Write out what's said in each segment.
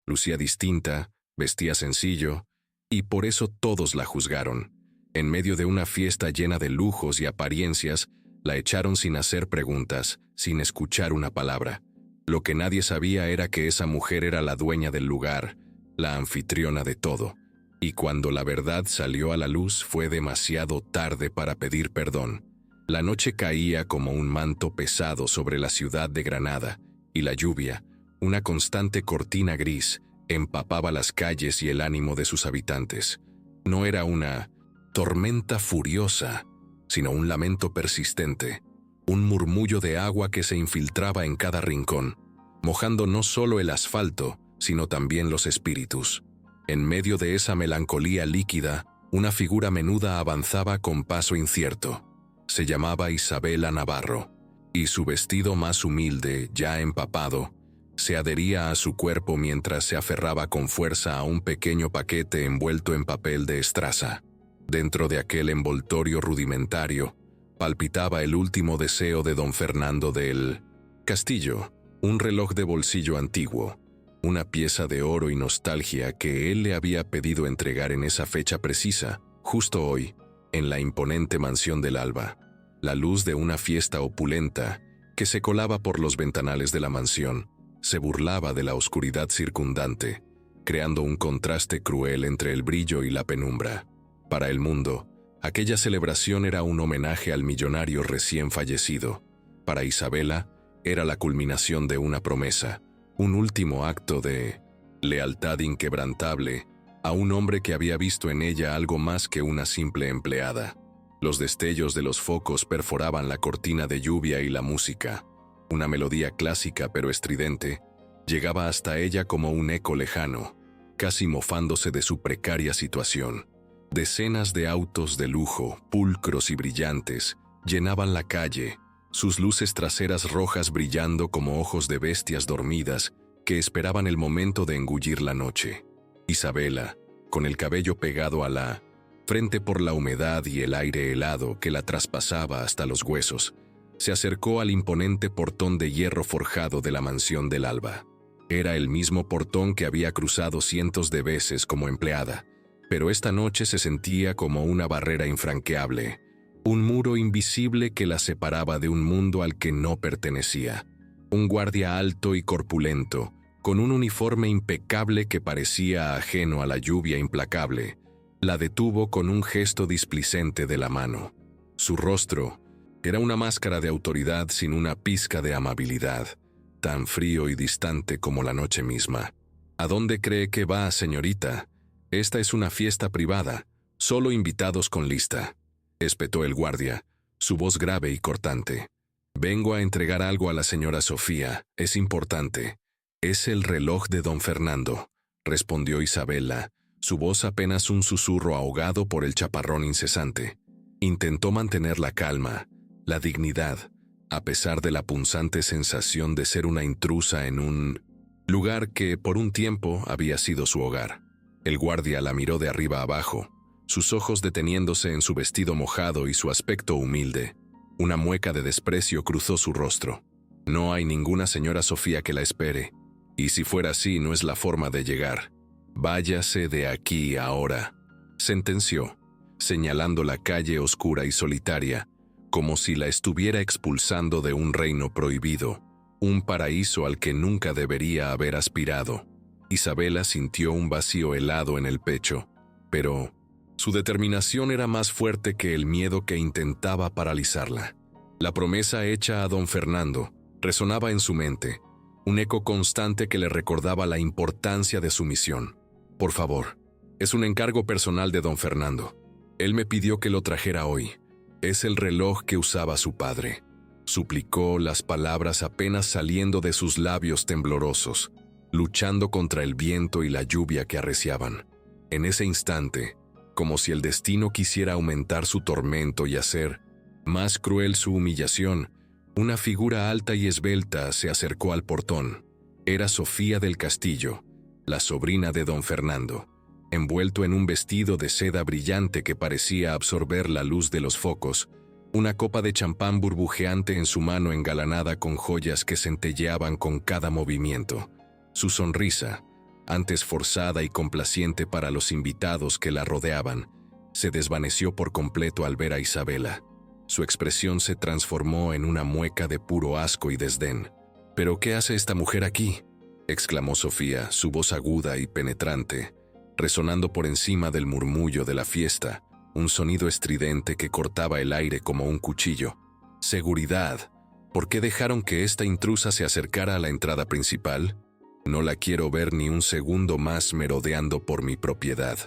Lucía distinta, vestía sencillo, y por eso todos la juzgaron. En medio de una fiesta llena de lujos y apariencias, la echaron sin hacer preguntas, sin escuchar una palabra. Lo que nadie sabía era que esa mujer era la dueña del lugar, la anfitriona de todo. Y cuando la verdad salió a la luz fue demasiado tarde para pedir perdón. La noche caía como un manto pesado sobre la ciudad de Granada, y la lluvia, una constante cortina gris, empapaba las calles y el ánimo de sus habitantes. No era una tormenta furiosa, sino un lamento persistente, un murmullo de agua que se infiltraba en cada rincón, mojando no solo el asfalto, sino también los espíritus. En medio de esa melancolía líquida, una figura menuda avanzaba con paso incierto. Se llamaba Isabela Navarro, y su vestido más humilde, ya empapado, se adhería a su cuerpo mientras se aferraba con fuerza a un pequeño paquete envuelto en papel de estraza. Dentro de aquel envoltorio rudimentario, palpitaba el último deseo de don Fernando del Castillo, un reloj de bolsillo antiguo, una pieza de oro y nostalgia que él le había pedido entregar en esa fecha precisa, justo hoy, en la imponente mansión del Alba. La luz de una fiesta opulenta, que se colaba por los ventanales de la mansión, se burlaba de la oscuridad circundante, creando un contraste cruel entre el brillo y la penumbra. Para el mundo, aquella celebración era un homenaje al millonario recién fallecido. Para Isabela, era la culminación de una promesa, un último acto de lealtad inquebrantable a un hombre que había visto en ella algo más que una simple empleada. Los destellos de los focos perforaban la cortina de lluvia y la música. Una melodía clásica pero estridente llegaba hasta ella como un eco lejano, casi mofándose de su precaria situación. Decenas de autos de lujo, pulcros y brillantes, llenaban la calle, sus luces traseras rojas brillando como ojos de bestias dormidas que esperaban el momento de engullir la noche. Isabela, con el cabello pegado a la frente por la humedad y el aire helado que la traspasaba hasta los huesos, se acercó al imponente portón de hierro forjado de la mansión del Alba. Era el mismo portón que había cruzado cientos de veces como empleada, pero esta noche se sentía como una barrera infranqueable, un muro invisible que la separaba de un mundo al que no pertenecía. Un guardia alto y corpulento, con un uniforme impecable que parecía ajeno a la lluvia implacable, la detuvo con un gesto displicente de la mano. Su rostro era una máscara de autoridad sin una pizca de amabilidad, tan frío y distante como la noche misma. ¿A dónde cree que va, señorita? Esta es una fiesta privada, solo invitados con lista, espetó el guardia, su voz grave y cortante. Vengo a entregar algo a la señora Sofía, es importante. Es el reloj de don Fernando, respondió Isabela, su voz apenas un susurro ahogado por el chaparrón incesante. Intentó mantener la calma, la dignidad, a pesar de la punzante sensación de ser una intrusa en un lugar que por un tiempo había sido su hogar. El guardia la miró de arriba abajo, sus ojos deteniéndose en su vestido mojado y su aspecto humilde. Una mueca de desprecio cruzó su rostro. No hay ninguna señora Sofía que la espere, y si fuera así no es la forma de llegar. Váyase de aquí ahora, sentenció, señalando la calle oscura y solitaria, como si la estuviera expulsando de un reino prohibido, un paraíso al que nunca debería haber aspirado. Isabela sintió un vacío helado en el pecho, pero su determinación era más fuerte que el miedo que intentaba paralizarla. La promesa hecha a don Fernando resonaba en su mente, un eco constante que le recordaba la importancia de su misión. Por favor, es un encargo personal de don Fernando. Él me pidió que lo trajera hoy. Es el reloj que usaba su padre. Suplicó, las palabras apenas saliendo de sus labios temblorosos, luchando contra el viento y la lluvia que arreciaban. En ese instante, como si el destino quisiera aumentar su tormento y hacer más cruel su humillación, una figura alta y esbelta se acercó al portón. Era Sofía del Castillo, la sobrina de don Fernando, envuelto en un vestido de seda brillante que parecía absorber la luz de los focos, una copa de champán burbujeante en su mano engalanada con joyas que centelleaban con cada movimiento. Su sonrisa, antes forzada y complaciente para los invitados que la rodeaban, se desvaneció por completo al ver a Isabela. Su expresión se transformó en una mueca de puro asco y desdén. «¿Pero qué hace esta mujer aquí?», exclamó Sofía, su voz aguda y penetrante, resonando por encima del murmullo de la fiesta, un sonido estridente que cortaba el aire como un cuchillo. «Seguridad. ¿Por qué dejaron que esta intrusa se acercara a la entrada principal? No la quiero ver ni un segundo más merodeando por mi propiedad».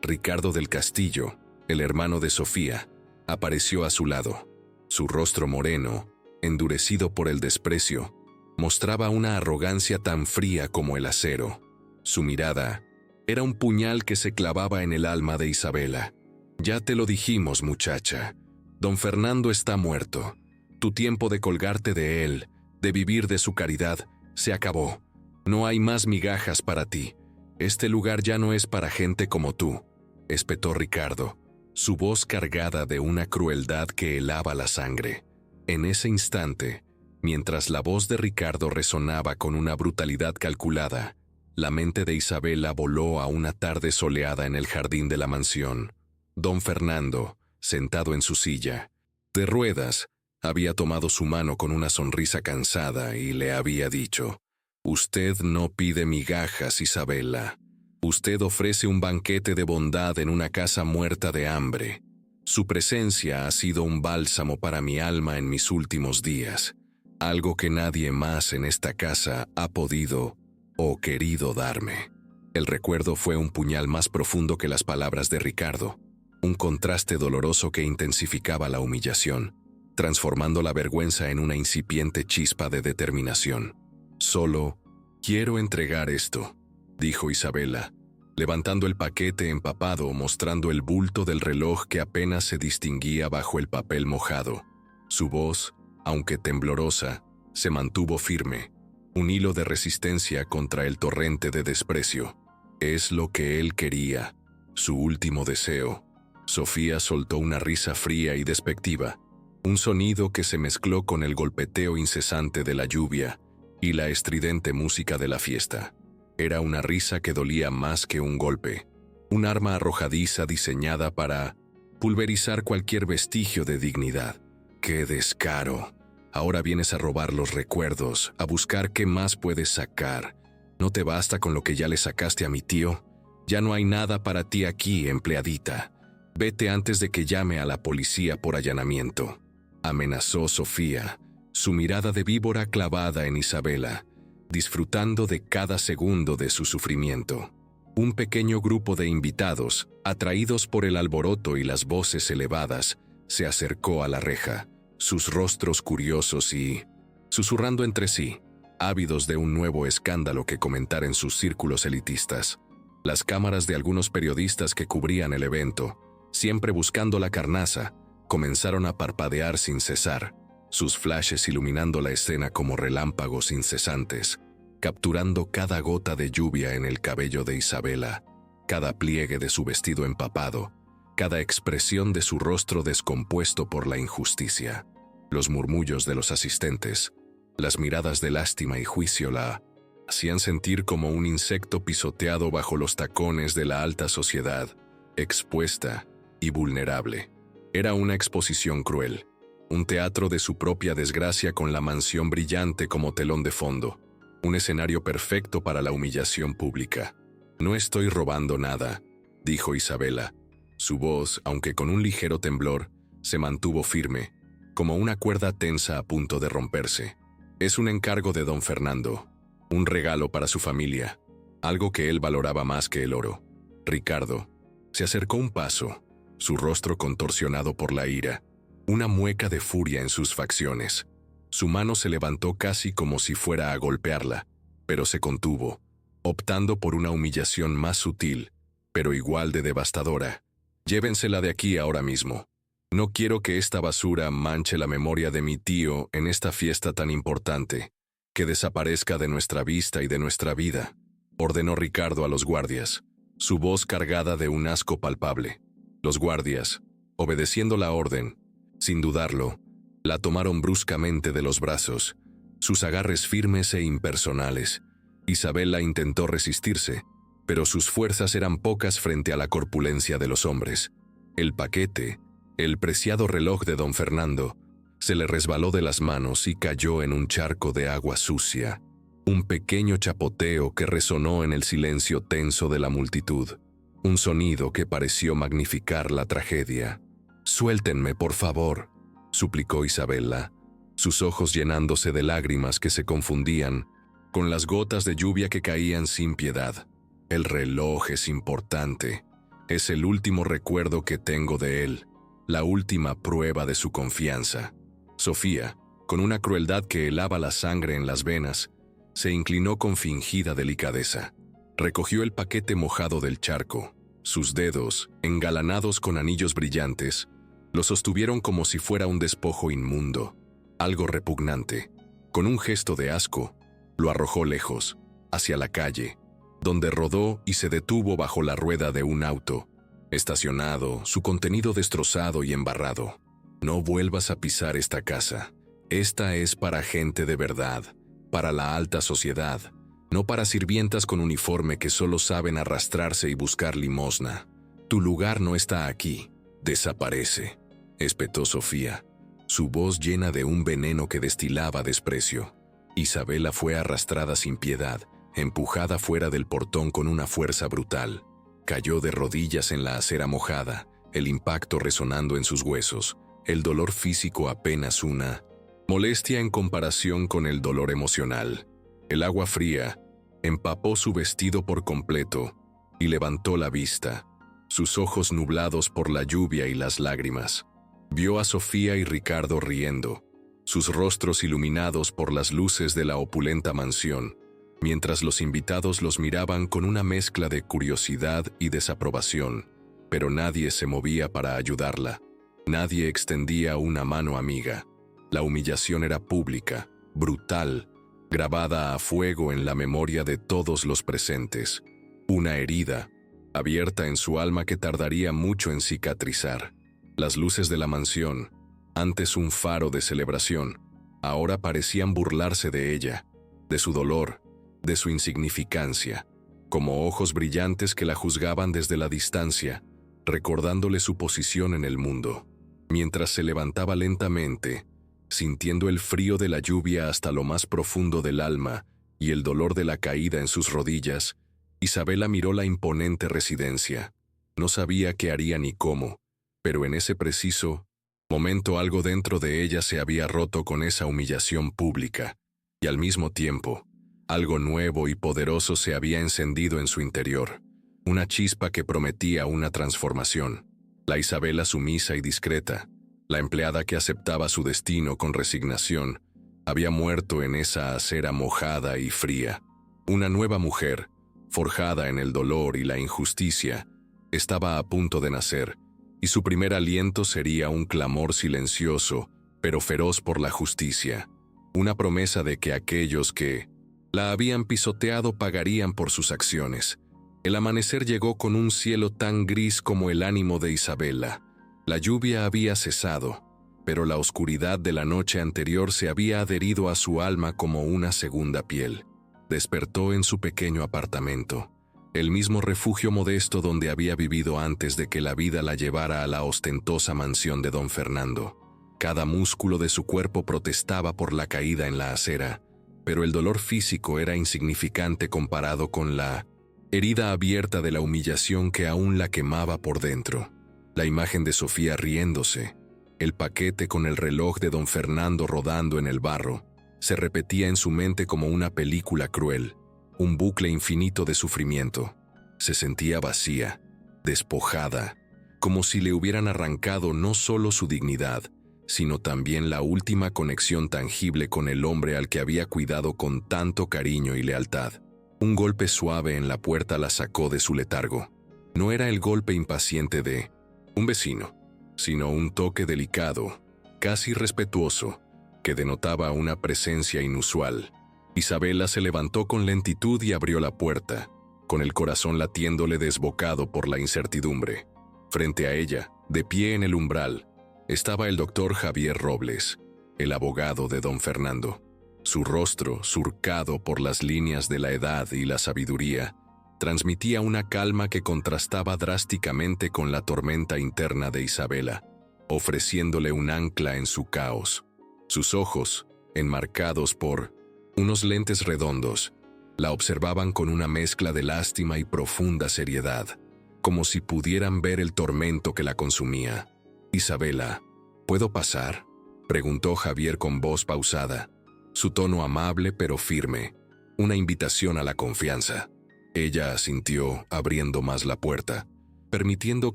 Ricardo del Castillo, el hermano de Sofía, apareció a su lado. Su rostro moreno, endurecido por el desprecio, mostraba una arrogancia tan fría como el acero. Su mirada era un puñal que se clavaba en el alma de Isabela. «Ya te lo dijimos, muchacha. Don Fernando está muerto. Tu tiempo de colgarte de él, de vivir de su caridad, se acabó. No hay más migajas para ti. Este lugar ya no es para gente como tú», espetó Ricardo, su voz cargada de una crueldad que helaba la sangre. En ese instante, mientras la voz de Ricardo resonaba con una brutalidad calculada, la mente de Isabela voló a una tarde soleada en el jardín de la mansión. Don Fernando, sentado en su silla de ruedas, había tomado su mano con una sonrisa cansada y le había dicho: «Usted no pide migajas, Isabela. Usted ofrece un banquete de bondad en una casa muerta de hambre. Su presencia ha sido un bálsamo para mi alma en mis últimos días, algo que nadie más en esta casa ha podido o querido darme». El recuerdo fue un puñal más profundo que las palabras de Ricardo, un contraste doloroso que intensificaba la humillación, transformando la vergüenza en una incipiente chispa de determinación. «Solo quiero entregar esto», dijo Isabela, levantando el paquete empapado, mostrando el bulto del reloj que apenas se distinguía bajo el papel mojado. Su voz, aunque temblorosa, se mantuvo firme, un hilo de resistencia contra el torrente de desprecio. Es lo que él quería, su último deseo. Sofía soltó una risa fría y despectiva, un sonido que se mezcló con el golpeteo incesante de la lluvia y la estridente música de la fiesta. Era una risa que dolía más que un golpe, un arma arrojadiza diseñada para pulverizar cualquier vestigio de dignidad. ¡Qué descaro! Ahora vienes a robar los recuerdos, a buscar qué más puedes sacar. ¿No te basta con lo que ya le sacaste a mi tío? Ya no hay nada para ti aquí, empleadita. Vete antes de que llame a la policía por allanamiento», amenazó Sofía, su mirada de víbora clavada en Isabela, disfrutando de cada segundo de su sufrimiento. Un pequeño grupo de invitados, atraídos por el alboroto y las voces elevadas, se acercó a la reja, sus rostros curiosos y, susurrando entre sí, ávidos de un nuevo escándalo que comentar en sus círculos elitistas. Las cámaras de algunos periodistas que cubrían el evento, siempre buscando la carnaza, comenzaron a parpadear sin cesar, sus flashes iluminando la escena como relámpagos incesantes, capturando cada gota de lluvia en el cabello de Isabela, cada pliegue de su vestido empapado, cada expresión de su rostro descompuesto por la injusticia. Los murmullos de los asistentes, las miradas de lástima y juicio la hacían sentir como un insecto pisoteado bajo los tacones de la alta sociedad, expuesta y vulnerable. Era una exposición cruel, un teatro de su propia desgracia con la mansión brillante como telón de fondo, un escenario perfecto para la humillación pública. «No estoy robando nada», dijo Isabela. Su voz, aunque con un ligero temblor, se mantuvo firme, como una cuerda tensa a punto de romperse. «Es un encargo de don Fernando, un regalo para su familia, algo que él valoraba más que el oro». Ricardo se acercó un paso, su rostro contorsionado por la ira, una mueca de furia en sus facciones. Su mano se levantó casi como si fuera a golpearla, pero se contuvo, optando por una humillación más sutil, pero igual de devastadora. «Llévensela de aquí ahora mismo. No quiero que esta basura manche la memoria de mi tío en esta fiesta tan importante. Que desaparezca de nuestra vista y de nuestra vida», ordenó Ricardo a los guardias, su voz cargada de un asco palpable. Los guardias, obedeciendo la orden, sin dudarlo, la tomaron bruscamente de los brazos, sus agarres firmes e impersonales, Isabela intentó resistirse, pero sus fuerzas eran pocas frente a la corpulencia de los hombres. El paquete, el preciado reloj de don Fernando, se le resbaló de las manos y cayó en un charco de agua sucia. Un pequeño chapoteo que resonó en el silencio tenso de la multitud. Un sonido que pareció magnificar la tragedia. «Suéltenme, por favor», suplicó Isabela, sus ojos llenándose de lágrimas que se confundían con las gotas de lluvia que caían sin piedad. «El reloj es importante. Es el último recuerdo que tengo de él, la última prueba de su confianza». Sofía, con una crueldad que helaba la sangre en las venas, se inclinó con fingida delicadeza. Recogió el paquete mojado del charco. Sus dedos, engalanados con anillos brillantes, lo sostuvieron como si fuera un despojo inmundo, algo repugnante. Con un gesto de asco, lo arrojó lejos, hacia la calle, donde rodó y se detuvo bajo la rueda de un auto, estacionado, su contenido destrozado y embarrado. «No vuelvas a pisar esta casa. Esta es para gente de verdad, para la alta sociedad, no para sirvientas con uniforme que solo saben arrastrarse y buscar limosna. Tu lugar no está aquí. Desaparece», espetó Sofía, su voz llena de un veneno que destilaba desprecio. Isabela fue arrastrada sin piedad, empujada fuera del portón con una fuerza brutal. Cayó de rodillas en la acera mojada, el impacto resonando en sus huesos, el dolor físico apenas una molestia en comparación con el dolor emocional. El agua fría empapó su vestido por completo y levantó la vista, sus ojos nublados por la lluvia y las lágrimas. Vio a Sofía y Ricardo riendo, sus rostros iluminados por las luces de la opulenta mansión, mientras los invitados los miraban con una mezcla de curiosidad y desaprobación, pero nadie se movía para ayudarla. Nadie extendía una mano amiga. La humillación era pública, brutal, grabada a fuego en la memoria de todos los presentes. Una herida, abierta en su alma que tardaría mucho en cicatrizar. Las luces de la mansión, antes un faro de celebración, ahora parecían burlarse de ella, de su dolor, de su insignificancia, como ojos brillantes que la juzgaban desde la distancia, recordándole su posición en el mundo. Mientras se levantaba lentamente, sintiendo el frío de la lluvia hasta lo más profundo del alma y el dolor de la caída en sus rodillas, Isabela miró la imponente residencia. No sabía qué haría ni cómo, pero en ese preciso momento algo dentro de ella se había roto con esa humillación pública, y al mismo tiempo, algo nuevo y poderoso se había encendido en su interior, una chispa que prometía una transformación. La Isabela sumisa y discreta, la empleada que aceptaba su destino con resignación, había muerto en esa acera mojada y fría. Una nueva mujer, forjada en el dolor y la injusticia, estaba a punto de nacer, y su primer aliento sería un clamor silencioso, pero feroz por la justicia, una promesa de que aquellos que la habían pisoteado pagarían por sus acciones. El amanecer llegó con un cielo tan gris como el ánimo de Isabela. La lluvia había cesado, pero la oscuridad de la noche anterior se había adherido a su alma como una segunda piel. Despertó en su pequeño apartamento, el mismo refugio modesto donde había vivido antes de que la vida la llevara a la ostentosa mansión de don Fernando. Cada músculo de su cuerpo protestaba por la caída en la acera, pero el dolor físico era insignificante comparado con la herida abierta de la humillación que aún la quemaba por dentro. La imagen de Sofía riéndose, el paquete con el reloj de don Fernando rodando en el barro, se repetía en su mente como una película cruel, un bucle infinito de sufrimiento. Se sentía vacía, despojada, como si le hubieran arrancado no solo su dignidad, sino también la última conexión tangible con el hombre al que había cuidado con tanto cariño y lealtad. Un golpe suave en la puerta la sacó de su letargo. No era el golpe impaciente de un vecino, sino un toque delicado, casi respetuoso, que denotaba una presencia inusual. Isabela se levantó con lentitud y abrió la puerta, con el corazón latiéndole desbocado por la incertidumbre. Frente a ella, de pie en el umbral, estaba el doctor Javier Robles, el abogado de don Fernando. Su rostro, surcado por las líneas de la edad y la sabiduría, transmitía una calma que contrastaba drásticamente con la tormenta interna de Isabela, ofreciéndole un ancla en su caos. Sus ojos, enmarcados por unos lentes redondos, la observaban con una mezcla de lástima y profunda seriedad, como si pudieran ver el tormento que la consumía. «Isabela, ¿puedo pasar?», preguntó Javier con voz pausada, su tono amable pero firme, una invitación a la confianza. Ella asintió, abriendo más la puerta, permitiendo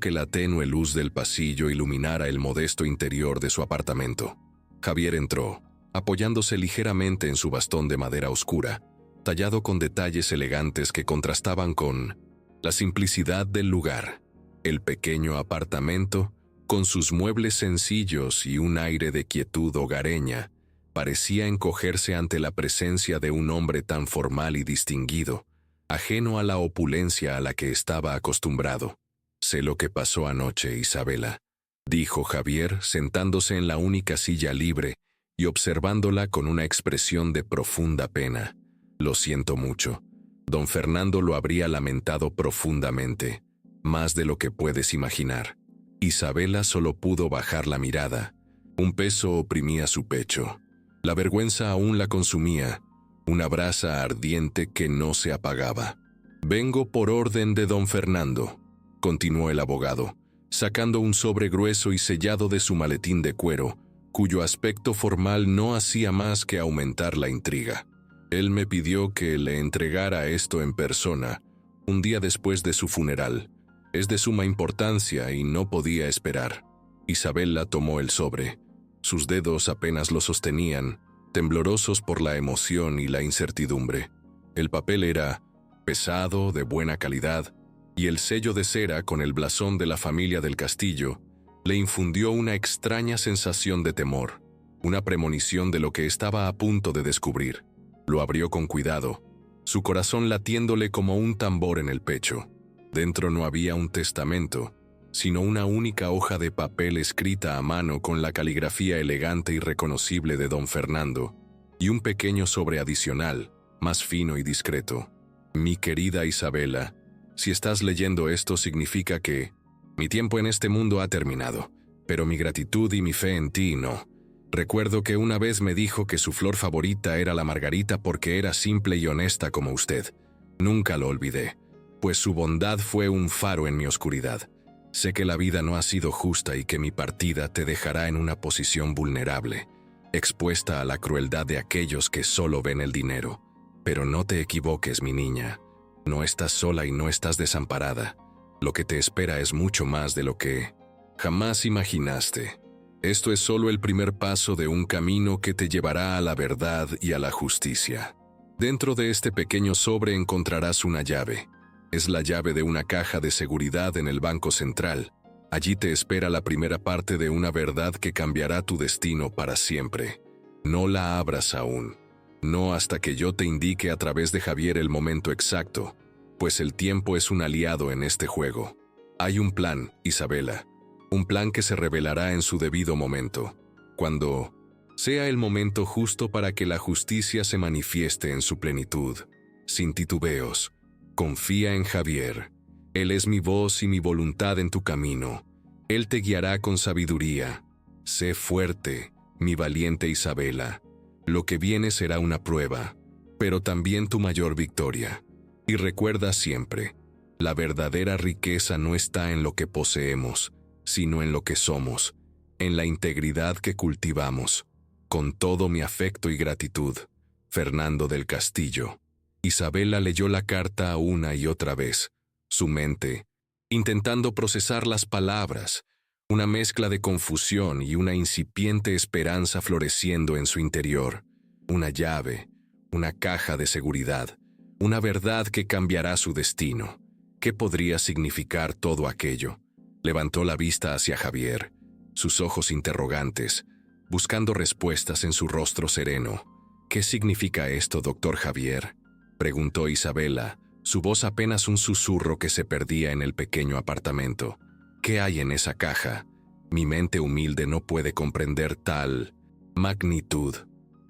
que la tenue luz del pasillo iluminara el modesto interior de su apartamento. Javier entró, apoyándose ligeramente en su bastón de madera oscura, tallado con detalles elegantes que contrastaban con la simplicidad del lugar. El pequeño apartamento, con sus muebles sencillos y un aire de quietud hogareña, parecía encogerse ante la presencia de un hombre tan formal y distinguido, ajeno a la opulencia a la que estaba acostumbrado. «Sé lo que pasó anoche, Isabela», dijo Javier, sentándose en la única silla libre y observándola con una expresión de profunda pena. «Lo siento mucho. Don Fernando lo habría lamentado profundamente, más de lo que puedes imaginar». Isabela solo pudo bajar la mirada. Un peso oprimía su pecho. La vergüenza aún la consumía, una brasa ardiente que no se apagaba. «Vengo por orden de don Fernando», continuó el abogado, sacando un sobre grueso y sellado de su maletín de cuero, cuyo aspecto formal no hacía más que aumentar la intriga. «Él me pidió que le entregara esto en persona, un día después de su funeral. Es de suma importancia y no podía esperar». Isabela tomó el sobre. Sus dedos apenas lo sostenían, temblorosos por la emoción y la incertidumbre. El papel era pesado, de buena calidad, y el sello de cera con el blasón de la familia del Castillo le infundió una extraña sensación de temor, una premonición de lo que estaba a punto de descubrir. Lo abrió con cuidado, su corazón latiéndole como un tambor en el pecho. Dentro no había un testamento, sino una única hoja de papel escrita a mano con la caligrafía elegante y reconocible de don Fernando, y un pequeño sobre adicional, más fino y discreto. «Mi querida Isabela, si estás leyendo esto significa que mi tiempo en este mundo ha terminado, pero mi gratitud y mi fe en ti no. Recuerdo que una vez me dijo que su flor favorita era la margarita porque era simple y honesta como usted. Nunca lo olvidé, pues su bondad fue un faro en mi oscuridad. Sé que la vida no ha sido justa y que mi partida te dejará en una posición vulnerable, expuesta a la crueldad de aquellos que solo ven el dinero. Pero no te equivoques, mi niña. No estás sola y no estás desamparada. Lo que te espera es mucho más de lo que jamás imaginaste. Esto es solo el primer paso de un camino que te llevará a la verdad y a la justicia. Dentro de este pequeño sobre encontrarás una llave. Es la llave de una caja de seguridad en el Banco Central. Allí te espera la primera parte de una verdad que cambiará tu destino para siempre. No la abras aún. No hasta que yo te indique a través de Javier el momento exacto, pues el tiempo es un aliado en este juego. Hay un plan, Isabela. Un plan que se revelará en su debido momento, cuando sea el momento justo para que la justicia se manifieste en su plenitud. Sin titubeos, confía en Javier. Él es mi voz y mi voluntad en tu camino. Él te guiará con sabiduría. Sé fuerte, mi valiente Isabela. Lo que viene será una prueba, pero también tu mayor victoria. Y recuerda siempre, la verdadera riqueza no está en lo que poseemos, sino en lo que somos, en la integridad que cultivamos. Con todo mi afecto y gratitud, Fernando del Castillo». Isabela leyó la carta una y otra vez, su mente, intentando procesar las palabras, una mezcla de confusión y una incipiente esperanza floreciendo en su interior. Una llave, una caja de seguridad, una verdad que cambiará su destino. ¿Qué podría significar todo aquello? Levantó la vista hacia Javier, sus ojos interrogantes, buscando respuestas en su rostro sereno. «¿Qué significa esto, doctor Javier?», preguntó Isabela, su voz apenas un susurro que se perdía en el pequeño apartamento. «¿Qué hay en esa caja? Mi mente humilde no puede comprender tal magnitud».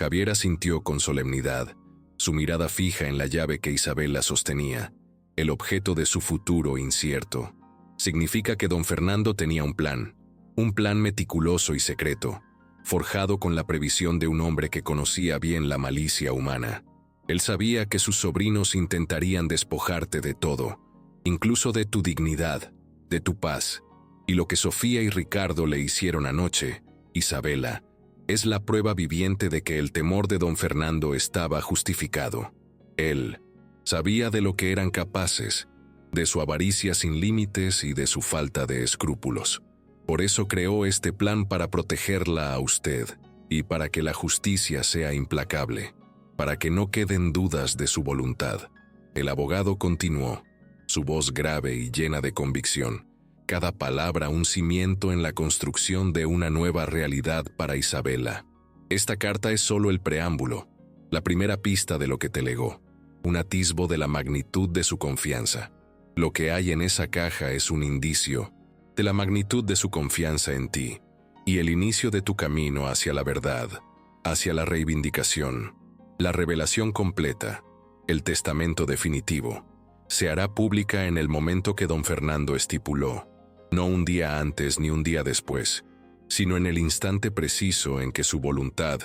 Javier asintió con solemnidad, su mirada fija en la llave que Isabela sostenía, el objeto de su futuro incierto. Significa que don Fernando tenía un plan meticuloso y secreto, forjado con la previsión de un hombre que conocía bien la malicia humana. Él sabía que sus sobrinos intentarían despojarte de todo, incluso de tu dignidad, de tu paz, y lo que Sofía y Ricardo le hicieron anoche, Isabela, es la prueba viviente de que el temor de don Fernando estaba justificado. Él sabía de lo que eran capaces, de su avaricia sin límites y de su falta de escrúpulos. Por eso creó este plan para protegerla a usted y para que la justicia sea implacable, para que no queden dudas de su voluntad. El abogado continuó, su voz grave y llena de convicción, cada palabra un cimiento en la construcción de una nueva realidad para Isabela. Esta carta es solo el preámbulo, la primera pista de lo que te legó, un atisbo de la magnitud de su confianza. Lo que hay en esa caja es un indicio de la magnitud de su confianza en ti y el inicio de tu camino hacia la verdad, hacia la reivindicación, la revelación completa, el testamento definitivo. Se hará pública en el momento que don Fernando estipuló, no un día antes ni un día después, sino en el instante preciso en que su voluntad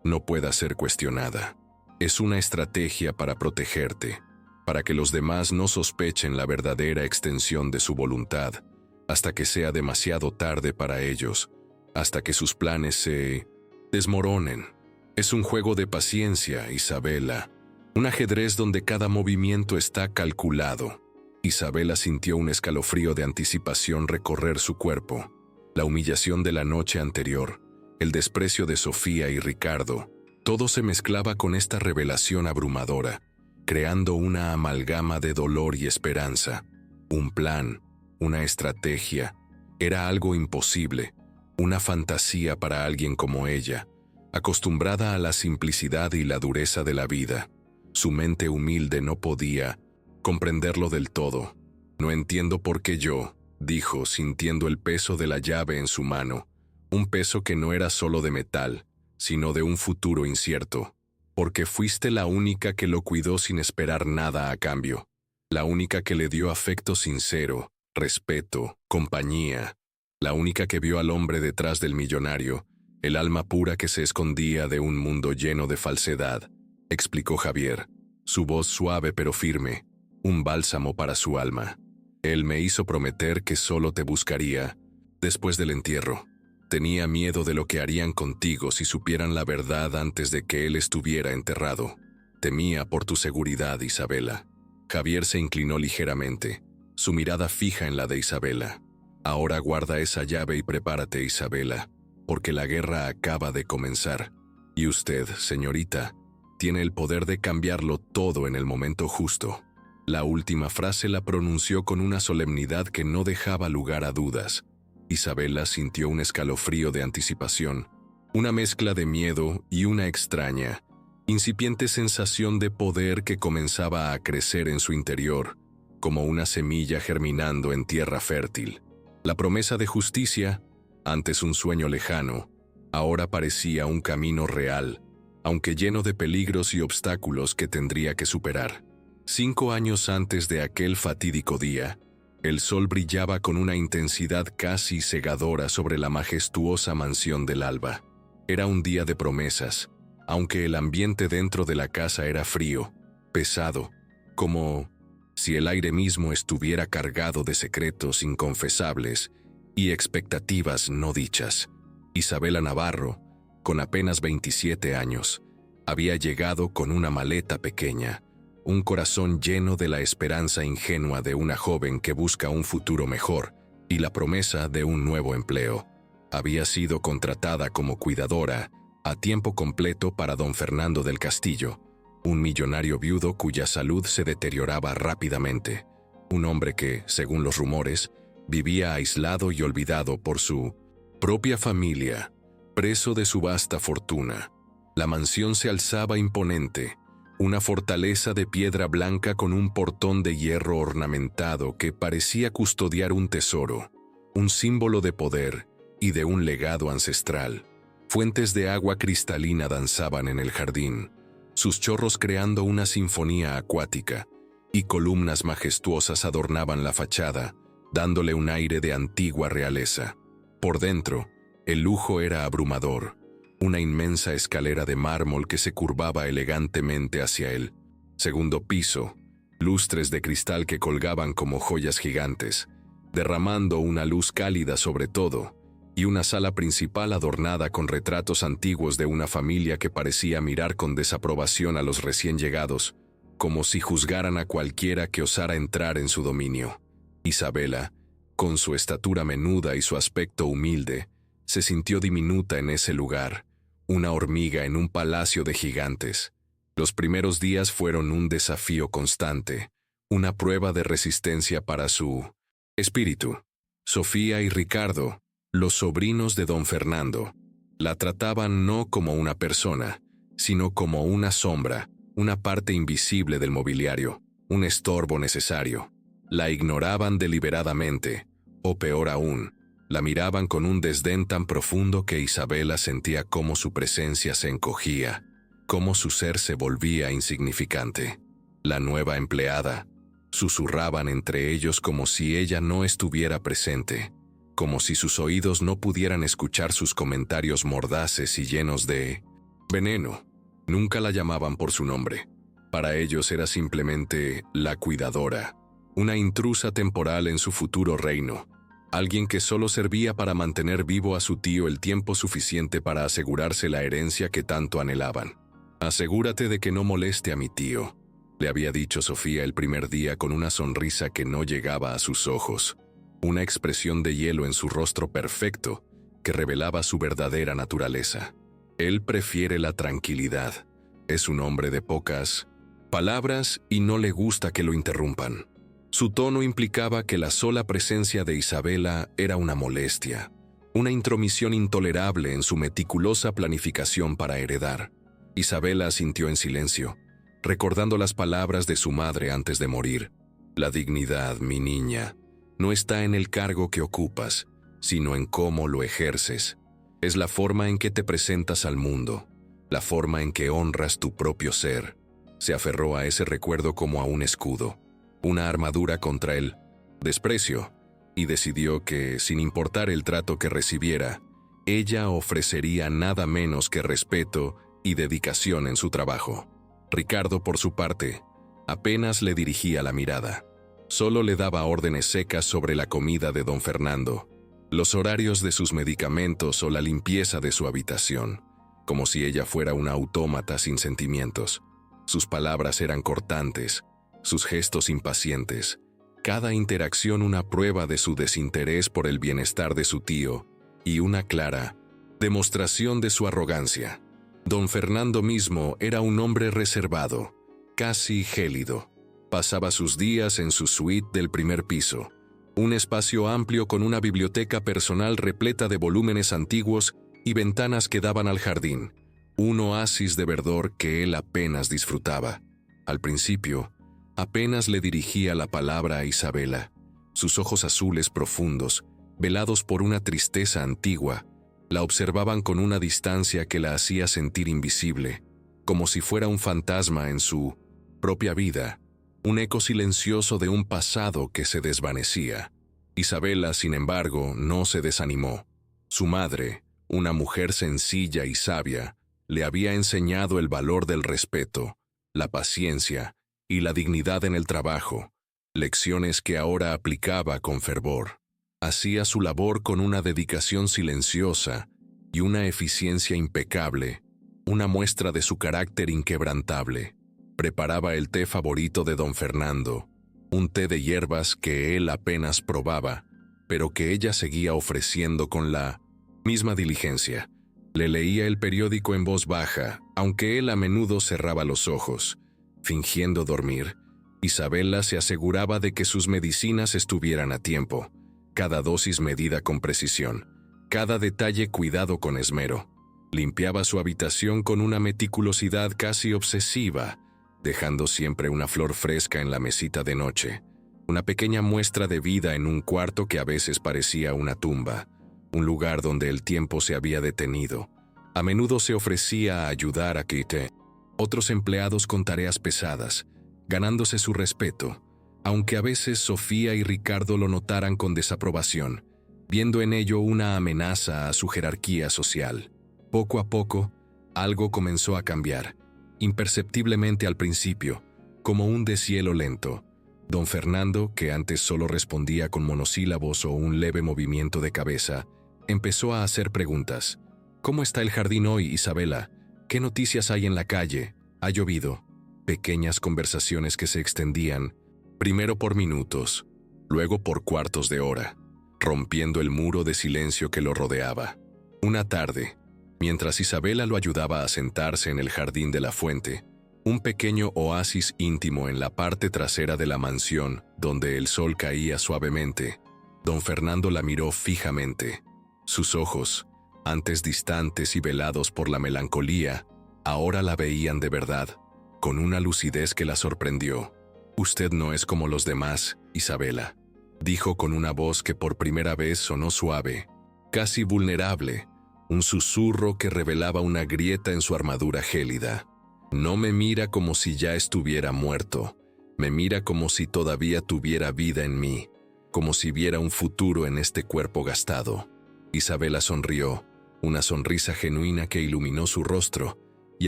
no pueda ser cuestionada. Es una estrategia para protegerte, para que los demás no sospechen la verdadera extensión de su voluntad, hasta que sea demasiado tarde para ellos, hasta que sus planes se desmoronen. Es un juego de paciencia, Isabela, un ajedrez donde cada movimiento está calculado. Isabela sintió un escalofrío de anticipación recorrer su cuerpo. La humillación de la noche anterior, el desprecio de Sofía y Ricardo, todo se mezclaba con esta revelación abrumadora, creando una amalgama de dolor y esperanza. Un plan, una estrategia, era algo imposible, una fantasía para alguien como ella, acostumbrada a la simplicidad y la dureza de la vida. Su mente humilde no podía comprenderlo del todo. No entiendo por qué yo, dijo, sintiendo el peso de la llave en su mano, un peso que no era solo de metal, sino de un futuro incierto, porque fuiste la única que lo cuidó sin esperar nada a cambio, la única que le dio afecto sincero, respeto, compañía, la única que vio al hombre detrás del millonario, el alma pura que se escondía de un mundo lleno de falsedad, explicó Javier, su voz suave pero firme, un bálsamo para su alma. Él me hizo prometer que solo te buscaría después del entierro. Tenía miedo de lo que harían contigo si supieran la verdad antes de que él estuviera enterrado. Temía por tu seguridad, Isabela. Javier se inclinó ligeramente, su mirada fija en la de Isabela. Ahora guarda esa llave y prepárate, Isabela, porque la guerra acaba de comenzar. Y usted, señorita, tiene el poder de cambiarlo todo en el momento justo. La última frase la pronunció con una solemnidad que no dejaba lugar a dudas. Isabela sintió un escalofrío de anticipación, una mezcla de miedo y una extraña, incipiente sensación de poder que comenzaba a crecer en su interior, como una semilla germinando en tierra fértil. La promesa de justicia, antes un sueño lejano, ahora parecía un camino real, aunque lleno de peligros y obstáculos que tendría que superar. 5 años antes de aquel fatídico día, el sol brillaba con una intensidad casi cegadora sobre la majestuosa mansión del Alba. Era un día de promesas, aunque el ambiente dentro de la casa era frío, pesado, como si el aire mismo estuviera cargado de secretos inconfesables y expectativas no dichas. Isabela Navarro, con apenas 27 años, había llegado con una maleta pequeña, un corazón lleno de la esperanza ingenua de una joven que busca un futuro mejor y la promesa de un nuevo empleo. Había sido contratada como cuidadora a tiempo completo para don Fernando del Castillo, un millonario viudo cuya salud se deterioraba rápidamente, un hombre que, según los rumores, vivía aislado y olvidado por su propia familia, preso de su vasta fortuna. La mansión se alzaba imponente, una fortaleza de piedra blanca con un portón de hierro ornamentado que parecía custodiar un tesoro, un símbolo de poder y de un legado ancestral. Fuentes de agua cristalina danzaban en el jardín, sus chorros creando una sinfonía acuática, y columnas majestuosas adornaban la fachada, dándole un aire de antigua realeza. Por dentro, el lujo era abrumador, una inmensa escalera de mármol que se curvaba elegantemente hacia el segundo piso, lustres de cristal que colgaban como joyas gigantes, derramando una luz cálida sobre todo, y una sala principal adornada con retratos antiguos de una familia que parecía mirar con desaprobación a los recién llegados, como si juzgaran a cualquiera que osara entrar en su dominio. Isabela, con su estatura menuda y su aspecto humilde, se sintió diminuta en ese lugar, una hormiga en un palacio de gigantes. Los primeros días fueron un desafío constante, una prueba de resistencia para su espíritu. Sofía y Ricardo, los sobrinos de don Fernando, la trataban no como una persona, sino como una sombra, una parte invisible del mobiliario, un estorbo necesario. La ignoraban deliberadamente, o peor aún, la miraban con un desdén tan profundo que Isabela sentía cómo su presencia se encogía, cómo su ser se volvía insignificante. La nueva empleada, susurraban entre ellos como si ella no estuviera presente, como si sus oídos no pudieran escuchar sus comentarios mordaces y llenos de veneno. Nunca la llamaban por su nombre. Para ellos era simplemente la cuidadora, una intrusa temporal en su futuro reino, alguien que solo servía para mantener vivo a su tío el tiempo suficiente para asegurarse la herencia que tanto anhelaban. «Asegúrate de que no moleste a mi tío», le había dicho Sofía el primer día con una sonrisa que no llegaba a sus ojos, una expresión de hielo en su rostro perfecto que revelaba su verdadera naturaleza. Él prefiere la tranquilidad, es un hombre de pocas palabras y no le gusta que lo interrumpan. Su tono implicaba que la sola presencia de Isabela era una molestia, una intromisión intolerable en su meticulosa planificación para heredar. Isabela asintió en silencio, recordando las palabras de su madre antes de morir. «La dignidad, mi niña, no está en el cargo que ocupas, sino en cómo lo ejerces. Es la forma en que te presentas al mundo, la forma en que honras tu propio ser». Se aferró a ese recuerdo como a un escudo, una armadura contra el desprecio, y decidió que, sin importar el trato que recibiera, ella ofrecería nada menos que respeto y dedicación en su trabajo. Ricardo, por su parte, apenas le dirigía la mirada. Solo le daba órdenes secas sobre la comida de don Fernando, los horarios de sus medicamentos o la limpieza de su habitación, como si ella fuera una autómata sin sentimientos. Sus palabras eran cortantes, sus gestos impacientes, cada interacción una prueba de su desinterés por el bienestar de su tío y una clara demostración de su arrogancia. Don Fernando mismo era un hombre reservado, casi gélido. Pasaba sus días en su suite del primer piso, un espacio amplio con una biblioteca personal repleta de volúmenes antiguos y ventanas que daban al jardín, un oasis de verdor que él apenas disfrutaba. Al principio, apenas le dirigía la palabra a Isabela. Sus ojos azules profundos, velados por una tristeza antigua, la observaban con una distancia que la hacía sentir invisible, como si fuera un fantasma en su propia vida, un eco silencioso de un pasado que se desvanecía. Isabela, sin embargo, no se desanimó. Su madre, una mujer sencilla y sabia, le había enseñado el valor del respeto, la paciencia y la dignidad en el trabajo, lecciones que ahora aplicaba con fervor. Hacía su labor con una dedicación silenciosa y una eficiencia impecable, una muestra de su carácter inquebrantable. Preparaba el té favorito de don Fernando, un té de hierbas que él apenas probaba, pero que ella seguía ofreciendo con la misma diligencia. Le leía el periódico en voz baja, aunque él a menudo cerraba los ojos, fingiendo dormir. Isabela se aseguraba de que sus medicinas estuvieran a tiempo, cada dosis medida con precisión, cada detalle cuidado con esmero. Limpiaba su habitación con una meticulosidad casi obsesiva, dejando siempre una flor fresca en la mesita de noche, una pequeña muestra de vida en un cuarto que a veces parecía una tumba, un lugar donde el tiempo se había detenido, A menudo se ofrecía a ayudar a Kate, otros empleados con tareas pesadas, ganándose su respeto, aunque a veces Sofía y Ricardo lo notaran con desaprobación, viendo en ello una amenaza a su jerarquía social. Poco a poco, algo comenzó a cambiar, imperceptiblemente al principio, como un deshielo lento. Don Fernando, que antes solo respondía con monosílabos o un leve movimiento de cabeza, empezó a hacer preguntas. «¿Cómo está el jardín hoy, Isabela? ¿Qué noticias hay en la calle? ¿Ha llovido?» Pequeñas conversaciones que se extendían, primero por minutos, luego por cuartos de hora, rompiendo el muro de silencio que lo rodeaba. Una tarde, mientras Isabela lo ayudaba a sentarse en el jardín de la fuente, un pequeño oasis íntimo en la parte trasera de la mansión, donde el sol caía suavemente, don Fernando la miró fijamente. Sus ojos, antes distantes y velados por la melancolía, ahora la veían de verdad, con una lucidez que la sorprendió. «Usted no es como los demás, Isabela», dijo con una voz que por primera vez sonó suave, casi vulnerable, un susurro que revelaba una grieta en su armadura gélida. «No me mira como si ya estuviera muerto, me mira como si todavía tuviera vida en mí, como si viera un futuro en este cuerpo gastado». Isabela sonrió, una sonrisa genuina que iluminó su rostro y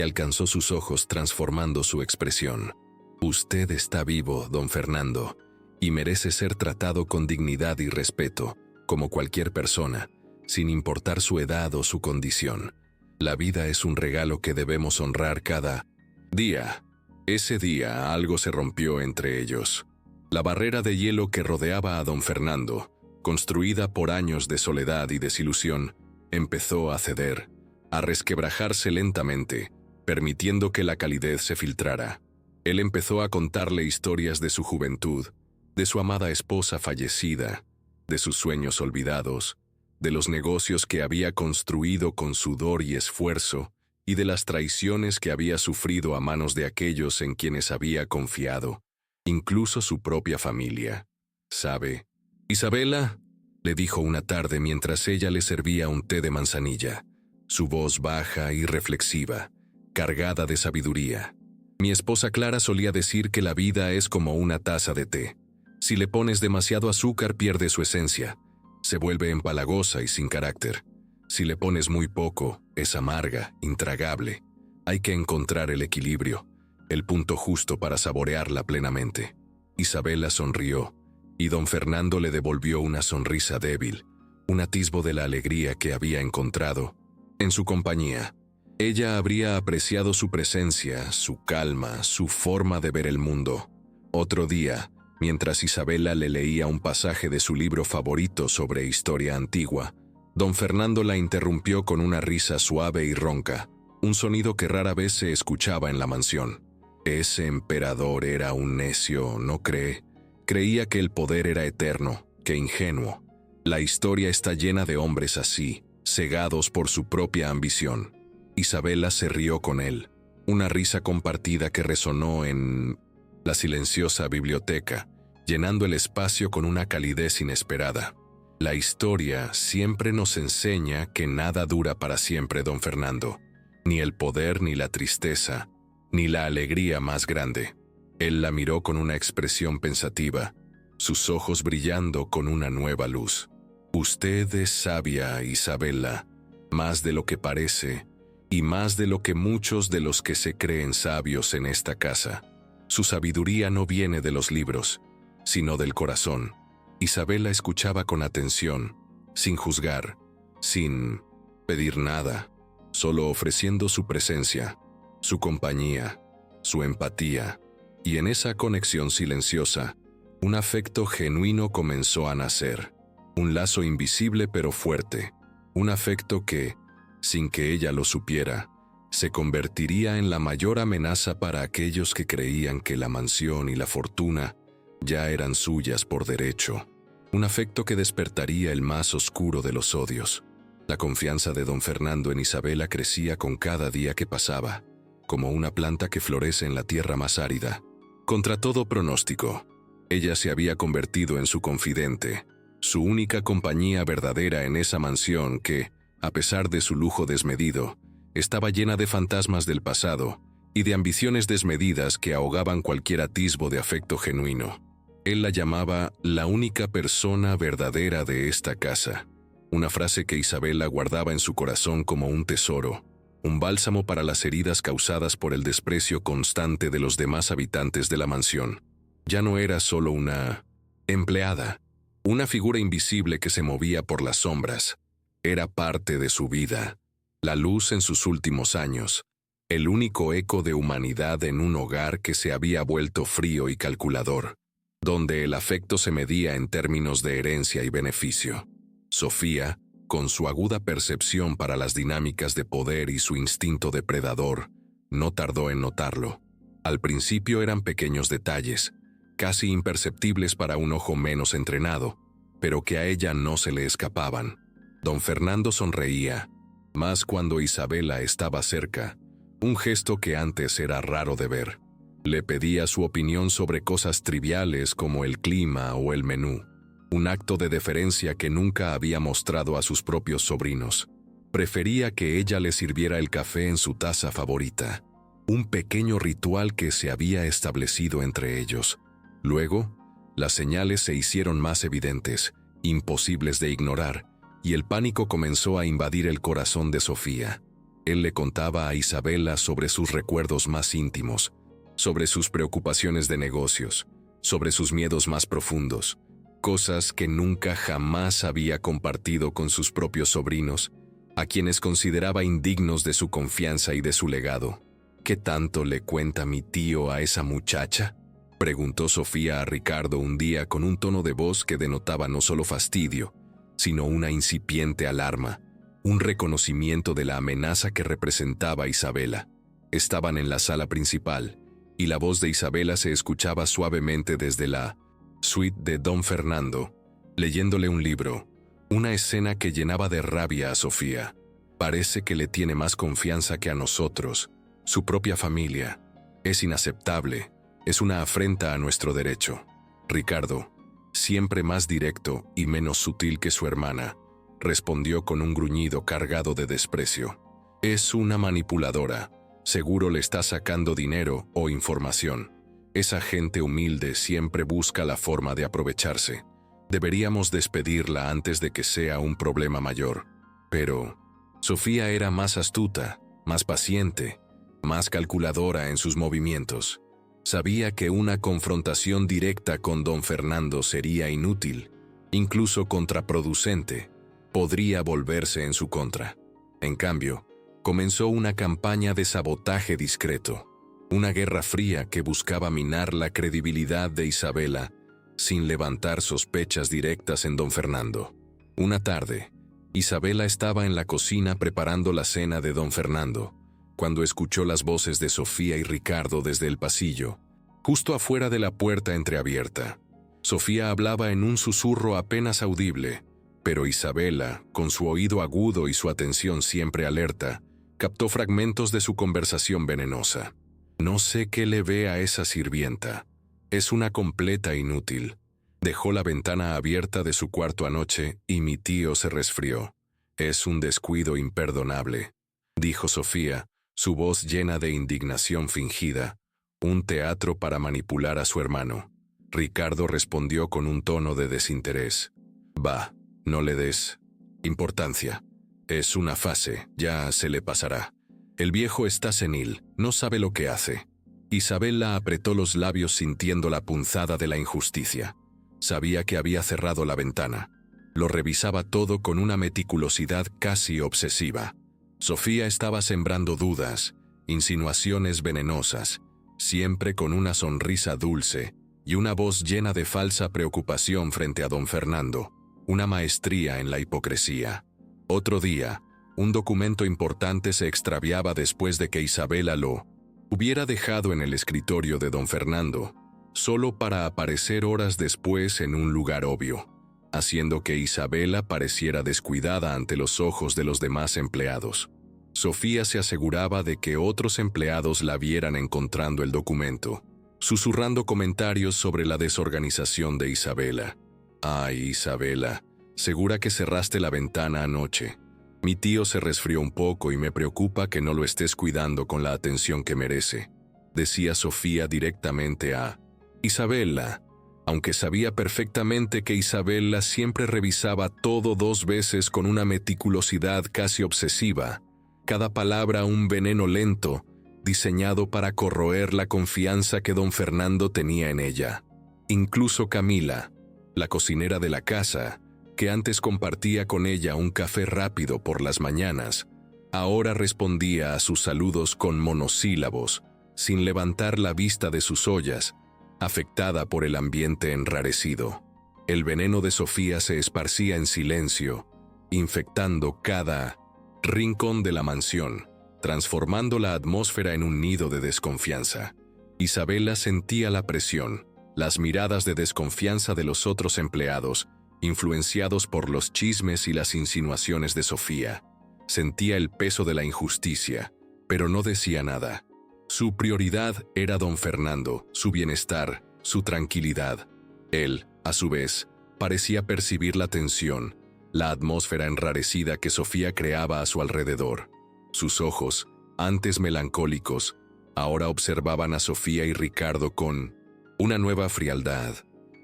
alcanzó sus ojos transformando su expresión. «Usted está vivo, don Fernando, y merece ser tratado con dignidad y respeto, como cualquier persona, sin importar su edad o su condición. La vida es un regalo que debemos honrar cada día». Ese día algo se rompió entre ellos. La barrera de hielo que rodeaba a don Fernando, construida por años de soledad y desilusión, empezó a ceder, a resquebrajarse lentamente, permitiendo que la calidez se filtrara. Él empezó a contarle historias de su juventud, de su amada esposa fallecida, de sus sueños olvidados, de los negocios que había construido con sudor y esfuerzo, y de las traiciones que había sufrido a manos de aquellos en quienes había confiado, incluso su propia familia. «¿Sabe, Isabela?», le dijo una tarde mientras ella le servía un té de manzanilla, su voz baja y reflexiva, cargada de sabiduría. «Mi esposa Clara solía decir que la vida es como una taza de té. Si le pones demasiado azúcar pierde su esencia, se vuelve empalagosa y sin carácter. Si le pones muy poco, es amarga, intragable. Hay que encontrar el equilibrio, el punto justo para saborearla plenamente». Isabela sonrió, y don Fernando le devolvió una sonrisa débil, un atisbo de la alegría que había encontrado en su compañía. Ella habría apreciado su presencia, su calma, su forma de ver el mundo. Otro día, mientras Isabela le leía un pasaje de su libro favorito sobre historia antigua, don Fernando la interrumpió con una risa suave y ronca, un sonido que rara vez se escuchaba en la mansión. «Ese emperador era un necio, ¿no cree? Creía que el poder era eterno, que ingenuo. La historia está llena de hombres así, cegados por su propia ambición». Isabela se rió con él, una risa compartida que resonó en la silenciosa biblioteca, llenando el espacio con una calidez inesperada. «La historia siempre nos enseña que nada dura para siempre, don Fernando, ni el poder ni la tristeza, ni la alegría más grande». Él la miró con una expresión pensativa, sus ojos brillando con una nueva luz. «Usted es sabia, Isabela, más de lo que parece, y más de lo que muchos de los que se creen sabios en esta casa. Su sabiduría no viene de los libros, sino del corazón». Isabela escuchaba con atención, sin juzgar, sin pedir nada, solo ofreciendo su presencia, su compañía, su empatía. Y en esa conexión silenciosa, un afecto genuino comenzó a nacer, un lazo invisible pero fuerte, un afecto que, sin que ella lo supiera, se convertiría en la mayor amenaza para aquellos que creían que la mansión y la fortuna ya eran suyas por derecho. Un afecto que despertaría el más oscuro de los odios. La confianza de don Fernando en Isabela crecía con cada día que pasaba, como una planta que florece en la tierra más árida. Contra todo pronóstico, ella se había convertido en su confidente, su única compañía verdadera en esa mansión que, a pesar de su lujo desmedido, estaba llena de fantasmas del pasado y de ambiciones desmedidas que ahogaban cualquier atisbo de afecto genuino. Él la llamaba la única persona verdadera de esta casa, una frase que Isabela guardaba en su corazón como un tesoro, un bálsamo para las heridas causadas por el desprecio constante de los demás habitantes de la mansión. Ya no era solo una empleada, una figura invisible que se movía por las sombras. Era parte de su vida, la luz en sus últimos años, el único eco de humanidad en un hogar que se había vuelto frío y calculador, donde el afecto se medía en términos de herencia y beneficio. Sofía, con su aguda percepción para las dinámicas de poder y su instinto depredador, no tardó en notarlo. Al principio eran pequeños detalles, casi imperceptibles para un ojo menos entrenado, pero que a ella no se le escapaban. Don Fernando sonreía, más cuando Isabela estaba cerca, un gesto que antes era raro de ver. Le pedía su opinión sobre cosas triviales como el clima o el menú, un acto de deferencia que nunca había mostrado a sus propios sobrinos. Prefería que ella le sirviera el café en su taza favorita, un pequeño ritual que se había establecido entre ellos. Luego, las señales se hicieron más evidentes, imposibles de ignorar, y el pánico comenzó a invadir el corazón de Sofía. Él le contaba a Isabela sobre sus recuerdos más íntimos, sobre sus preocupaciones de negocios, sobre sus miedos más profundos, cosas que nunca jamás había compartido con sus propios sobrinos, a quienes consideraba indignos de su confianza y de su legado. ¿Qué tanto le cuenta mi tío a esa muchacha?, preguntó Sofía a Ricardo un día con un tono de voz que denotaba no solo fastidio, sino una incipiente alarma, un reconocimiento de la amenaza que representaba Isabela. Estaban en la sala principal, y la voz de Isabela se escuchaba suavemente desde la suite de Don Fernando, leyéndole un libro, una escena que llenaba de rabia a Sofía. Parece que le tiene más confianza que a nosotros, su propia familia. Es inaceptable, es una afrenta a nuestro derecho. Ricardo, siempre más directo y menos sutil que su hermana, respondió con un gruñido cargado de desprecio. Es una manipuladora. Seguro le está sacando dinero o información. Esa gente humilde siempre busca la forma de aprovecharse. Deberíamos despedirla antes de que sea un problema mayor. Pero Sofía era más astuta, más paciente, más calculadora en sus movimientos. Sabía que una confrontación directa con don Fernando sería inútil, incluso contraproducente. Podría volverse en su contra. En cambio, comenzó una campaña de sabotaje discreto, una guerra fría que buscaba minar la credibilidad de Isabela sin levantar sospechas directas en don Fernando. Una tarde, Isabela estaba en la cocina preparando la cena de don Fernando, cuando escuchó las voces de Sofía y Ricardo desde el pasillo, justo afuera de la puerta entreabierta. Sofía hablaba en un susurro apenas audible, pero Isabela, con su oído agudo y su atención siempre alerta, captó fragmentos de su conversación venenosa. No sé qué le ve a esa sirvienta. Es una completa inútil. Dejó la ventana abierta de su cuarto anoche y mi tío se resfrió. Es un descuido imperdonable, dijo Sofía, su voz llena de indignación fingida. Un teatro para manipular a su hermano. Ricardo respondió con un tono de desinterés. Va, no le des importancia. Es una fase, ya se le pasará. El viejo está senil, no sabe lo que hace. Isabela apretó los labios sintiendo la punzada de la injusticia. Sabía que había cerrado la ventana. Lo revisaba todo con una meticulosidad casi obsesiva. Sofía estaba sembrando dudas, insinuaciones venenosas, siempre con una sonrisa dulce y una voz llena de falsa preocupación frente a don Fernando, una maestría en la hipocresía. Otro día, un documento importante se extraviaba después de que Isabela lo hubiera dejado en el escritorio de don Fernando, solo para aparecer horas después en un lugar obvio, haciendo que Isabela pareciera descuidada ante los ojos de los demás empleados. Sofía se aseguraba de que otros empleados la vieran encontrando el documento, susurrando comentarios sobre la desorganización de Isabela. «Ay, Isabela, segura que cerraste la ventana anoche. Mi tío se resfrió un poco y me preocupa que no lo estés cuidando con la atención que merece, decía Sofía directamente a Isabela, aunque sabía perfectamente que Isabela siempre revisaba todo 2 veces con una meticulosidad casi obsesiva, cada palabra un veneno lento, diseñado para corroer la confianza que don Fernando tenía en ella. Incluso Camila, la cocinera de la casa, que antes compartía con ella un café rápido por las mañanas, ahora respondía a sus saludos con monosílabos, sin levantar la vista de sus ollas, afectada por el ambiente enrarecido. El veneno de Sofía se esparcía en silencio, infectando cada rincón de la mansión, transformando la atmósfera en un nido de desconfianza. Isabela sentía la presión, las miradas de desconfianza de los otros empleados, influenciados por los chismes y las insinuaciones de Sofía. Sentía el peso de la injusticia, pero no decía nada. Su prioridad era don Fernando, su bienestar, su tranquilidad. Él, a su vez, parecía percibir la tensión, la atmósfera enrarecida que Sofía creaba a su alrededor. Sus ojos, antes melancólicos, ahora observaban a Sofía y Ricardo con una nueva frialdad,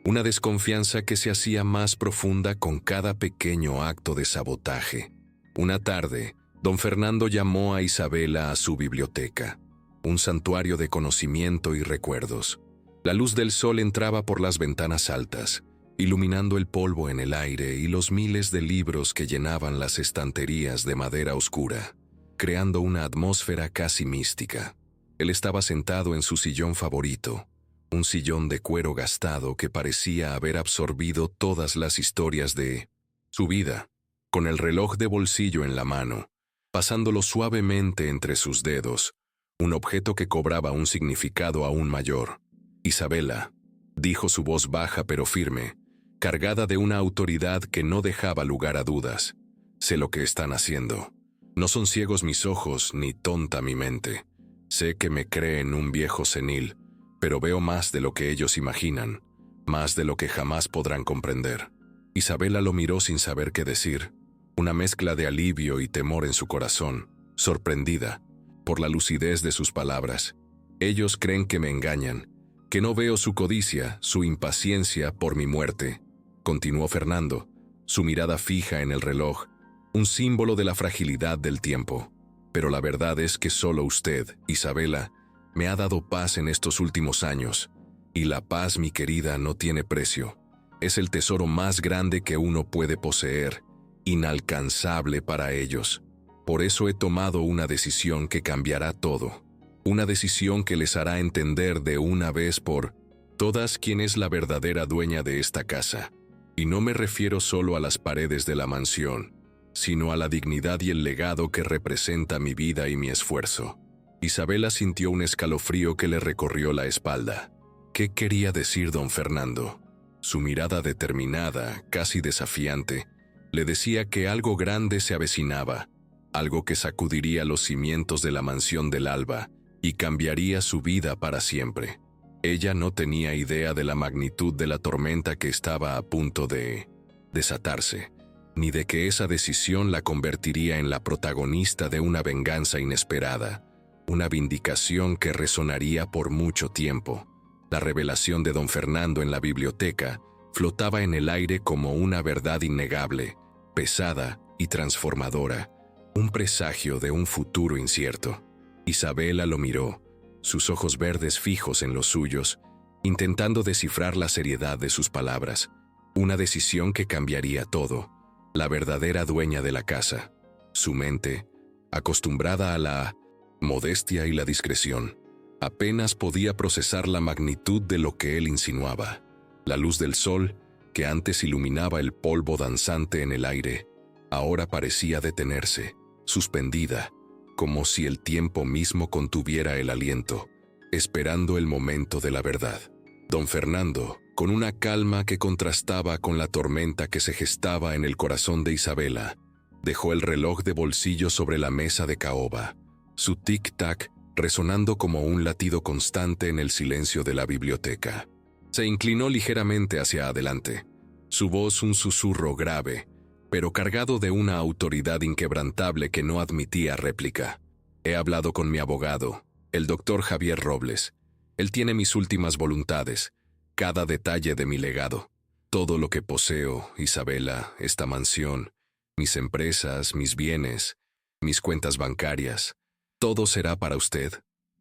una desconfianza que se hacía más profunda con cada pequeño acto de sabotaje. Una tarde, don Fernando llamó a Isabela a su biblioteca, un santuario de conocimiento y recuerdos. La luz del sol entraba por las ventanas altas, iluminando el polvo en el aire y los miles de libros que llenaban las estanterías de madera oscura, creando una atmósfera casi mística. Él estaba sentado en su sillón favorito, un sillón de cuero gastado que parecía haber absorbido todas las historias de su vida, con el reloj de bolsillo en la mano, pasándolo suavemente entre sus dedos, un objeto que cobraba un significado aún mayor. Isabela, dijo su voz baja pero firme, cargada de una autoridad que no dejaba lugar a dudas. Sé lo que están haciendo. No son ciegos mis ojos ni tonta mi mente. Sé que me creen un viejo senil, pero veo más de lo que ellos imaginan, más de lo que jamás podrán comprender. Isabela lo miró sin saber qué decir, una mezcla de alivio y temor en su corazón, sorprendida por la lucidez de sus palabras. Ellos creen que me engañan, que no veo su codicia, su impaciencia por mi muerte, continuó Fernando, su mirada fija en el reloj, un símbolo de la fragilidad del tiempo. Pero la verdad es que solo usted, Isabela, me ha dado paz en estos últimos años, y la paz, mi querida, no tiene precio. Es el tesoro más grande que uno puede poseer, inalcanzable para ellos. Por eso he tomado una decisión que cambiará todo. Una decisión que les hará entender de una vez por todas quién es la verdadera dueña de esta casa. Y no me refiero solo a las paredes de la mansión, sino a la dignidad y el legado que representa mi vida y mi esfuerzo. Isabela sintió un escalofrío que le recorrió la espalda. ¿Qué quería decir don Fernando? Su mirada determinada, casi desafiante, le decía que algo grande se avecinaba, algo que sacudiría los cimientos de la mansión del Alba y cambiaría su vida para siempre. Ella no tenía idea de la magnitud de la tormenta que estaba a punto de desatarse, ni de que esa decisión la convertiría en la protagonista de una venganza inesperada, una vindicación que resonaría por mucho tiempo. La revelación de don Fernando en la biblioteca flotaba en el aire como una verdad innegable, pesada y transformadora, un presagio de un futuro incierto. Isabela lo miró, sus ojos verdes fijos en los suyos, intentando descifrar la seriedad de sus palabras. Una decisión que cambiaría todo. La verdadera dueña de la casa. Su mente, acostumbrada a la modestia y la discreción, apenas podía procesar la magnitud de lo que él insinuaba. La luz del sol, que antes iluminaba el polvo danzante en el aire, ahora parecía detenerse, suspendida, como si el tiempo mismo contuviera el aliento, esperando el momento de la verdad. Don Fernando, con una calma que contrastaba con la tormenta que se gestaba en el corazón de Isabela, dejó el reloj de bolsillo sobre la mesa de caoba, su tic-tac resonando como un latido constante en el silencio de la biblioteca. Se inclinó ligeramente hacia adelante, su voz un susurro grave, pero cargado de una autoridad inquebrantable que no admitía réplica. He hablado con mi abogado, el doctor Javier Robles. Él tiene mis últimas voluntades, cada detalle de mi legado. Todo lo que poseo, Isabela, esta mansión, mis empresas, mis bienes, mis cuentas bancarias, todo será para usted.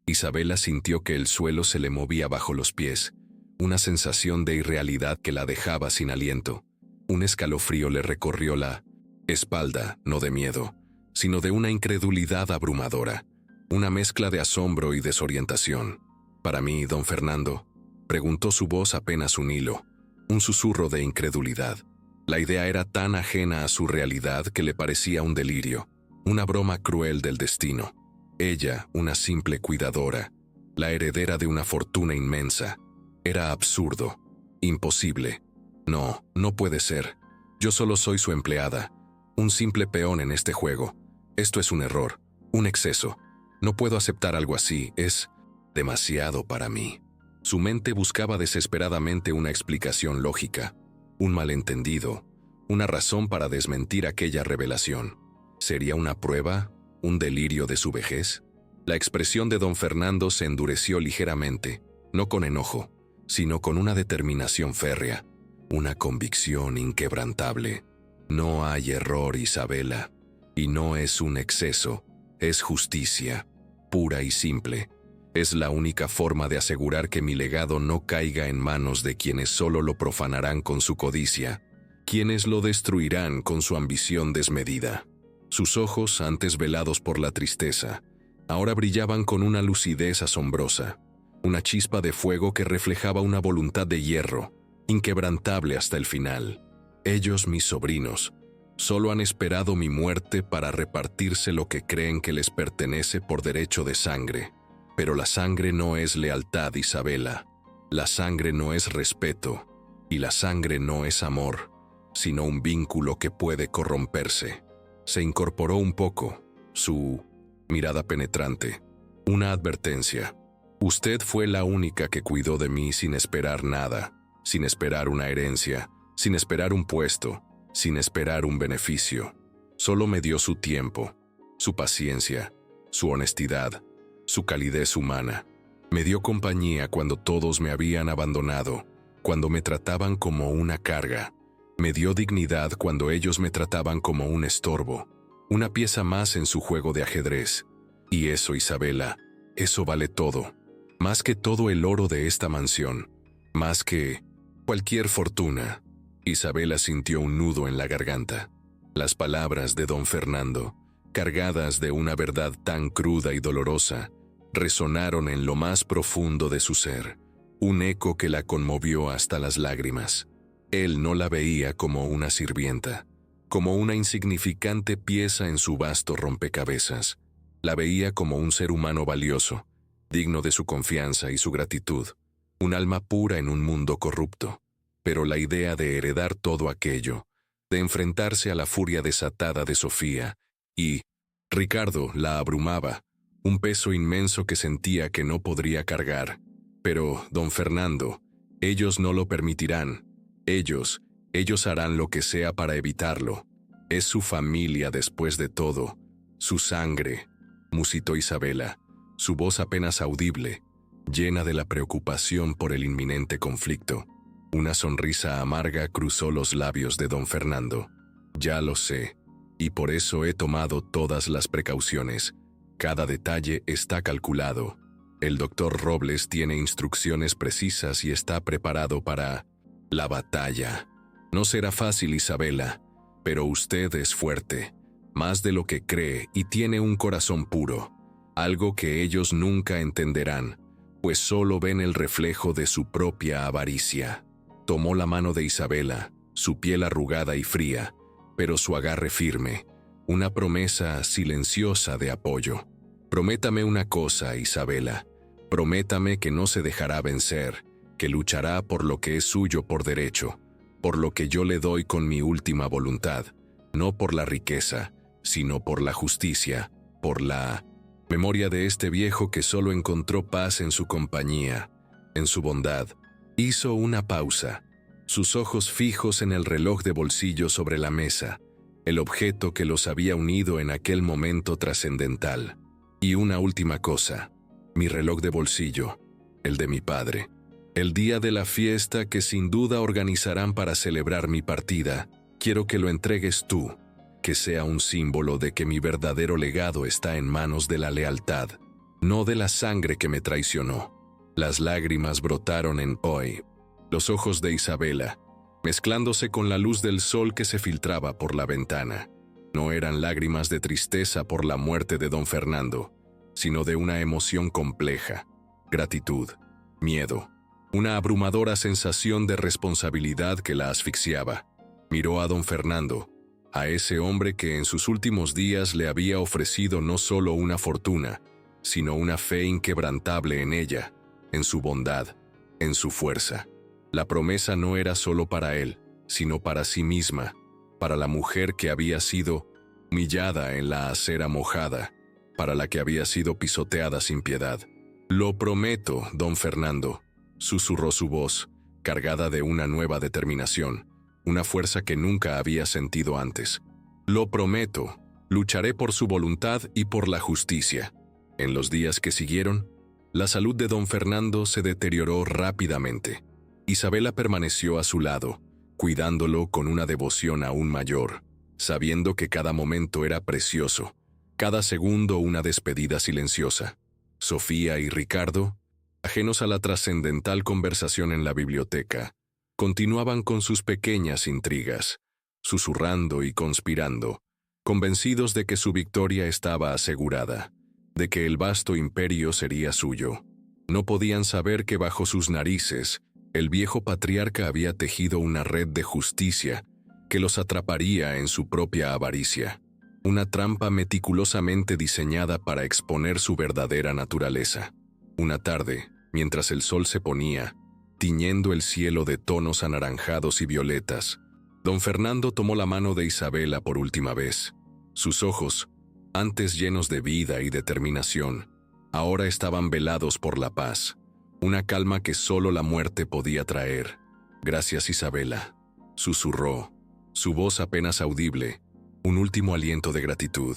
Isabela sintió que el suelo se le movía bajo los pies, una sensación de irrealidad que la dejaba sin aliento. Un escalofrío le recorrió la espalda, no de miedo, sino de una incredulidad abrumadora, una mezcla de asombro y desorientación. Para mí, don Fernando, preguntó su voz apenas un hilo, un susurro de incredulidad. La idea era tan ajena a su realidad que le parecía un delirio, una broma cruel del destino. Ella, una simple cuidadora, la heredera de una fortuna inmensa. Era absurdo, imposible. No, no puede ser. Yo solo soy su empleada, un simple peón en este juego. Esto es un error, un exceso. No puedo aceptar algo así, es demasiado para mí. Su mente buscaba desesperadamente una explicación lógica, un malentendido, una razón para desmentir aquella revelación. ¿Sería una prueba? ¿Un delirio de su vejez? La expresión de don Fernando se endureció ligeramente, no con enojo, sino con una determinación férrea, una convicción inquebrantable. No hay error, Isabela, y no es un exceso, es justicia, pura y simple. Es la única forma de asegurar que mi legado no caiga en manos de quienes solo lo profanarán con su codicia, quienes lo destruirán con su ambición desmedida. Sus ojos, antes velados por la tristeza, ahora brillaban con una lucidez asombrosa, una chispa de fuego que reflejaba una voluntad de hierro, inquebrantable hasta el final. Ellos, mis sobrinos, solo han esperado mi muerte para repartirse lo que creen que les pertenece por derecho de sangre. Pero la sangre no es lealtad, Isabela. La sangre no es respeto, y la sangre no es amor, sino un vínculo que puede corromperse. Se incorporó un poco, su mirada penetrante, una advertencia. Usted fue la única que cuidó de mí sin esperar nada, sin esperar una herencia, sin esperar un puesto, sin esperar un beneficio. Solo me dio su tiempo, su paciencia, su honestidad, su calidez humana. Me dio compañía cuando todos me habían abandonado, cuando me trataban como una carga. Me dio dignidad cuando ellos me trataban como un estorbo, una pieza más en su juego de ajedrez. Y eso, Isabela, eso vale todo. Más que todo el oro de esta mansión, más que cualquier fortuna. Isabela sintió un nudo en la garganta. Las palabras de don Fernando, cargadas de una verdad tan cruda y dolorosa, resonaron en lo más profundo de su ser, un eco que la conmovió hasta las lágrimas. Él no la veía como una sirvienta, como una insignificante pieza en su vasto rompecabezas. La veía como un ser humano valioso, digno de su confianza y su gratitud, un alma pura en un mundo corrupto. Pero la idea de heredar todo aquello, de enfrentarse a la furia desatada de Sofía y Ricardo la abrumaba, un peso inmenso que sentía que no podría cargar. Pero, don Fernando, ellos no lo permitirán. Ellos harán lo que sea para evitarlo. Es su familia después de todo, su sangre, musitó Isabela, su voz apenas audible, llena de la preocupación por el inminente conflicto. Una sonrisa amarga cruzó los labios de don Fernando. Ya lo sé, y por eso he tomado todas las precauciones. Cada detalle está calculado. El doctor Robles tiene instrucciones precisas y está preparado para la batalla. No será fácil, Isabela, pero usted es fuerte, más de lo que cree, y tiene un corazón puro, algo que ellos nunca entenderán, pues solo ven el reflejo de su propia avaricia. Tomó la mano de Isabela, su piel arrugada y fría, pero su agarre firme, una promesa silenciosa de apoyo. Prométame una cosa, Isabela, prométame que no se dejará vencer, que luchará por lo que es suyo por derecho, por lo que yo le doy con mi última voluntad, no por la riqueza, sino por la justicia, por la memoria de este viejo que solo encontró paz en su compañía, en su bondad. Hizo una pausa, sus ojos fijos en el reloj de bolsillo sobre la mesa, el objeto que los había unido en aquel momento trascendental. Y una última cosa, mi reloj de bolsillo, el de mi padre. El día de la fiesta que sin duda organizarán para celebrar mi partida, quiero que lo entregues tú, que sea un símbolo de que mi verdadero legado está en manos de la lealtad, no de la sangre que me traicionó. Las lágrimas brotaron en hoy, los ojos de Isabela, mezclándose con la luz del sol que se filtraba por la ventana. No eran lágrimas de tristeza por la muerte de don Fernando, sino de una emoción compleja, gratitud, miedo, una abrumadora sensación de responsabilidad que la asfixiaba. Miró a don Fernando, a ese hombre que en sus últimos días le había ofrecido no solo una fortuna, sino una fe inquebrantable en ella, en su bondad, en su fuerza. La promesa no era solo para él, sino para sí misma, para la mujer que había sido humillada en la acera mojada, para la que había sido pisoteada sin piedad. «Lo prometo, don Fernando», susurró su voz, cargada de una nueva determinación, una fuerza que nunca había sentido antes. «Lo prometo, lucharé por su voluntad y por la justicia». En los días que siguieron, la salud de don Fernando se deterioró rápidamente. Isabela permaneció a su lado, cuidándolo con una devoción aún mayor, sabiendo que cada momento era precioso, cada segundo una despedida silenciosa. Sofía y Ricardo, ajenos a la trascendental conversación en la biblioteca, continuaban con sus pequeñas intrigas, susurrando y conspirando, convencidos de que su victoria estaba asegurada, de que el vasto imperio sería suyo. No podían saber que bajo sus narices, el viejo patriarca había tejido una red de justicia que los atraparía en su propia avaricia, una trampa meticulosamente diseñada para exponer su verdadera naturaleza. Una tarde, mientras el sol se ponía, tiñendo el cielo de tonos anaranjados y violetas, don Fernando tomó la mano de Isabela por última vez. Sus ojos, antes llenos de vida y determinación, ahora estaban velados por la paz, una calma que solo la muerte podía traer. «Gracias, Isabela», susurró, su voz apenas audible, un último aliento de gratitud.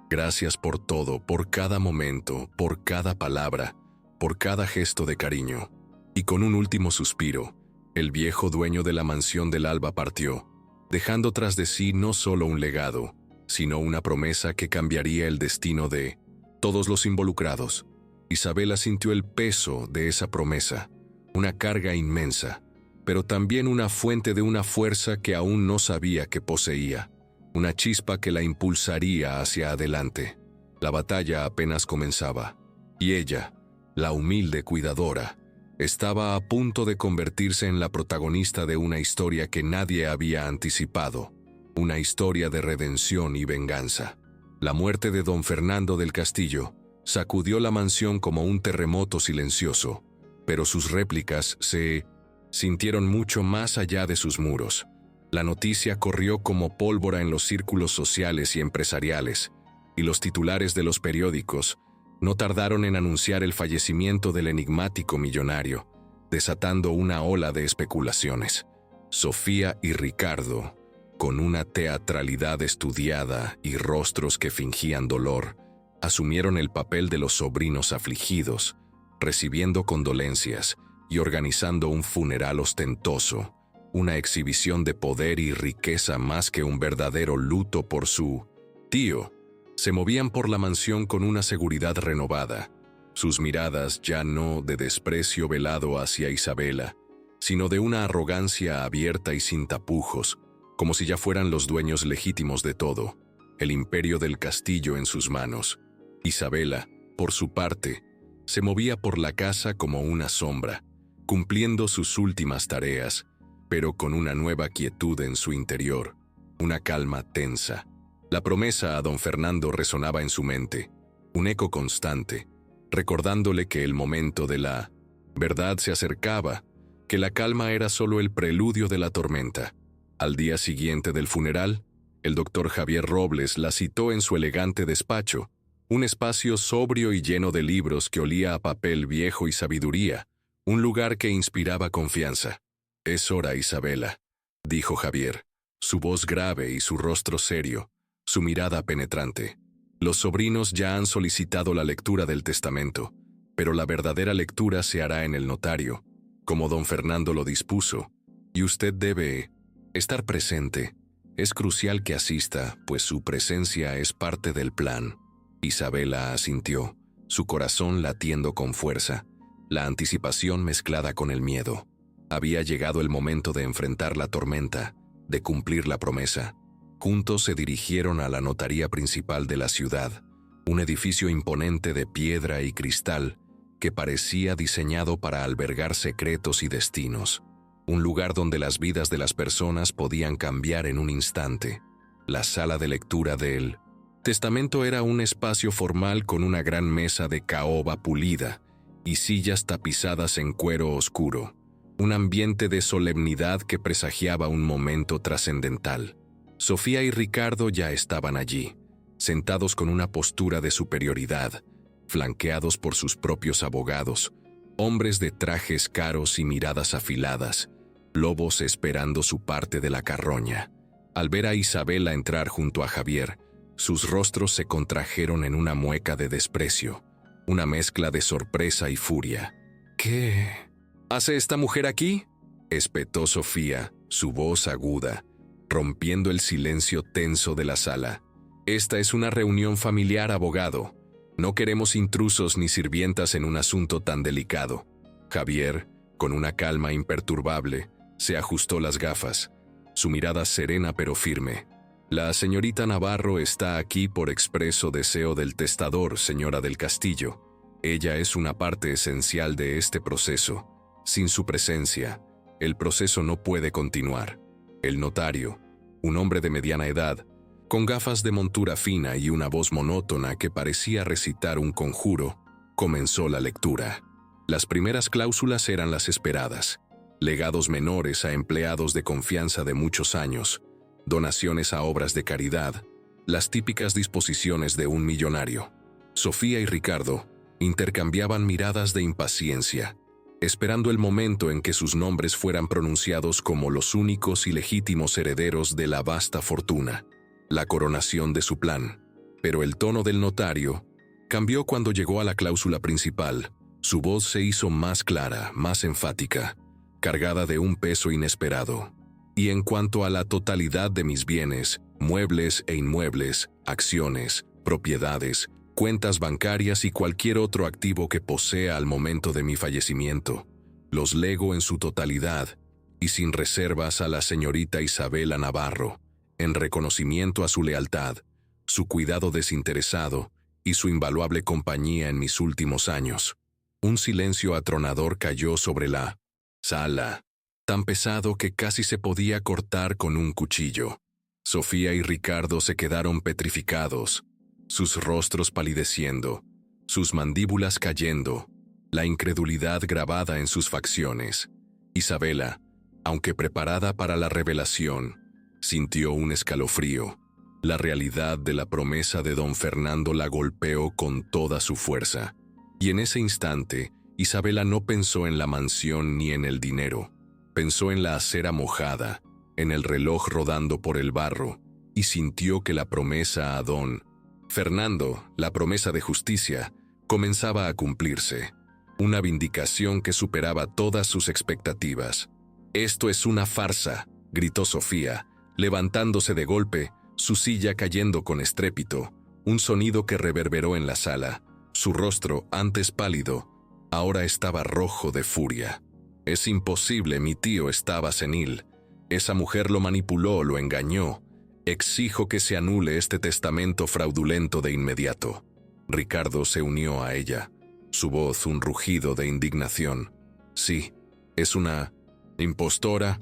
«Gracias por todo, por cada momento, por cada palabra, por cada gesto de cariño». Y con un último suspiro, el viejo dueño de la mansión del Alba partió, dejando tras de sí no solo un legado, sino una promesa que cambiaría el destino de todos los involucrados. Isabela sintió el peso de esa promesa, una carga inmensa, pero también una fuente de una fuerza que aún no sabía que poseía, una chispa que la impulsaría hacia adelante. La batalla apenas comenzaba, y ella, la humilde cuidadora, estaba a punto de convertirse en la protagonista de una historia que nadie había anticipado, una historia de redención y venganza. La muerte de don Fernando del Castillo sacudió la mansión como un terremoto silencioso, pero sus réplicas se sintieron mucho más allá de sus muros. La noticia corrió como pólvora en los círculos sociales y empresariales, y los titulares de los periódicos no tardaron en anunciar el fallecimiento del enigmático millonario, desatando una ola de especulaciones. Sofía y Ricardo, con una teatralidad estudiada y rostros que fingían dolor, asumieron el papel de los sobrinos afligidos, recibiendo condolencias y organizando un funeral ostentoso, una exhibición de poder y riqueza más que un verdadero luto por su tío. Se movían por la mansión con una seguridad renovada, sus miradas ya no de desprecio velado hacia Isabela, sino de una arrogancia abierta y sin tapujos, como si ya fueran los dueños legítimos de todo, el imperio del castillo en sus manos. Isabela, por su parte, se movía por la casa como una sombra, cumpliendo sus últimas tareas, pero con una nueva quietud en su interior, una calma tensa. La promesa a don Fernando resonaba en su mente, un eco constante, recordándole que el momento de la verdad se acercaba, que la calma era solo el preludio de la tormenta. Al día siguiente del funeral, el doctor Javier Robles la citó en su elegante despacho, un espacio sobrio y lleno de libros que olía a papel viejo y sabiduría, un lugar que inspiraba confianza. «Es hora, Isabela», dijo Javier, su voz grave y su rostro serio, su mirada penetrante. Los sobrinos ya han solicitado la lectura del testamento, pero la verdadera lectura se hará en el notario, como don Fernando lo dispuso, y usted debe estar presente. Es crucial que asista, pues su presencia es parte del plan. Isabela asintió, su corazón latiendo con fuerza, la anticipación mezclada con el miedo. Había llegado el momento de enfrentar la tormenta, de cumplir la promesa. Juntos se dirigieron a la notaría principal de la ciudad, un edificio imponente de piedra y cristal que parecía diseñado para albergar secretos y destinos. Un lugar donde las vidas de las personas podían cambiar en un instante. La sala de lectura del testamento era un espacio formal con una gran mesa de caoba pulida y sillas tapizadas en cuero oscuro. Un ambiente de solemnidad que presagiaba un momento trascendental. Sofía y Ricardo ya estaban allí, sentados con una postura de superioridad, flanqueados por sus propios abogados, hombres de trajes caros y miradas afiladas, lobos esperando su parte de la carroña. Al ver a Isabela entrar junto a Javier, sus rostros se contrajeron en una mueca de desprecio, una mezcla de sorpresa y furia. ¿Qué hace esta mujer aquí?, espetó Sofía, su voz aguda, rompiendo el silencio tenso de la sala. Esta es una reunión familiar, abogado. No queremos intrusos ni sirvientas en un asunto tan delicado. Javier, con una calma imperturbable, se ajustó las gafas, su mirada serena pero firme. La señorita Navarro está aquí por expreso deseo del testador, señora del Castillo. Ella es una parte esencial de este proceso. Sin su presencia, el proceso no puede continuar. El notario, un hombre de mediana edad, con gafas de montura fina y una voz monótona que parecía recitar un conjuro, comenzó la lectura. Las primeras cláusulas eran las esperadas: legados menores a empleados de confianza de muchos años, donaciones a obras de caridad, las típicas disposiciones de un millonario. Sofía y Ricardo intercambiaban miradas de impaciencia, esperando el momento en que sus nombres fueran pronunciados como los únicos y legítimos herederos de la vasta fortuna, la coronación de su plan. Pero el tono del notario cambió cuando llegó a la cláusula principal. Su voz se hizo más clara, más enfática, cargada de un peso inesperado. Y en cuanto a la totalidad de mis bienes, muebles e inmuebles, acciones, propiedades, cuentas bancarias y cualquier otro activo que posea al momento de mi fallecimiento, los lego en su totalidad y sin reservas a la señorita Isabela Navarro, en reconocimiento a su lealtad, su cuidado desinteresado y su invaluable compañía en mis últimos años. Un silencio atronador cayó sobre la sala, tan pesado que casi se podía cortar con un cuchillo. Sofía y Ricardo se quedaron petrificados, sus rostros palideciendo, sus mandíbulas cayendo, la incredulidad grabada en sus facciones. Isabela, aunque preparada para la revelación, sintió un escalofrío. La realidad de la promesa de don Fernando la golpeó con toda su fuerza. Y en ese instante, Isabela no pensó en la mansión ni en el dinero. Pensó en la acera mojada, en el reloj rodando por el barro, y sintió que la promesa a don Fernando, la promesa de justicia, comenzaba a cumplirse. Una vindicación que superaba todas sus expectativas. «Esto es una farsa», gritó Sofía, levantándose de golpe, su silla cayendo con estrépito, un sonido que reverberó en la sala. Su rostro, antes pálido, ahora estaba rojo de furia. «Es imposible, mi tío estaba senil. Esa mujer lo manipuló, lo engañó. Exijo que se anule este testamento fraudulento de inmediato». Ricardo se unió a ella, su voz un rugido de indignación. «Sí, es una impostora,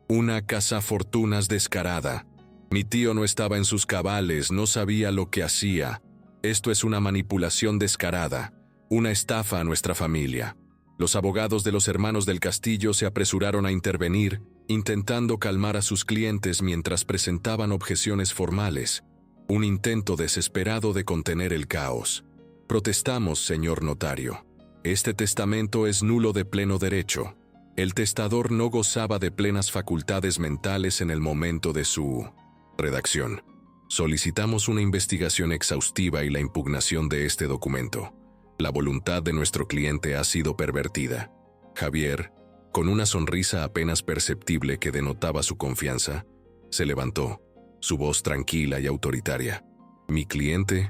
una cazafortunas descarada. Mi tío no estaba en sus cabales, no sabía lo que hacía. Esto es una manipulación descarada, una estafa a nuestra familia». Los abogados de los hermanos del Castillo se apresuraron a intervenir, intentando calmar a sus clientes mientras presentaban objeciones formales, un intento desesperado de contener el caos. «Protestamos, señor notario. Este testamento es nulo de pleno derecho. El testador no gozaba de plenas facultades mentales en el momento de su redacción. Solicitamos una investigación exhaustiva y la impugnación de este documento. La voluntad de nuestro cliente ha sido pervertida. Javier, con una sonrisa apenas perceptible que denotaba su confianza, se levantó, su voz tranquila y autoritaria. Mi cliente,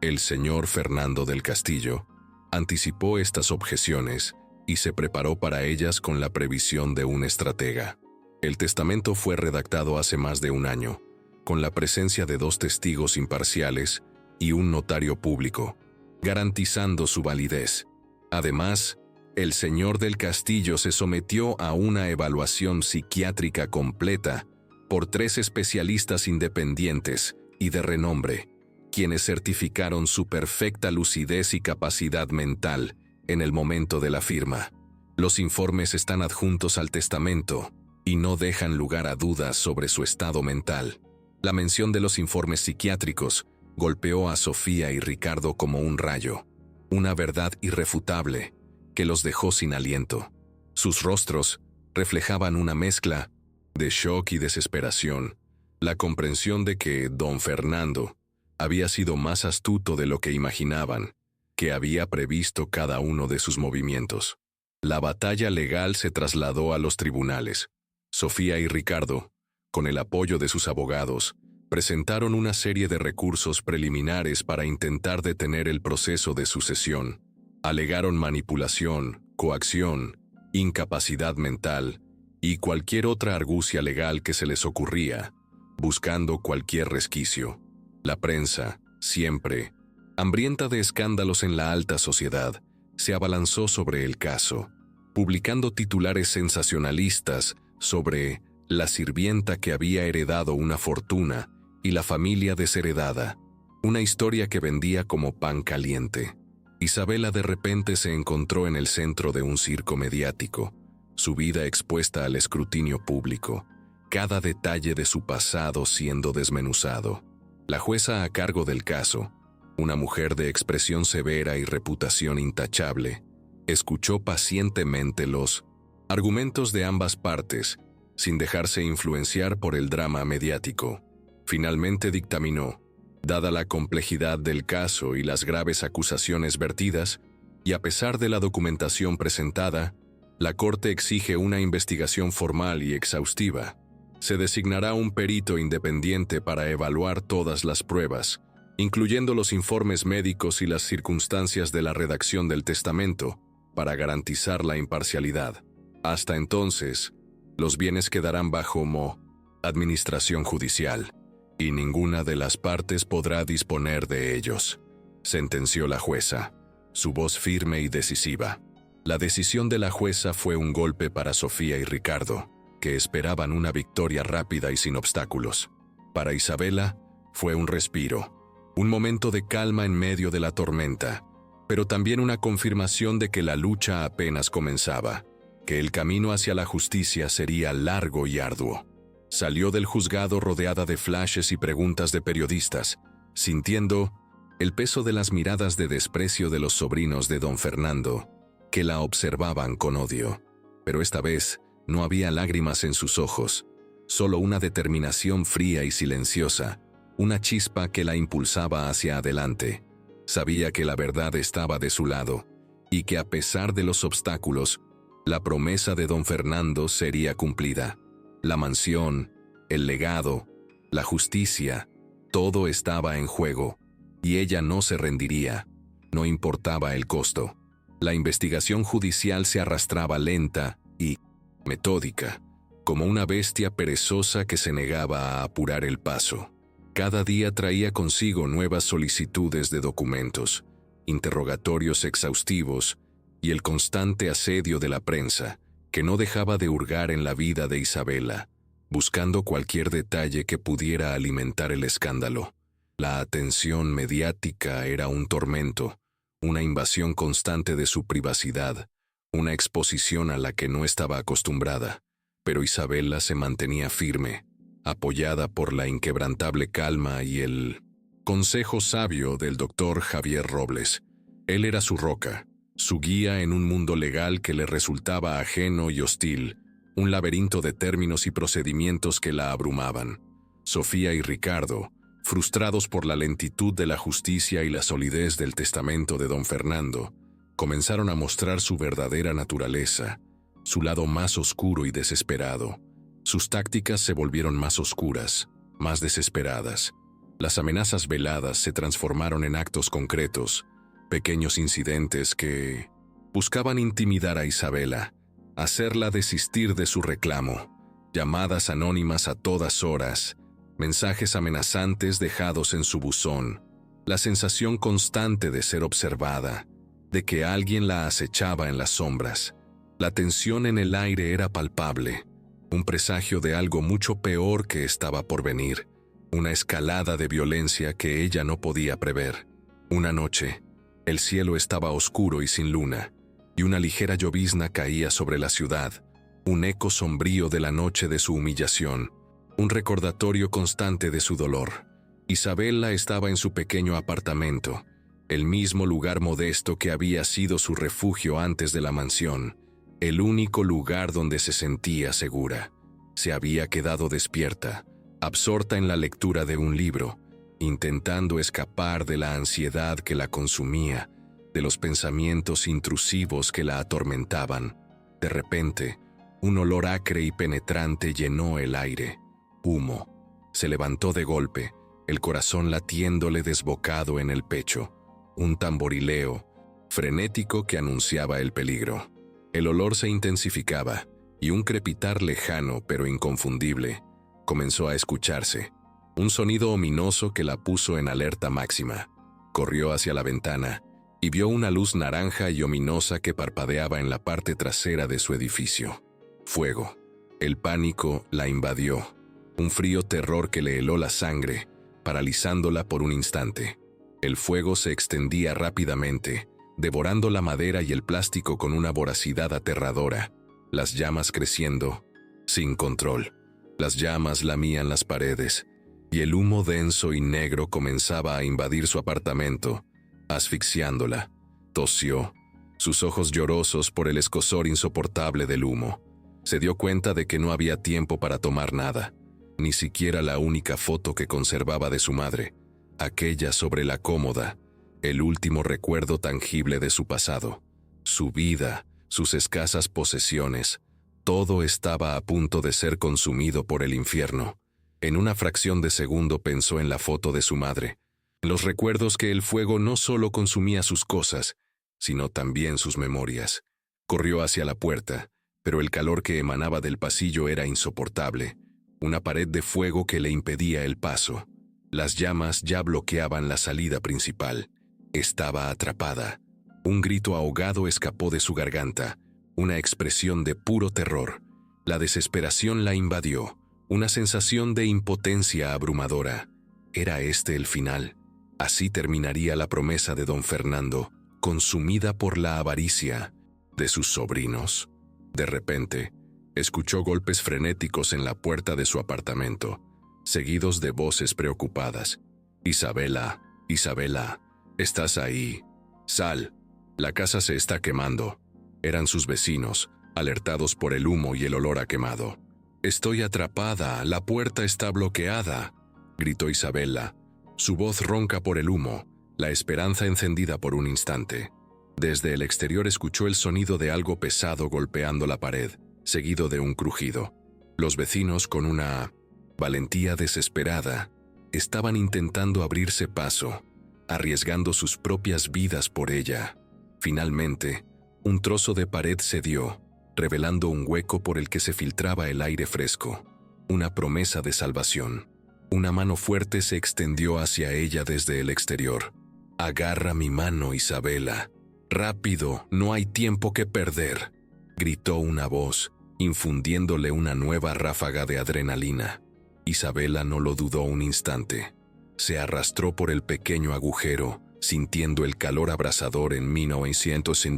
el señor Fernando del Castillo, anticipó estas objeciones y se preparó para ellas con la previsión de un estratega. El testamento fue redactado hace más de un año, con la presencia de 2 testigos imparciales y un notario público, garantizando su validez. Además, el señor del Castillo se sometió a una evaluación psiquiátrica completa por 3 especialistas independientes y de renombre, quienes certificaron su perfecta lucidez y capacidad mental en el momento de la firma. Los informes están adjuntos al testamento y no dejan lugar a dudas sobre su estado mental. La mención de los informes psiquiátricos golpeó a Sofía y Ricardo como un rayo, una verdad irrefutable que los dejó sin aliento. Sus rostros reflejaban una mezcla de shock y desesperación, la comprensión de que don Fernando había sido más astuto de lo que imaginaban, que había previsto cada uno de sus movimientos. La batalla legal se trasladó a los tribunales. Sofía y Ricardo, con el apoyo de sus abogados, presentaron una serie de recursos preliminares para intentar detener el proceso de sucesión. Alegaron manipulación, coacción, incapacidad mental y cualquier otra argucia legal que se les ocurría, buscando cualquier resquicio. La prensa, siempre hambrienta de escándalos en la alta sociedad, se abalanzó sobre el caso, publicando titulares sensacionalistas sobre la sirvienta que había heredado una fortuna y la familia desheredada, una historia que vendía como pan caliente. Isabela de repente se encontró en el centro de un circo mediático, su vida expuesta al escrutinio público, cada detalle de su pasado siendo desmenuzado. La jueza a cargo del caso, una mujer de expresión severa y reputación intachable, escuchó pacientemente los argumentos de ambas partes, sin dejarse influenciar por el drama mediático. Finalmente dictaminó, dada la complejidad del caso y las graves acusaciones vertidas, y a pesar de la documentación presentada, la Corte exige una investigación formal y exhaustiva. Se designará un perito independiente para evaluar todas las pruebas, incluyendo los informes médicos y las circunstancias de la redacción del testamento, para garantizar la imparcialidad. Hasta entonces, los bienes quedarán bajo administración judicial, y ninguna de las partes podrá disponer de ellos, sentenció la jueza, su voz firme y decisiva. La decisión de la jueza fue un golpe para Sofía y Ricardo, que esperaban una victoria rápida y sin obstáculos. Para Isabela, fue un respiro, un momento de calma en medio de la tormenta, pero también una confirmación de que la lucha apenas comenzaba, que el camino hacia la justicia sería largo y arduo. Salió del juzgado rodeada de flashes y preguntas de periodistas, sintiendo el peso de las miradas de desprecio de los sobrinos de don Fernando, que la observaban con odio. Pero esta vez no había lágrimas en sus ojos, solo una determinación fría y silenciosa, una chispa que la impulsaba hacia adelante. Sabía que la verdad estaba de su lado, y que a pesar de los obstáculos, la promesa de don Fernando sería cumplida. La mansión, el legado, la justicia, todo estaba en juego, y ella no se rendiría, no importaba el costo. La investigación judicial se arrastraba lenta y metódica, como una bestia perezosa que se negaba a apurar el paso. Cada día traía consigo nuevas solicitudes de documentos, interrogatorios exhaustivos y el constante asedio de la prensa, que no dejaba de hurgar en la vida de Isabela, buscando cualquier detalle que pudiera alimentar el escándalo. La atención mediática era un tormento, una invasión constante de su privacidad, una exposición a la que no estaba acostumbrada, pero Isabela se mantenía firme, apoyada por la inquebrantable calma y el consejo sabio del doctor Javier Robles. Él era su roca, su guía en un mundo legal que le resultaba ajeno y hostil, un laberinto de términos y procedimientos que la abrumaban. Sofía y Ricardo, frustrados por la lentitud de la justicia y la solidez del testamento de don Fernando, comenzaron a mostrar su verdadera naturaleza, su lado más oscuro y desesperado. Sus tácticas se volvieron más oscuras, más desesperadas. Las amenazas veladas se transformaron en actos concretos, pequeños incidentes que buscaban intimidar a Isabela, hacerla desistir de su reclamo, llamadas anónimas a todas horas, mensajes amenazantes dejados en su buzón, la sensación constante de ser observada, de que alguien la acechaba en las sombras. La tensión en el aire era palpable, un presagio de algo mucho peor que estaba por venir, una escalada de violencia que ella no podía prever. Una noche, el cielo estaba oscuro y sin luna, y una ligera llovizna caía sobre la ciudad, un eco sombrío de la noche de su humillación, un recordatorio constante de su dolor. Isabela estaba en su pequeño apartamento, el mismo lugar modesto que había sido su refugio antes de la mansión, el único lugar donde se sentía segura. Se había quedado despierta, absorta en la lectura de un libro, intentando escapar de la ansiedad que la consumía, de los pensamientos intrusivos que la atormentaban. De repente, un olor acre y penetrante llenó el aire. Humo. Se levantó de golpe, el corazón latiéndole desbocado en el pecho. Un tamborileo frenético que anunciaba el peligro. El olor se intensificaba, y un crepitar lejano pero inconfundible comenzó a escucharse. Un sonido ominoso que la puso en alerta máxima. Corrió hacia la ventana y vio una luz naranja y ominosa que parpadeaba en la parte trasera de su edificio. Fuego. El pánico la invadió. Un frío terror que le heló la sangre, paralizándola por un instante. El fuego se extendía rápidamente, devorando la madera y el plástico con una voracidad aterradora, las llamas creciendo, sin control. Las llamas lamían las paredes, y el humo denso y negro comenzaba a invadir su apartamento, asfixiándola. Tosió, sus ojos llorosos por el escozor insoportable del humo. Se dio cuenta de que no había tiempo para tomar nada, ni siquiera la única foto que conservaba de su madre, aquella sobre la cómoda, el último recuerdo tangible de su pasado. Su vida, sus escasas posesiones, todo estaba a punto de ser consumido por el infierno. En una fracción de segundo pensó en la foto de su madre, en los recuerdos que el fuego no solo consumía sus cosas, sino también sus memorias. Corrió hacia la puerta, pero el calor que emanaba del pasillo era insoportable, una pared de fuego que le impedía el paso. Las llamas ya bloqueaban la salida principal. Estaba atrapada. Un grito ahogado escapó de su garganta, una expresión de puro terror. La desesperación la invadió, una sensación de impotencia abrumadora. ¿Era este el final? Así terminaría la promesa de don Fernando, consumida por la avaricia de sus sobrinos. De repente, escuchó golpes frenéticos en la puerta de su apartamento, seguidos de voces preocupadas. «Isabela, Isabela, ¿estás ahí? Sal, la casa se está quemando». Eran sus vecinos, alertados por el humo y el olor a quemado. «Estoy atrapada, la puerta está bloqueada», gritó Isabela, su voz ronca por el humo, la esperanza encendida por un instante. Desde el exterior escuchó el sonido de algo pesado golpeando la pared, seguido de un crujido. Los vecinos, con una valentía desesperada, estaban intentando abrirse paso, arriesgando sus propias vidas por ella. Finalmente, un trozo de pared cedió, revelando un hueco por el que se filtraba el aire fresco, una promesa de salvación. Una mano fuerte se extendió hacia ella desde el exterior. «Agarra mi mano, Isabela. Rápido, no hay tiempo que perder», gritó una voz, infundiéndole una nueva ráfaga de adrenalina. Isabela no lo dudó un instante. Se arrastró por el pequeño agujero, sintiendo el calor abrasador en 1900 en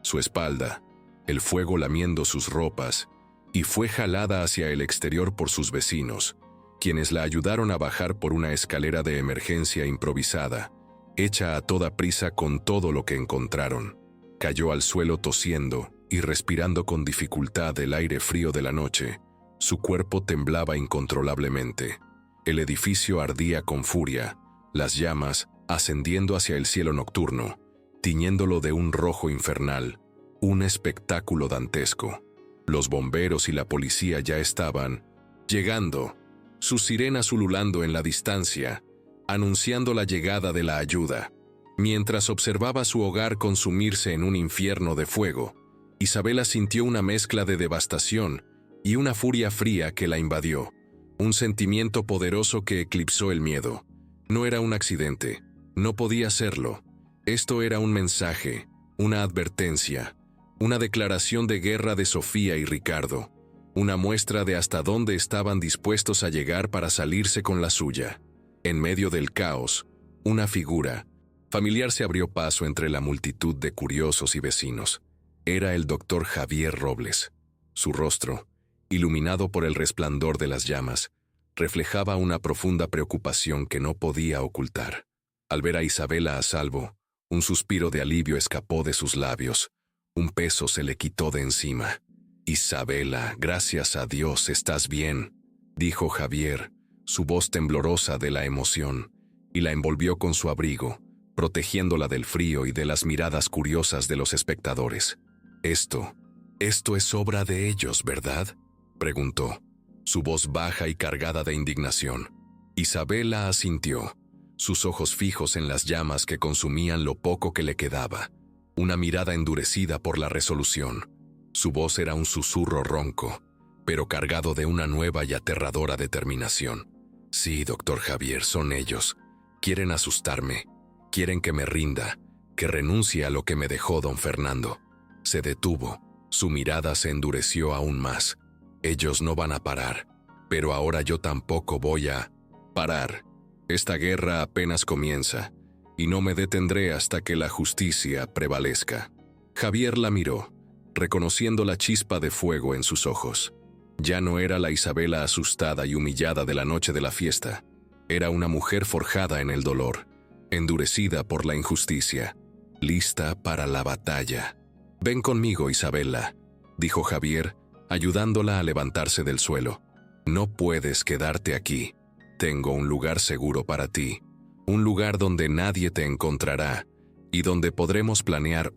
su espalda, el fuego lamiendo sus ropas, y fue jalada hacia el exterior por sus vecinos, quienes la ayudaron a bajar por una escalera de emergencia improvisada, hecha a toda prisa con todo lo que encontraron. Cayó al suelo tosiendo y respirando con dificultad el aire frío de la noche. Su cuerpo temblaba incontrolablemente. El edificio ardía con furia, las llamas ascendiendo hacia el cielo nocturno, tiñéndolo de un rojo infernal, un espectáculo dantesco. Los bomberos y la policía ya estaban llegando, sus sirenas ululando en la distancia, anunciando la llegada de la ayuda. Mientras observaba su hogar consumirse en un infierno de fuego, Isabela sintió una mezcla de devastación y una furia fría que la invadió, un sentimiento poderoso que eclipsó el miedo. No era un accidente, no podía serlo. Esto era un mensaje, una advertencia, una declaración de guerra de Sofía y Ricardo, una muestra de hasta dónde estaban dispuestos a llegar para salirse con la suya. En medio del caos, una figura familiar se abrió paso entre la multitud de curiosos y vecinos. Era el doctor Javier Robles. Su rostro, iluminado por el resplandor de las llamas, reflejaba una profunda preocupación que no podía ocultar. Al ver a Isabela a salvo, un suspiro de alivio escapó de sus labios. Un peso se le quitó de encima. «Isabela, gracias a Dios, estás bien», dijo Javier, su voz temblorosa de la emoción, y la envolvió con su abrigo, protegiéndola del frío y de las miradas curiosas de los espectadores. Esto es obra de ellos, ¿verdad?», preguntó, su voz baja y cargada de indignación. Isabela asintió, sus ojos fijos en las llamas que consumían lo poco que le quedaba, una mirada endurecida por la resolución. Su voz era un susurro ronco, pero cargado de una nueva y aterradora determinación. «Sí, doctor Javier, son ellos. Quieren asustarme. Quieren que me rinda, que renuncie a lo que me dejó don Fernando». Se detuvo, su mirada se endureció aún más. «Ellos no van a parar, pero ahora yo tampoco voy a parar. Esta guerra apenas comienza, y no me detendré hasta que la justicia prevalezca». Javier la miró, reconociendo la chispa de fuego en sus ojos. Ya no era la Isabela asustada y humillada de la noche de la fiesta. Era una mujer forjada en el dolor, endurecida por la injusticia, lista para la batalla. «Ven conmigo, Isabela», dijo Javier, ayudándola a levantarse del suelo. «No puedes quedarte aquí. Tengo un lugar seguro para ti, un lugar donde nadie te encontrará y donde podremos planear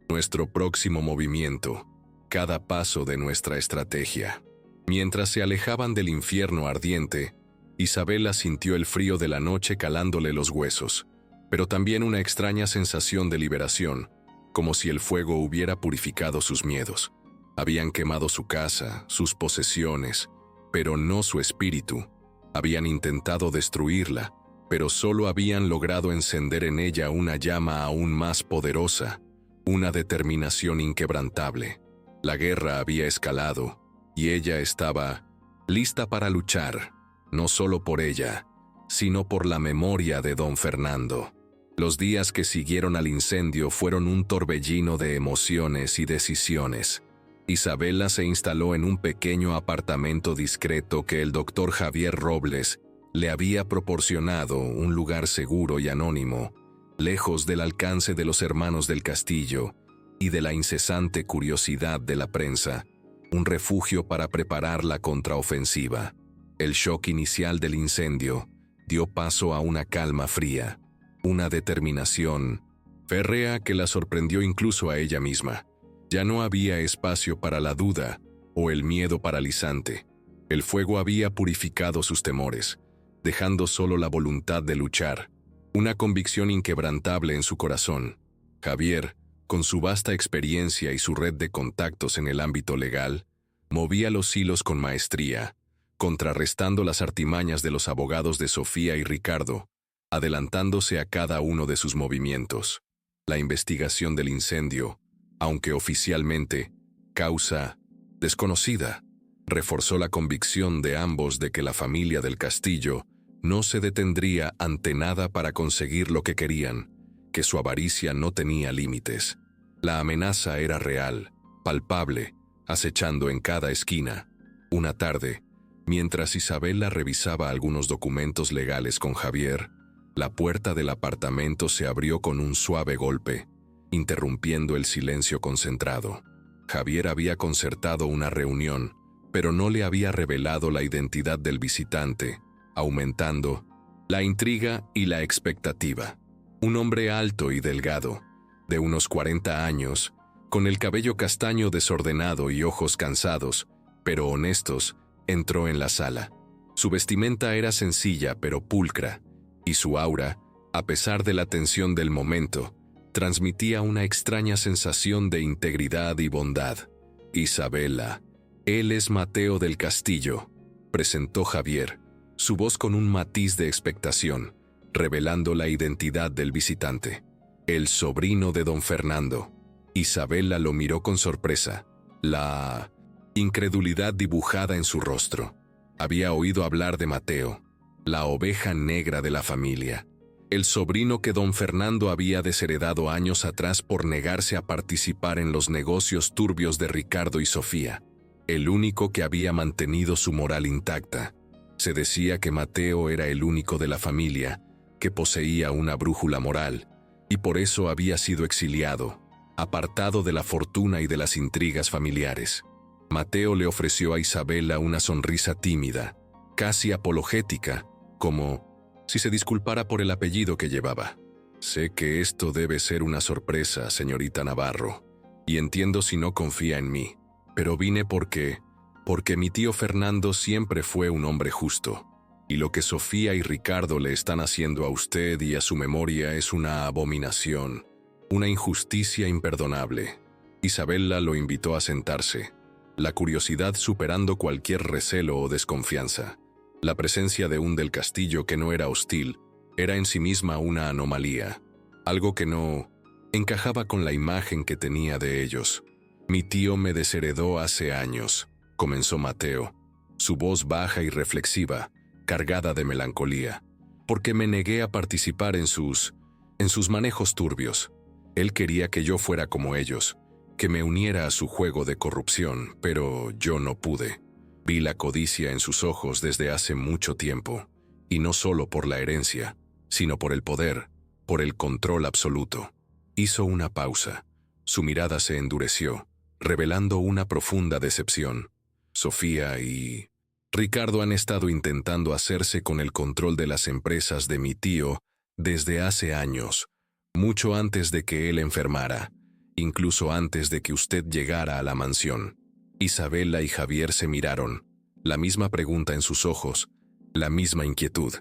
nuestro próximo movimiento, cada paso de nuestra estrategia». Mientras se alejaban del infierno ardiente, Isabela sintió el frío de la noche calándole los huesos, pero también una extraña sensación de liberación, como si el fuego hubiera purificado sus miedos. Habían quemado su casa, sus posesiones, pero no su espíritu. Habían intentado destruirla, pero solo habían logrado encender en ella una llama aún más poderosa, una determinación inquebrantable. La guerra había escalado, y ella estaba lista para luchar, no solo por ella, sino por la memoria de don Fernando. Los días que siguieron al incendio fueron un torbellino de emociones y decisiones. Isabela se instaló en un pequeño apartamento discreto que el doctor Javier Robles le había proporcionado, un lugar seguro y anónimo, lejos del alcance de los hermanos del castillo y de la incesante curiosidad de la prensa, un refugio para preparar la contraofensiva. El shock inicial del incendio dio paso a una calma fría, una determinación férrea que la sorprendió incluso a ella misma. Ya no había espacio para la duda o el miedo paralizante. El fuego había purificado sus temores, dejando solo la voluntad de luchar, una convicción inquebrantable en su corazón. Javier, con su vasta experiencia y su red de contactos en el ámbito legal, movía los hilos con maestría, contrarrestando las artimañas de los abogados de Sofía y Ricardo, adelantándose a cada uno de sus movimientos. La investigación del incendio, aunque oficialmente causa desconocida, reforzó la convicción de ambos de que la familia del castillo no se detendría ante nada para conseguir lo que querían, que su avaricia no tenía límites. La amenaza era real, palpable, acechando en cada esquina. Una tarde, mientras Isabela revisaba algunos documentos legales con Javier, la puerta del apartamento se abrió con un suave golpe, interrumpiendo el silencio concentrado. Javier había concertado una reunión, pero no le había revelado la identidad del visitante, aumentando la intriga y la expectativa. Un hombre alto y delgado, de unos 40 años, con el cabello castaño desordenado y ojos cansados, pero honestos, entró en la sala. Su vestimenta era sencilla pero pulcra, y su aura, a pesar de la tensión del momento, transmitía una extraña sensación de integridad y bondad. Isabela, él es Mateo del Castillo, presentó Javier, su voz con un matiz de expectación, revelando la identidad del visitante. El sobrino de don Fernando. Isabela lo miró con sorpresa, la incredulidad dibujada en su rostro. Había oído hablar de Mateo, la oveja negra de la familia, el sobrino que don Fernando había desheredado años atrás por negarse a participar en los negocios turbios de Ricardo y Sofía, el único que había mantenido su moral intacta. Se decía que Mateo era el único de la familia que poseía una brújula moral, y por eso había sido exiliado, apartado de la fortuna y de las intrigas familiares. Mateo le ofreció a Isabela una sonrisa tímida, casi apologética, como si se disculpara por el apellido que llevaba. Sé que esto debe ser una sorpresa, señorita Navarro, y entiendo si no confía en mí, pero vine porque mi tío Fernando siempre fue un hombre justo, y lo que Sofía y Ricardo le están haciendo a usted y a su memoria es una abominación, una injusticia imperdonable. Isabela lo invitó a sentarse, la curiosidad superando cualquier recelo o desconfianza. La presencia de un del Castillo que no era hostil era en sí misma una anomalía, algo que no encajaba con la imagen que tenía de ellos. Mi tío me desheredó hace años, comenzó Mateo, su voz baja y reflexiva, cargada de melancolía, porque me negué a participar en sus manejos turbios. Él quería que yo fuera como ellos, que me uniera a su juego de corrupción, pero yo no pude. Vi la codicia en sus ojos desde hace mucho tiempo, y no solo por la herencia, sino por el poder, por el control absoluto. Hizo una pausa. Su mirada se endureció, revelando una profunda decepción. Sofía y Ricardo han estado intentando hacerse con el control de las empresas de mi tío desde hace años, mucho antes de que él enfermara, incluso antes de que usted llegara a la mansión. Isabela y Javier se miraron, la misma pregunta en sus ojos, la misma inquietud.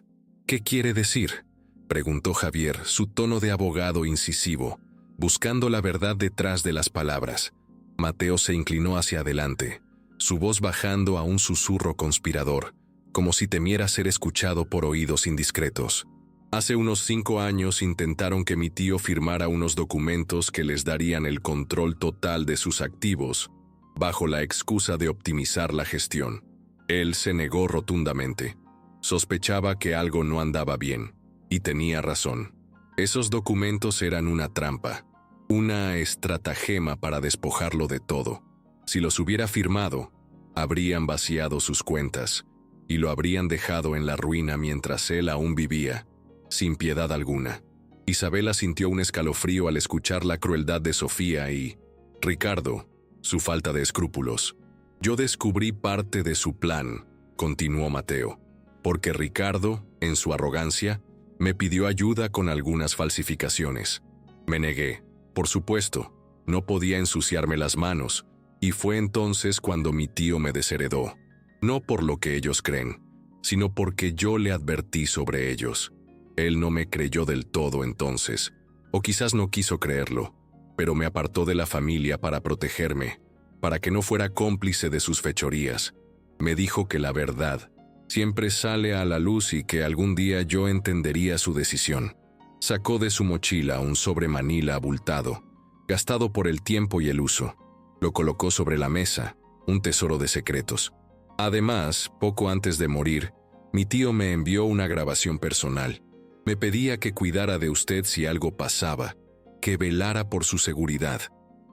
¿Qué quiere decir?, preguntó Javier, su tono de abogado incisivo, buscando la verdad detrás de las palabras. Mateo se inclinó hacia adelante, su voz bajando a un susurro conspirador, como si temiera ser escuchado por oídos indiscretos. Hace unos 5 años intentaron que mi tío firmara unos documentos que les darían el control total de sus activos, bajo la excusa de optimizar la gestión. Él se negó rotundamente. Sospechaba que algo no andaba bien, y tenía razón. Esos documentos eran una trampa, una estratagema para despojarlo de todo. Si los hubiera firmado, habrían vaciado sus cuentas, y lo habrían dejado en la ruina mientras él aún vivía, sin piedad alguna. Isabela sintió un escalofrío al escuchar la crueldad de Sofía y Ricardo, su falta de escrúpulos. Yo descubrí parte de su plan, continuó Mateo, porque Ricardo, en su arrogancia, me pidió ayuda con algunas falsificaciones. Me negué, por supuesto, no podía ensuciarme las manos, y fue entonces cuando mi tío me desheredó, no por lo que ellos creen, sino porque yo le advertí sobre ellos. Él no me creyó del todo entonces, o quizás no quiso creerlo, pero me apartó de la familia para protegerme, para que no fuera cómplice de sus fechorías. Me dijo que la verdad siempre sale a la luz y que algún día yo entendería su decisión. Sacó de su mochila un sobre manila abultado, gastado por el tiempo y el uso. Lo colocó sobre la mesa, un tesoro de secretos. Además, poco antes de morir, mi tío me envió una grabación personal. Me pedía que cuidara de usted si algo pasaba, que velara por su seguridad.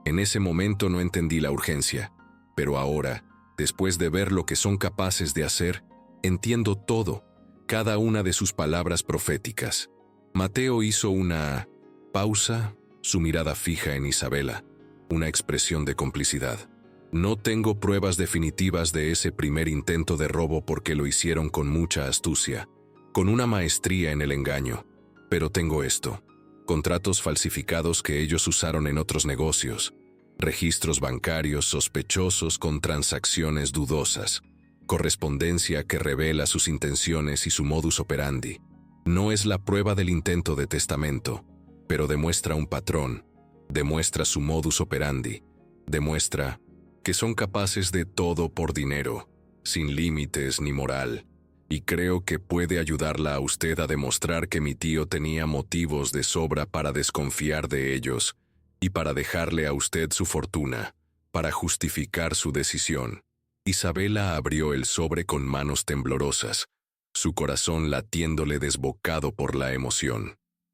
En ese momento no entendí la urgencia, pero ahora, después de ver lo que son capaces de hacer, entiendo todo, cada una de sus palabras proféticas. Mateo hizo una pausa, su mirada fija en Isabela, una expresión de complicidad. No tengo pruebas definitivas de ese primer intento de robo porque lo hicieron con mucha astucia, con una maestría en el engaño, pero tengo esto: contratos falsificados que ellos usaron en otros negocios, registros bancarios sospechosos con transacciones dudosas, correspondencia que revela sus intenciones y su modus operandi. No es la prueba del intento de testamento, pero demuestra un patrón, demuestra su modus operandi, demuestra que son capaces de todo por dinero, sin límites ni moral, y creo que puede ayudarla a usted a demostrar que mi tío tenía motivos de sobra para desconfiar de ellos y para dejarle a usted su fortuna, para justificar su decisión. Isabela abrió el sobre con manos temblorosas, su corazón latiéndole desbocado por la emoción.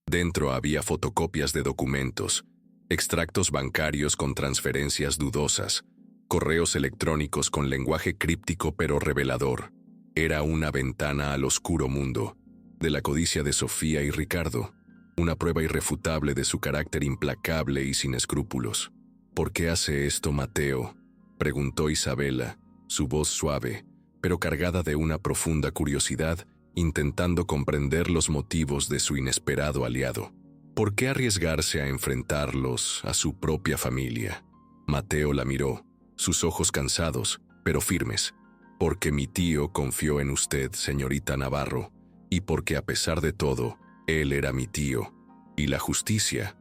Dentro había fotocopias de documentos, extractos bancarios con transferencias dudosas, correos electrónicos con lenguaje críptico pero revelador. Era una ventana al oscuro mundo, de la codicia de Sofía y Ricardo, una prueba irrefutable de su carácter implacable y sin escrúpulos. ¿Por qué hace esto, Mateo?, preguntó Isabela, su voz suave, pero cargada de una profunda curiosidad, intentando comprender los motivos de su inesperado aliado. ¿Por qué arriesgarse a enfrentarlos a su propia familia? Mateo la miró, sus ojos cansados, pero firmes. Porque mi tío confió en usted, señorita Navarro, y porque a pesar de todo, él era mi tío. Y la justicia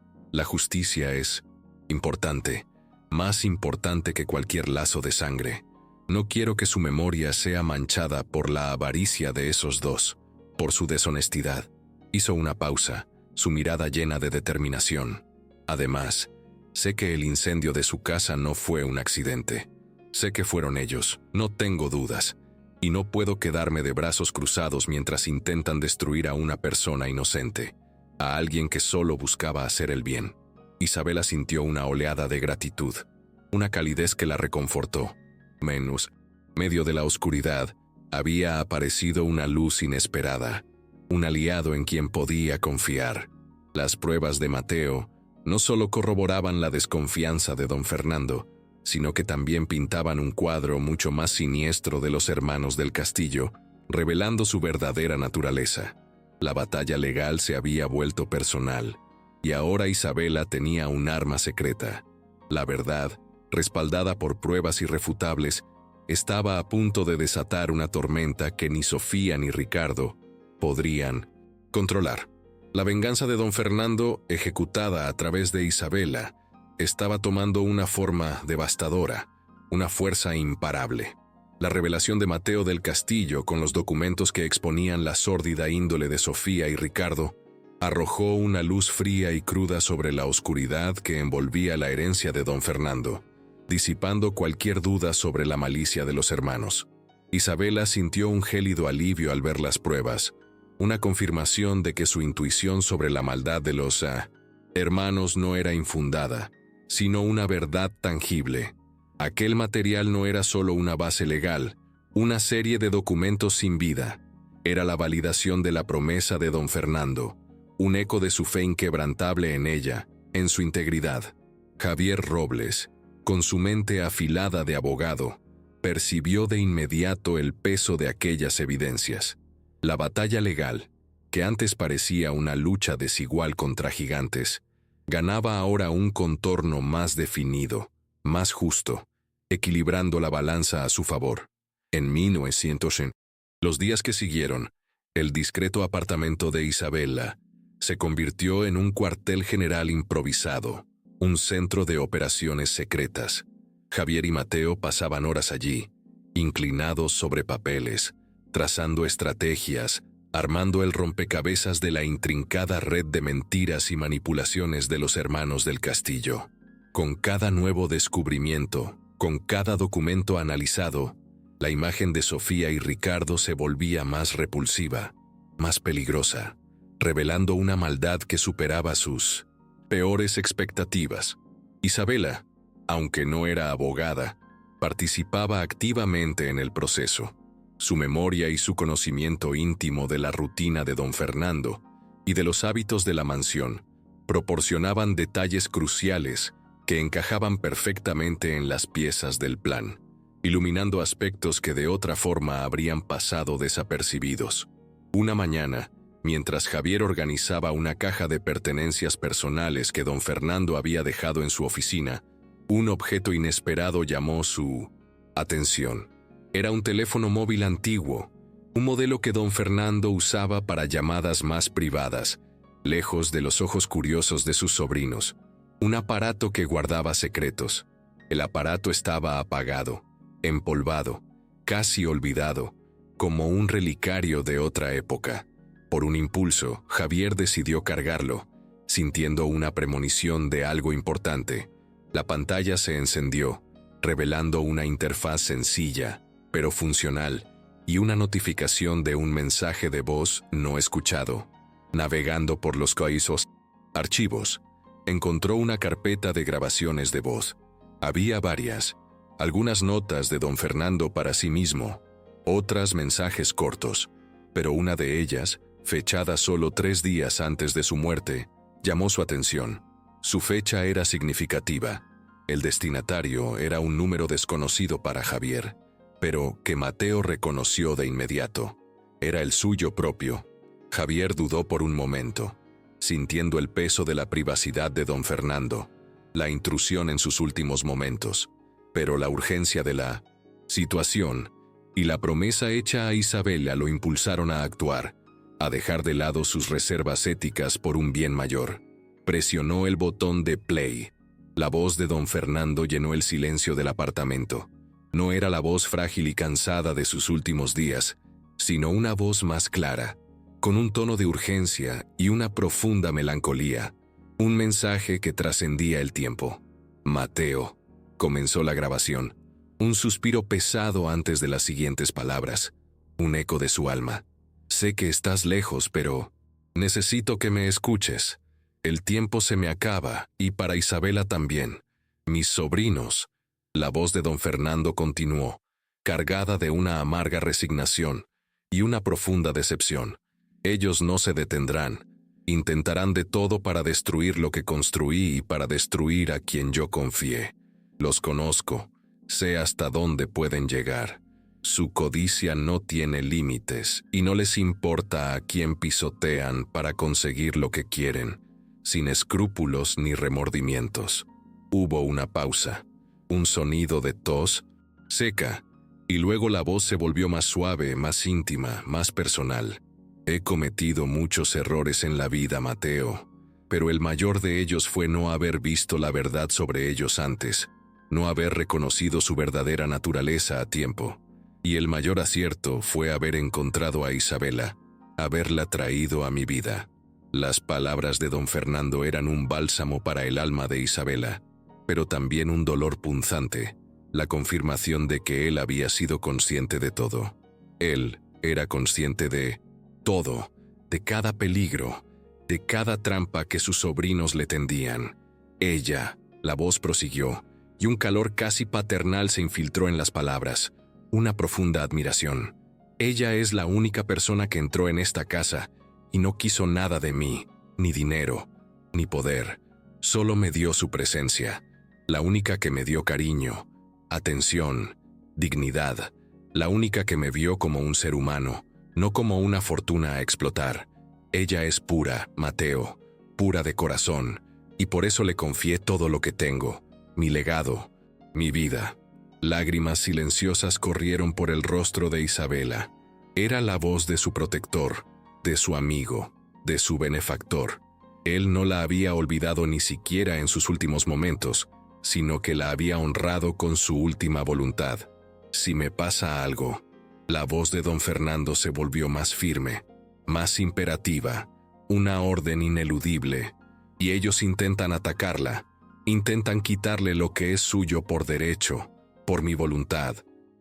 es importante, más importante que cualquier lazo de sangre. No quiero que su memoria sea manchada por la avaricia de esos dos, por su deshonestidad. Hizo una pausa, su mirada llena de determinación. Además, sé que el incendio de su casa no fue un accidente. Sé que fueron ellos, no tengo dudas, y no puedo quedarme de brazos cruzados mientras intentan destruir a una persona inocente, a alguien que solo buscaba hacer el bien. Isabela sintió una oleada de gratitud, una calidez que la reconfortó. Medio de la oscuridad, había aparecido una luz inesperada, un aliado en quien podía confiar. Las pruebas de Mateo no solo corroboraban la desconfianza de don Fernando, sino que también pintaban un cuadro mucho más siniestro de los hermanos del Castillo, revelando su verdadera naturaleza. La batalla legal se había vuelto personal, y ahora Isabela tenía un arma secreta. La verdad, respaldada por pruebas irrefutables, estaba a punto de desatar una tormenta que ni Sofía ni Ricardo podrían controlar. La venganza de don Fernando, ejecutada a través de Isabela, estaba tomando una forma devastadora, una fuerza imparable. La revelación de Mateo del Castillo, con los documentos que exponían la sórdida índole de Sofía y Ricardo, arrojó una luz fría y cruda sobre la oscuridad que envolvía la herencia de don Fernando, disipando cualquier duda sobre la malicia de los hermanos. Isabela sintió un gélido alivio al ver las pruebas, una confirmación de que su intuición sobre la maldad de los hermanos no era infundada, sino una verdad tangible. Aquel material no era solo una base legal, una serie de documentos sin vida. Era la validación de la promesa de don Fernando, un eco de su fe inquebrantable en ella, en su integridad. Javier Robles, con su mente afilada de abogado, percibió de inmediato el peso de aquellas evidencias. La batalla legal, que antes parecía una lucha desigual contra gigantes, ganaba ahora un contorno más definido, más justo, equilibrando la balanza a su favor. En 1900, los días que siguieron, el discreto apartamento de Isabela se convirtió en un cuartel general improvisado, un centro de operaciones secretas. Javier y Mateo pasaban horas allí, inclinados sobre papeles, trazando estrategias, armando el rompecabezas de la intrincada red de mentiras y manipulaciones de los hermanos del Castillo. Con cada nuevo descubrimiento, con cada documento analizado, la imagen de Sofía y Ricardo se volvía más repulsiva, más peligrosa, revelando una maldad que superaba sus peores expectativas. Isabela, aunque no era abogada, participaba activamente en el proceso. Su memoria y su conocimiento íntimo de la rutina de don Fernando y de los hábitos de la mansión proporcionaban detalles cruciales que encajaban perfectamente en las piezas del plan, iluminando aspectos que de otra forma habrían pasado desapercibidos. Una mañana, mientras Javier organizaba una caja de pertenencias personales que don Fernando había dejado en su oficina, un objeto inesperado llamó su atención. Era un teléfono móvil antiguo, un modelo que don Fernando usaba para llamadas más privadas, lejos de los ojos curiosos de sus sobrinos. Un aparato que guardaba secretos. El aparato estaba apagado, empolvado, casi olvidado, como un relicario de otra época. Por un impulso, Javier decidió cargarlo, sintiendo una premonición de algo importante. La pantalla se encendió, revelando una interfaz sencilla, pero funcional, y una notificación de un mensaje de voz no escuchado. Navegando por los archivos, encontró una carpeta de grabaciones de voz. Había varias, algunas notas de don Fernando para sí mismo, otras mensajes cortos, pero una de ellas, fechada solo 3 días antes de su muerte, llamó su atención. Su fecha era significativa. El destinatario era un número desconocido para Javier, pero que Mateo reconoció de inmediato. Era el suyo propio. Javier dudó por un momento, sintiendo el peso de la privacidad de don Fernando, la intrusión en sus últimos momentos, pero la urgencia de la situación y la promesa hecha a Isabela lo impulsaron a actuar, a dejar de lado sus reservas éticas por un bien mayor. Presionó el botón de play. La voz de don Fernando llenó el silencio del apartamento. No era la voz frágil y cansada de sus últimos días, sino una voz más clara, con un tono de urgencia y una profunda melancolía. Un mensaje que trascendía el tiempo. Mateo. Comenzó la grabación. Un suspiro pesado antes de las siguientes palabras. Un eco de su alma. Sé que estás lejos, pero necesito que me escuches. El tiempo se me acaba, y para Isabela también. Mis sobrinos. La voz de don Fernando continuó, cargada de una amarga resignación y una profunda decepción. Ellos no se detendrán. Intentarán de todo para destruir lo que construí y para destruir a quien yo confié. Los conozco. Sé hasta dónde pueden llegar. Su codicia no tiene límites y no les importa a quién pisotean para conseguir lo que quieren, sin escrúpulos ni remordimientos. Hubo una pausa, un sonido de tos seca, y luego la voz se volvió más suave, más íntima, más personal. He cometido muchos errores en la vida, Mateo, pero el mayor de ellos fue no haber visto la verdad sobre ellos antes, no haber reconocido su verdadera naturaleza a tiempo. Y el mayor acierto fue haber encontrado a Isabela, haberla traído a mi vida. Las palabras de don Fernando eran un bálsamo para el alma de Isabela, pero también un dolor punzante, la confirmación de que él había sido consciente de todo. Él era consciente de todo, de cada peligro, de cada trampa que sus sobrinos le tendían. Ella, la voz prosiguió, y un calor casi paternal se infiltró en las palabras. Una profunda admiración. Ella es la única persona que entró en esta casa y no quiso nada de mí, ni dinero, ni poder. Solo me dio su presencia, la única que me dio cariño, atención, dignidad, la única que me vio como un ser humano, no como una fortuna a explotar. Ella es pura, Mateo, pura de corazón, y por eso le confié todo lo que tengo, mi legado, mi vida. Lágrimas silenciosas corrieron por el rostro de Isabela. Era la voz de su protector, de su amigo, de su benefactor. Él no la había olvidado ni siquiera en sus últimos momentos, sino que la había honrado con su última voluntad. Si me pasa algo, la voz de don Fernando se volvió más firme, más imperativa, una orden ineludible, y ellos intentan atacarla, intentan quitarle lo que es suyo por derecho, por mi voluntad.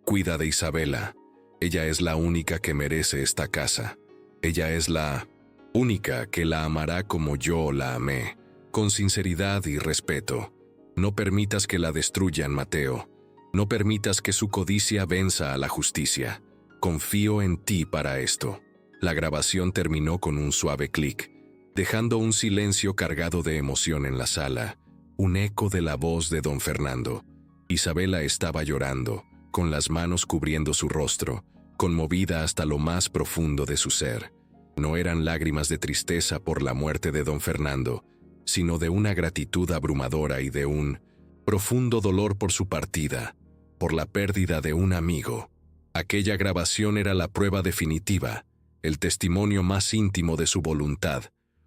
Cuida de Isabela. Ella es la única que merece esta casa. Ella es la única que la amará como yo la amé, con sinceridad y respeto. No permitas que la destruyan, Mateo. No permitas que su codicia venza a la justicia. Confío en ti para esto. La grabación terminó con un suave clic. dejando un silencio cargado de emoción en la sala, un eco de la voz de don Fernando. Isabela estaba llorando, con las manos cubriendo su rostro, conmovida hasta lo más profundo de su ser. No eran lágrimas de tristeza por la muerte de don Fernando, sino de una gratitud abrumadora y de un profundo dolor por su partida, por la pérdida de un amigo. Aquella grabación era la prueba definitiva, el testimonio más íntimo de su voluntad,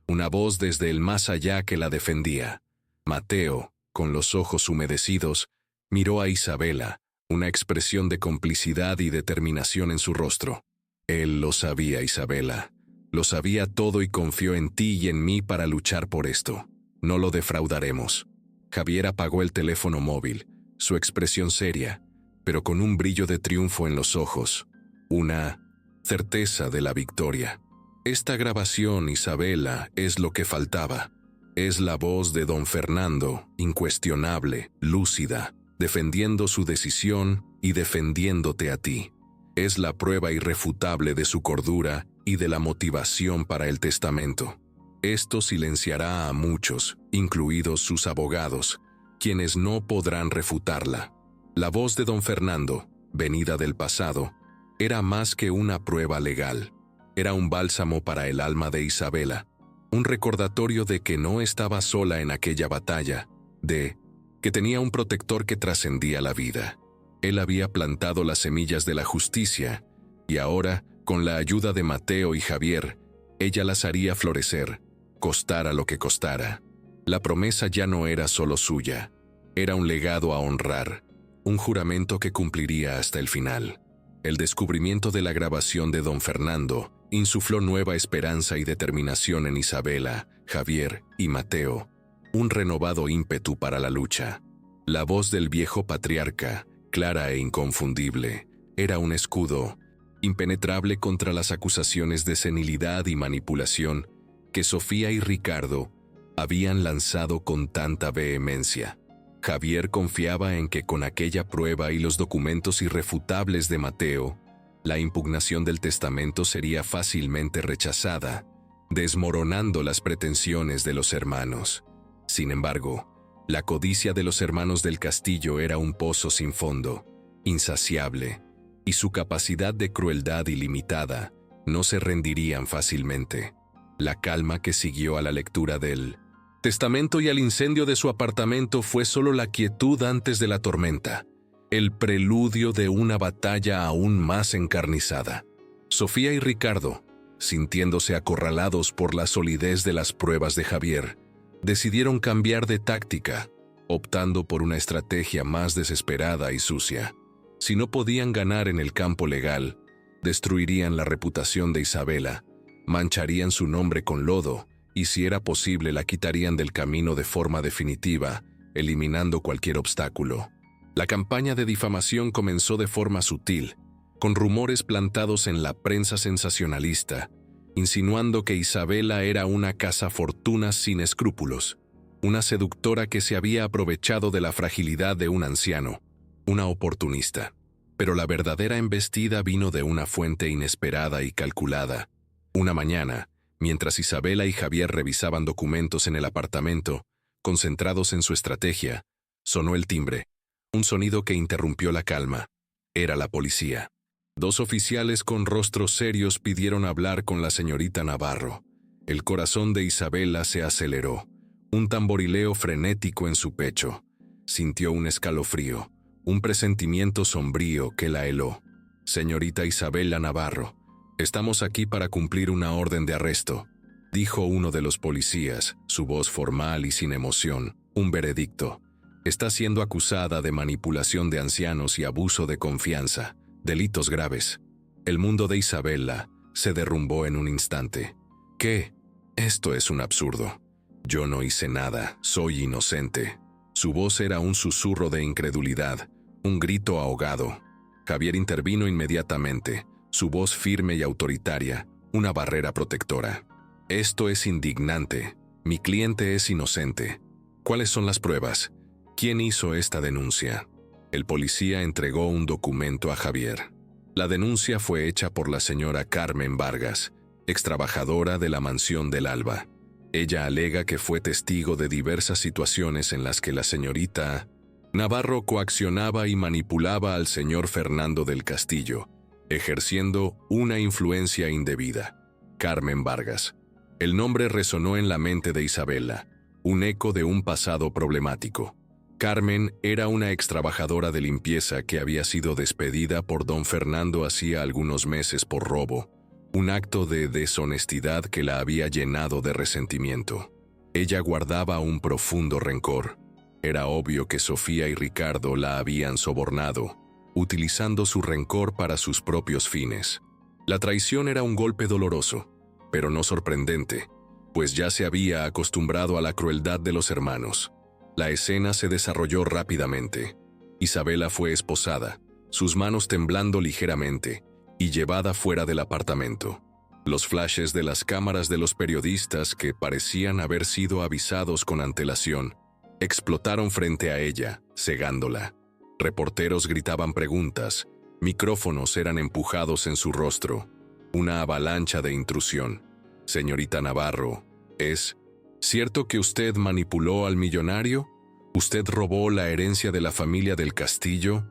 una voz desde el más allá que la defendía. Mateo, con los ojos humedecidos, miró a Isabela, una expresión de complicidad y determinación en su rostro. Él lo sabía, Isabela. Lo sabía todo y confió en ti y en mí para luchar por esto. No lo defraudaremos. Javier apagó el teléfono móvil, su expresión seria, pero con un brillo de triunfo en los ojos, una certeza de la victoria. Esta grabación, Isabela, es lo que faltaba. Es la voz de don Fernando, incuestionable, lúcida, defendiendo su decisión y defendiéndote a ti. Es la prueba irrefutable de su cordura y de la motivación para el testamento. Esto silenciará a muchos, incluidos sus abogados, quienes no podrán refutarla. La voz de don Fernando, venida del pasado, era más que una prueba legal. Era un bálsamo para el alma de Isabela, un recordatorio de que no estaba sola en aquella batalla, de que tenía un protector que trascendía la vida. Él había plantado las semillas de la justicia, y ahora, con la ayuda de Mateo y Javier, ella las haría florecer, costara lo que costara. La promesa ya no era solo suya, era un legado a honrar, un juramento que cumpliría hasta el final. El descubrimiento de la grabación de don Fernando insufló nueva esperanza y determinación en Isabela, Javier y Mateo, un renovado ímpetu para la lucha. La voz del viejo patriarca, clara e inconfundible, era un escudo, impenetrable contra las acusaciones de senilidad y manipulación que Sofía y Ricardo habían lanzado con tanta vehemencia. Javier confiaba en que con aquella prueba y los documentos irrefutables de Mateo, la impugnación del testamento sería fácilmente rechazada, desmoronando las pretensiones de los hermanos. Sin embargo, la codicia de los hermanos del Castillo era un pozo sin fondo, insaciable, y su capacidad de crueldad ilimitada no se rendirían fácilmente. La calma que siguió a la lectura del testamento y al incendio de su apartamento fue solo la quietud antes de la tormenta, el preludio de una batalla aún más encarnizada. Sofía y Ricardo, sintiéndose acorralados por la solidez de las pruebas de Javier, decidieron cambiar de táctica, optando por una estrategia más desesperada y sucia. Si no podían ganar en el campo legal, destruirían la reputación de Isabela, mancharían su nombre con lodo, y si era posible la quitarían del camino de forma definitiva, eliminando cualquier obstáculo. La campaña de difamación comenzó de forma sutil, con rumores plantados en la prensa sensacionalista, insinuando que Isabela era una cazafortunas sin escrúpulos, una seductora que se había aprovechado de la fragilidad de un anciano, una oportunista. Pero la verdadera embestida vino de una fuente inesperada y calculada. Una mañana, mientras Isabela y Javier revisaban documentos en el apartamento, concentrados en su estrategia, sonó el timbre, un sonido que interrumpió la calma. Era la policía. Dos oficiales con rostros serios pidieron hablar con la señorita Navarro. El corazón de Isabela se aceleró, un tamborileo frenético en su pecho. Sintió un escalofrío, un presentimiento sombrío que la heló. «Señorita Isabela Navarro, estamos aquí para cumplir una orden de arresto», dijo uno de los policías, su voz formal y sin emoción, un veredicto. «Está siendo acusada de manipulación de ancianos y abuso de confianza, delitos graves». El mundo de Isabela se derrumbó en un instante. «¿Qué? Esto es un absurdo. Yo no hice nada, soy inocente». Su voz era un susurro de incredulidad, un grito ahogado. Javier intervino inmediatamente, su voz firme y autoritaria, una barrera protectora. «Esto es indignante. Mi cliente es inocente. ¿Cuáles son las pruebas? ¿Quién hizo esta denuncia?» El policía entregó un documento a Javier. La denuncia fue hecha por la señora Carmen Vargas, extrabajadora de la mansión del Alba. Ella alega que fue testigo de diversas situaciones en las que la señorita Navarro coaccionaba y manipulaba al señor Fernando del Castillo, ejerciendo una influencia indebida. Carmen Vargas. El nombre resonó en la mente de Isabela, un eco de un pasado problemático. Carmen era una extrabajadora de limpieza que había sido despedida por don Fernando hacía algunos meses por robo, un acto de deshonestidad que la había llenado de resentimiento. Ella guardaba un profundo rencor. Era obvio que Sofía y Ricardo la habían sobornado, utilizando su rencor para sus propios fines. La traición era un golpe doloroso, pero no sorprendente, pues ya se había acostumbrado a la crueldad de los hermanos. La escena se desarrolló rápidamente. Isabela fue esposada, sus manos temblando ligeramente, y llevada fuera del apartamento. Los flashes de las cámaras de los periodistas, que parecían haber sido avisados con antelación, explotaron frente a ella, cegándola. Reporteros gritaban preguntas, micrófonos eran empujados en su rostro. Una avalancha de intrusión. Señorita Navarro, ¿es cierto que usted manipuló al millonario? ¿Usted robó la herencia de la familia del Castillo?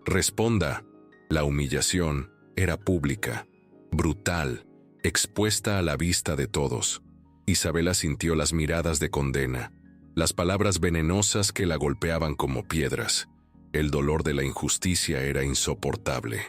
Responda. La humillación era pública, brutal, expuesta a la vista de todos. Isabela sintió las miradas de condena, las palabras venenosas que la golpeaban como piedras. El dolor de la injusticia era insoportable.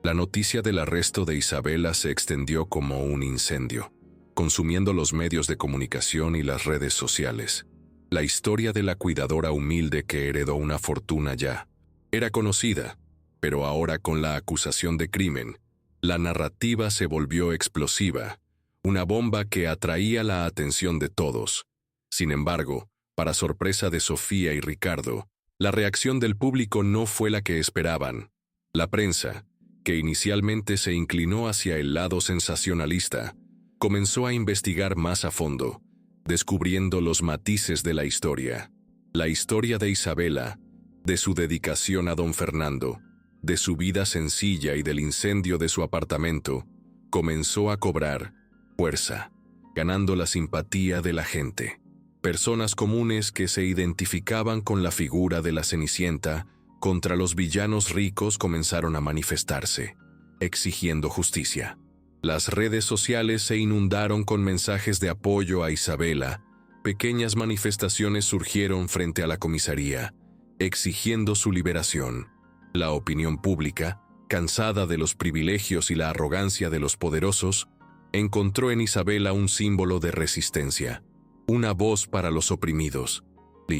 La noticia del arresto de Isabela se extendió como un incendio, consumiendo los medios de comunicación y las redes sociales. La historia de la cuidadora humilde que heredó una fortuna ya era conocida, pero ahora con la acusación de crimen, la narrativa se volvió explosiva, una bomba que atraía la atención de todos. Sin embargo, para sorpresa de Sofía y Ricardo, la reacción del público no fue la que esperaban. La prensa, que inicialmente se inclinó hacia el lado sensacionalista, comenzó a investigar más a fondo, descubriendo los matices de la historia. La historia de Isabela, de su dedicación a don Fernando, de su vida sencilla y del incendio de su apartamento, comenzó a cobrar fuerza, ganando la simpatía de la gente. Personas comunes que se identificaban con la figura de la Cenicienta contra los villanos ricos comenzaron a manifestarse, exigiendo justicia. Las redes sociales se inundaron con mensajes de apoyo a Isabela. Pequeñas manifestaciones surgieron frente a la comisaría, exigiendo su liberación. La opinión pública, cansada de los privilegios y la arrogancia de los poderosos, encontró en Isabela un símbolo de resistencia, una voz para los oprimidos. La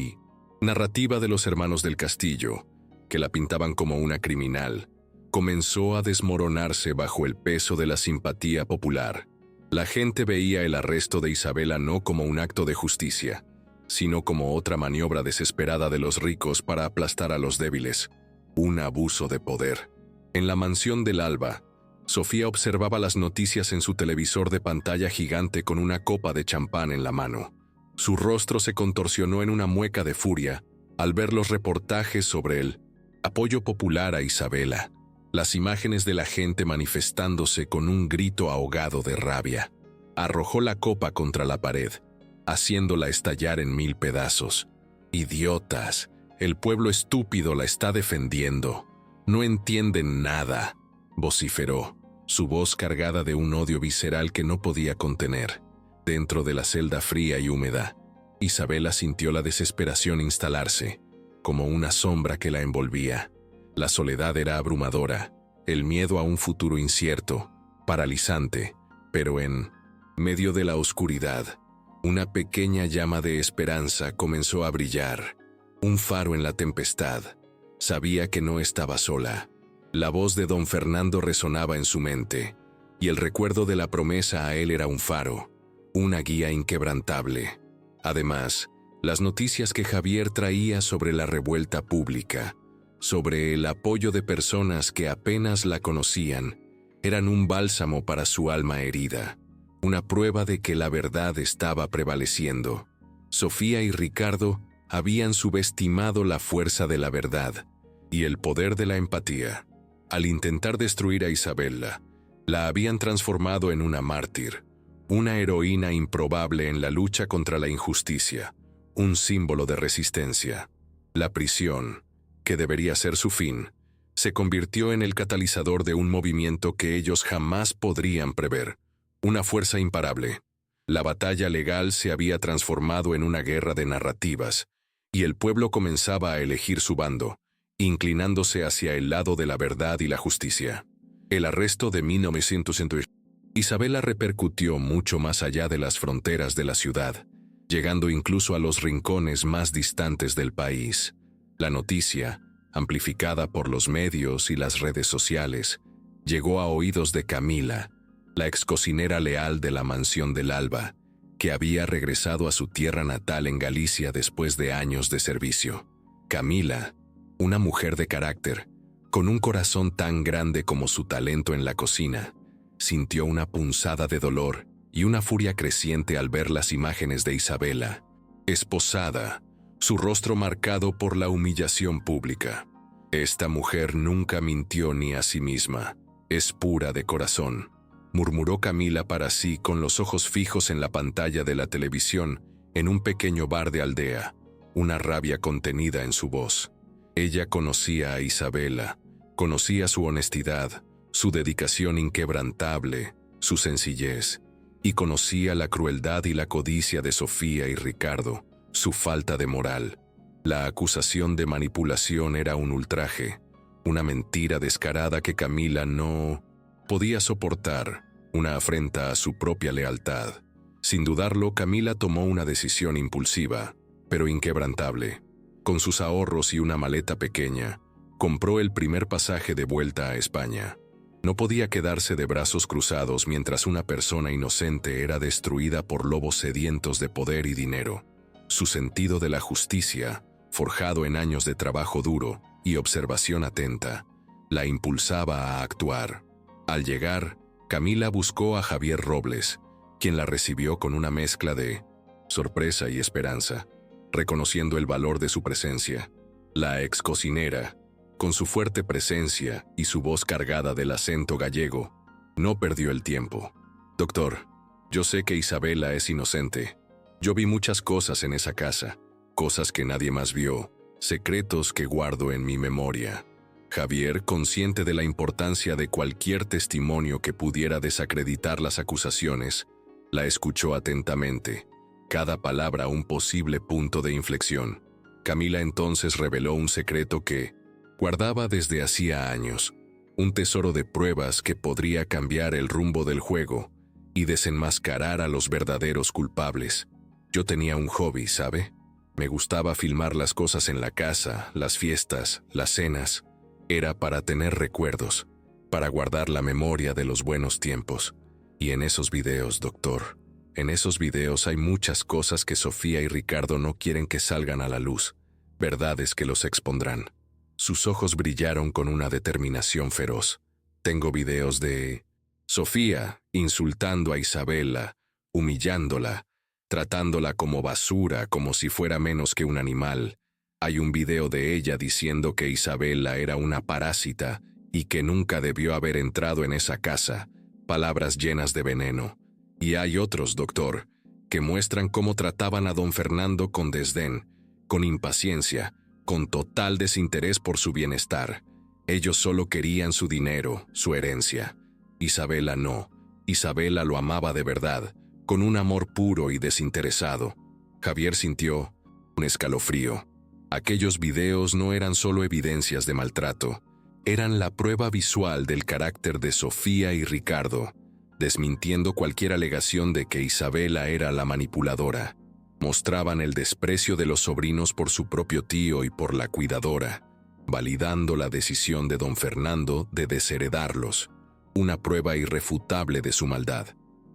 narrativa de los hermanos del Castillo, que la pintaban como una criminal, comenzó a desmoronarse bajo el peso de la simpatía popular. La gente veía el arresto de Isabela no como un acto de justicia, sino como otra maniobra desesperada de los ricos para aplastar a los débiles, un abuso de poder. En la mansión del Alba, Sofía observaba las noticias en su televisor de pantalla gigante con una copa de champán en la mano. Su rostro se contorsionó en una mueca de furia al ver los reportajes sobre el apoyo popular a Isabela, las imágenes de la gente manifestándose con un grito ahogado de rabia. Arrojó la copa contra la pared, haciéndola estallar en 1000 pedazos. «Idiotas, el pueblo estúpido la está defendiendo. No entienden nada», vociferó, su voz cargada de un odio visceral que no podía contener. Dentro de la celda fría y húmeda, Isabela sintió la desesperación instalarse, como una sombra que la envolvía. La soledad era abrumadora, el miedo a un futuro incierto, paralizante, pero en medio de la oscuridad, una pequeña llama de esperanza comenzó a brillar, un faro en la tempestad. Sabía que no estaba sola. La voz de don Fernando resonaba en su mente, y el recuerdo de la promesa a él era un faro, una guía inquebrantable. Además, las noticias que Javier traía sobre la revuelta pública, sobre el apoyo de personas que apenas la conocían, eran un bálsamo para su alma herida, una prueba de que la verdad estaba prevaleciendo. Sofía y Ricardo habían subestimado la fuerza de la verdad y el poder de la empatía. Al intentar destruir a Isabela, la habían transformado en una mártir, una heroína improbable en la lucha contra la injusticia, un símbolo de resistencia. La prisión, que debería ser su fin, se convirtió en el catalizador de un movimiento que ellos jamás podrían prever, una fuerza imparable. La batalla legal se había transformado en una guerra de narrativas, y el pueblo comenzaba a elegir su bando, inclinándose hacia el lado de la verdad y la justicia. El arresto de 1900 Isabela repercutió mucho más allá de las fronteras de la ciudad, llegando incluso a los rincones más distantes del país. La noticia, amplificada por los medios y las redes sociales, llegó a oídos de Camila, la excocinera leal de la mansión del Alba, que había regresado a su tierra natal en Galicia después de años de servicio. Camila, una mujer de carácter, con un corazón tan grande como su talento en la cocina, sintió una punzada de dolor y una furia creciente al ver las imágenes de Isabela, esposada, su rostro marcado por la humillación pública. Esta mujer nunca mintió ni a sí misma, es pura de corazón, murmuró Camila para sí con los ojos fijos en la pantalla de la televisión en un pequeño bar de aldea, una rabia contenida en su voz. Ella conocía a Isabela, conocía su honestidad, su dedicación inquebrantable, su sencillez, y conocía la crueldad y la codicia de Sofía y Ricardo, su falta de moral. La acusación de manipulación era un ultraje, una mentira descarada que Camila no podía soportar, una afrenta a su propia lealtad. Sin dudarlo, Camila tomó una decisión impulsiva, pero inquebrantable. Con sus ahorros y una maleta pequeña, compró el primer pasaje de vuelta a España. No podía quedarse de brazos cruzados mientras una persona inocente era destruida por lobos sedientos de poder y dinero. Su sentido de la justicia, forjado en años de trabajo duro y observación atenta, la impulsaba a actuar. Al llegar, Camila buscó a Javier Robles, quien la recibió con una mezcla de sorpresa y esperanza, reconociendo el valor de su presencia. La ex cocinera, con su fuerte presencia y su voz cargada del acento gallego, no perdió el tiempo. «Doctor, yo sé que Isabela es inocente. Yo vi muchas cosas en esa casa, cosas que nadie más vio, secretos que guardo en mi memoria». Javier, consciente de la importancia de cualquier testimonio que pudiera desacreditar las acusaciones, la escuchó atentamente, cada palabra un posible punto de inflexión. Camila entonces reveló un secreto que guardaba desde hacía años, un tesoro de pruebas que podría cambiar el rumbo del juego y desenmascarar a los verdaderos culpables. Yo tenía un hobby, ¿sabe? Me gustaba filmar las cosas en la casa, las fiestas, las cenas. Era para tener recuerdos, para guardar la memoria de los buenos tiempos. Y en esos videos, doctor, en esos videos hay muchas cosas que Sofía y Ricardo no quieren que salgan a la luz, verdades que los expondrán. Sus ojos brillaron con una determinación feroz. Tengo videos de Sofía insultando a Isabela, humillándola, tratándola como basura, como si fuera menos que un animal. Hay un video de ella diciendo que Isabela era una parásita y que nunca debió haber entrado en esa casa, palabras llenas de veneno. Y hay otros, doctor, que muestran cómo trataban a don Fernando con desdén, con impaciencia, con total desinterés por su bienestar. Ellos solo querían su dinero, su herencia. Isabela no. Isabela lo amaba de verdad, con un amor puro y desinteresado. Javier sintió un escalofrío. Aquellos videos no eran solo evidencias de maltrato, eran la prueba visual del carácter de Sofía y Ricardo, desmintiendo cualquier alegación de que Isabela era la manipuladora. Mostraban el desprecio de los sobrinos por su propio tío y por la cuidadora, validando la decisión de don Fernando de desheredarlos, una prueba irrefutable de su maldad.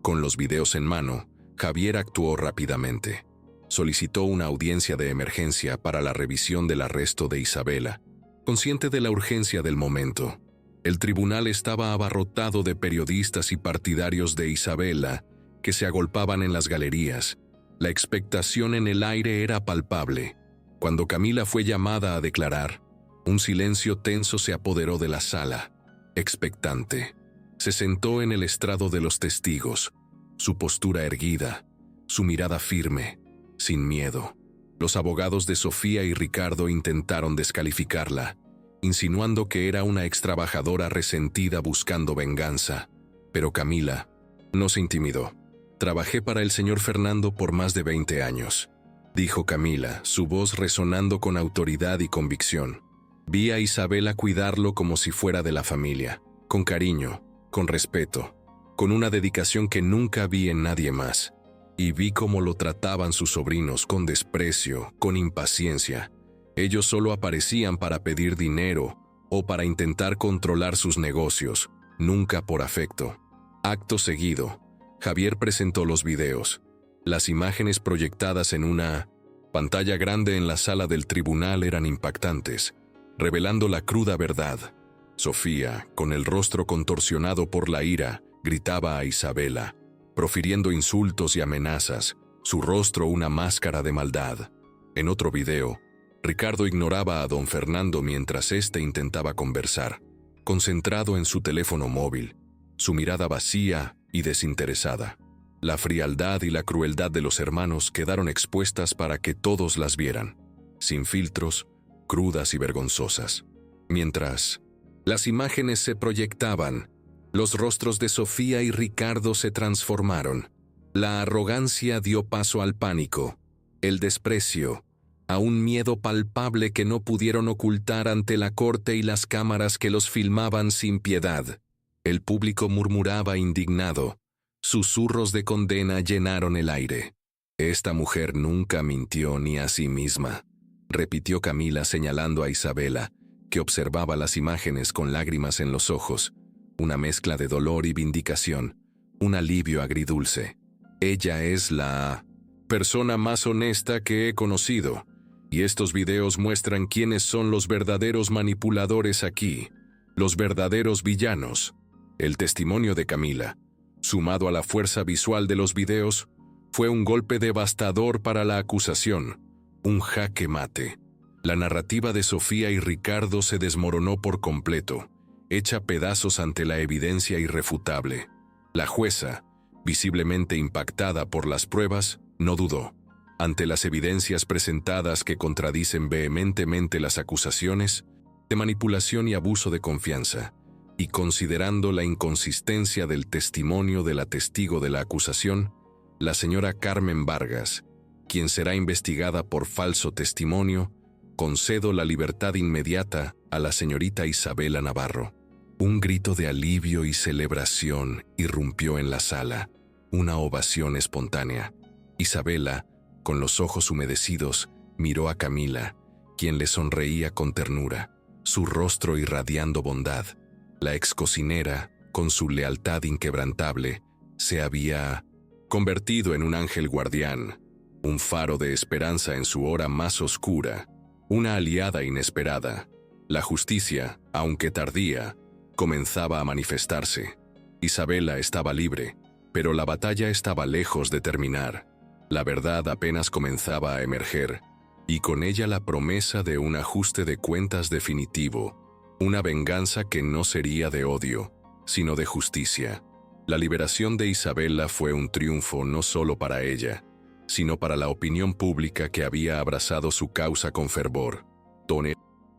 Con los videos en mano, Javier actuó rápidamente. Solicitó una audiencia de emergencia para la revisión del arresto de Isabela, consciente de la urgencia del momento. El tribunal estaba abarrotado de periodistas y partidarios de Isabela que se agolpaban en las galerías. La expectación en el aire era palpable. Cuando Camila fue llamada a declarar, un silencio tenso se apoderó de la sala. Expectante, se sentó en el estrado de los testigos, su postura erguida, su mirada firme, sin miedo. Los abogados de Sofía y Ricardo intentaron descalificarla, insinuando que era una extrabajadora resentida buscando venganza. Pero Camila no se intimidó. «Trabajé para el señor Fernando por más de 20 años», dijo Camila, su voz resonando con autoridad y convicción. «Vi a Isabela cuidarlo como si fuera de la familia, con cariño, con respeto, con una dedicación que nunca vi en nadie más. Y vi cómo lo trataban sus sobrinos, con desprecio, con impaciencia. Ellos solo aparecían para pedir dinero o para intentar controlar sus negocios, nunca por afecto». Acto seguido, Javier presentó los videos. Las imágenes proyectadas en una pantalla grande en la sala del tribunal eran impactantes, revelando la cruda verdad. Sofía, con el rostro contorsionado por la ira, gritaba a Isabela, profiriendo insultos y amenazas, su rostro una máscara de maldad. En otro video, Ricardo ignoraba a don Fernando mientras éste intentaba conversar, concentrado en su teléfono móvil, su mirada vacía y desinteresada. La frialdad y la crueldad de los hermanos quedaron expuestas para que todos las vieran, sin filtros, crudas y vergonzosas. Mientras las imágenes se proyectaban, los rostros de Sofía y Ricardo se transformaron. La arrogancia dio paso al pánico, el desprecio, a un miedo palpable que no pudieron ocultar ante la corte y las cámaras que los filmaban sin piedad. El público murmuraba indignado. Susurros de condena llenaron el aire. «Esta mujer nunca mintió ni a sí misma», repitió Camila señalando a Isabela, que observaba las imágenes con lágrimas en los ojos, una mezcla de dolor y vindicación, un alivio agridulce. «Ella es la persona más honesta que he conocido, y estos videos muestran quiénes son los verdaderos manipuladores aquí, los verdaderos villanos». El testimonio de Camila, sumado a la fuerza visual de los videos, fue un golpe devastador para la acusación, un jaque mate. La narrativa de Sofía y Ricardo se desmoronó por completo, hecha pedazos ante la evidencia irrefutable. La jueza, visiblemente impactada por las pruebas, no dudó. Ante las evidencias presentadas que contradicen vehementemente las acusaciones de manipulación y abuso de confianza, y considerando la inconsistencia del testimonio de la testigo de la acusación, la señora Carmen Vargas, quien será investigada por falso testimonio, concedo la libertad inmediata a la señorita Isabela Navarro. Un grito de alivio y celebración irrumpió en la sala, una ovación espontánea. Isabela, con los ojos humedecidos, miró a Camila, quien le sonreía con ternura, su rostro irradiando bondad. La ex cocinera, con su lealtad inquebrantable, se había convertido en un ángel guardián, un faro de esperanza en su hora más oscura, una aliada inesperada. La justicia, aunque tardía, comenzaba a manifestarse. Isabela estaba libre, pero la batalla estaba lejos de terminar. La verdad apenas comenzaba a emerger, y con ella la promesa de un ajuste de cuentas definitivo, una venganza que no sería de odio, sino de justicia. La liberación de Isabela fue un triunfo no solo para ella, sino para la opinión pública que había abrazado su causa con fervor.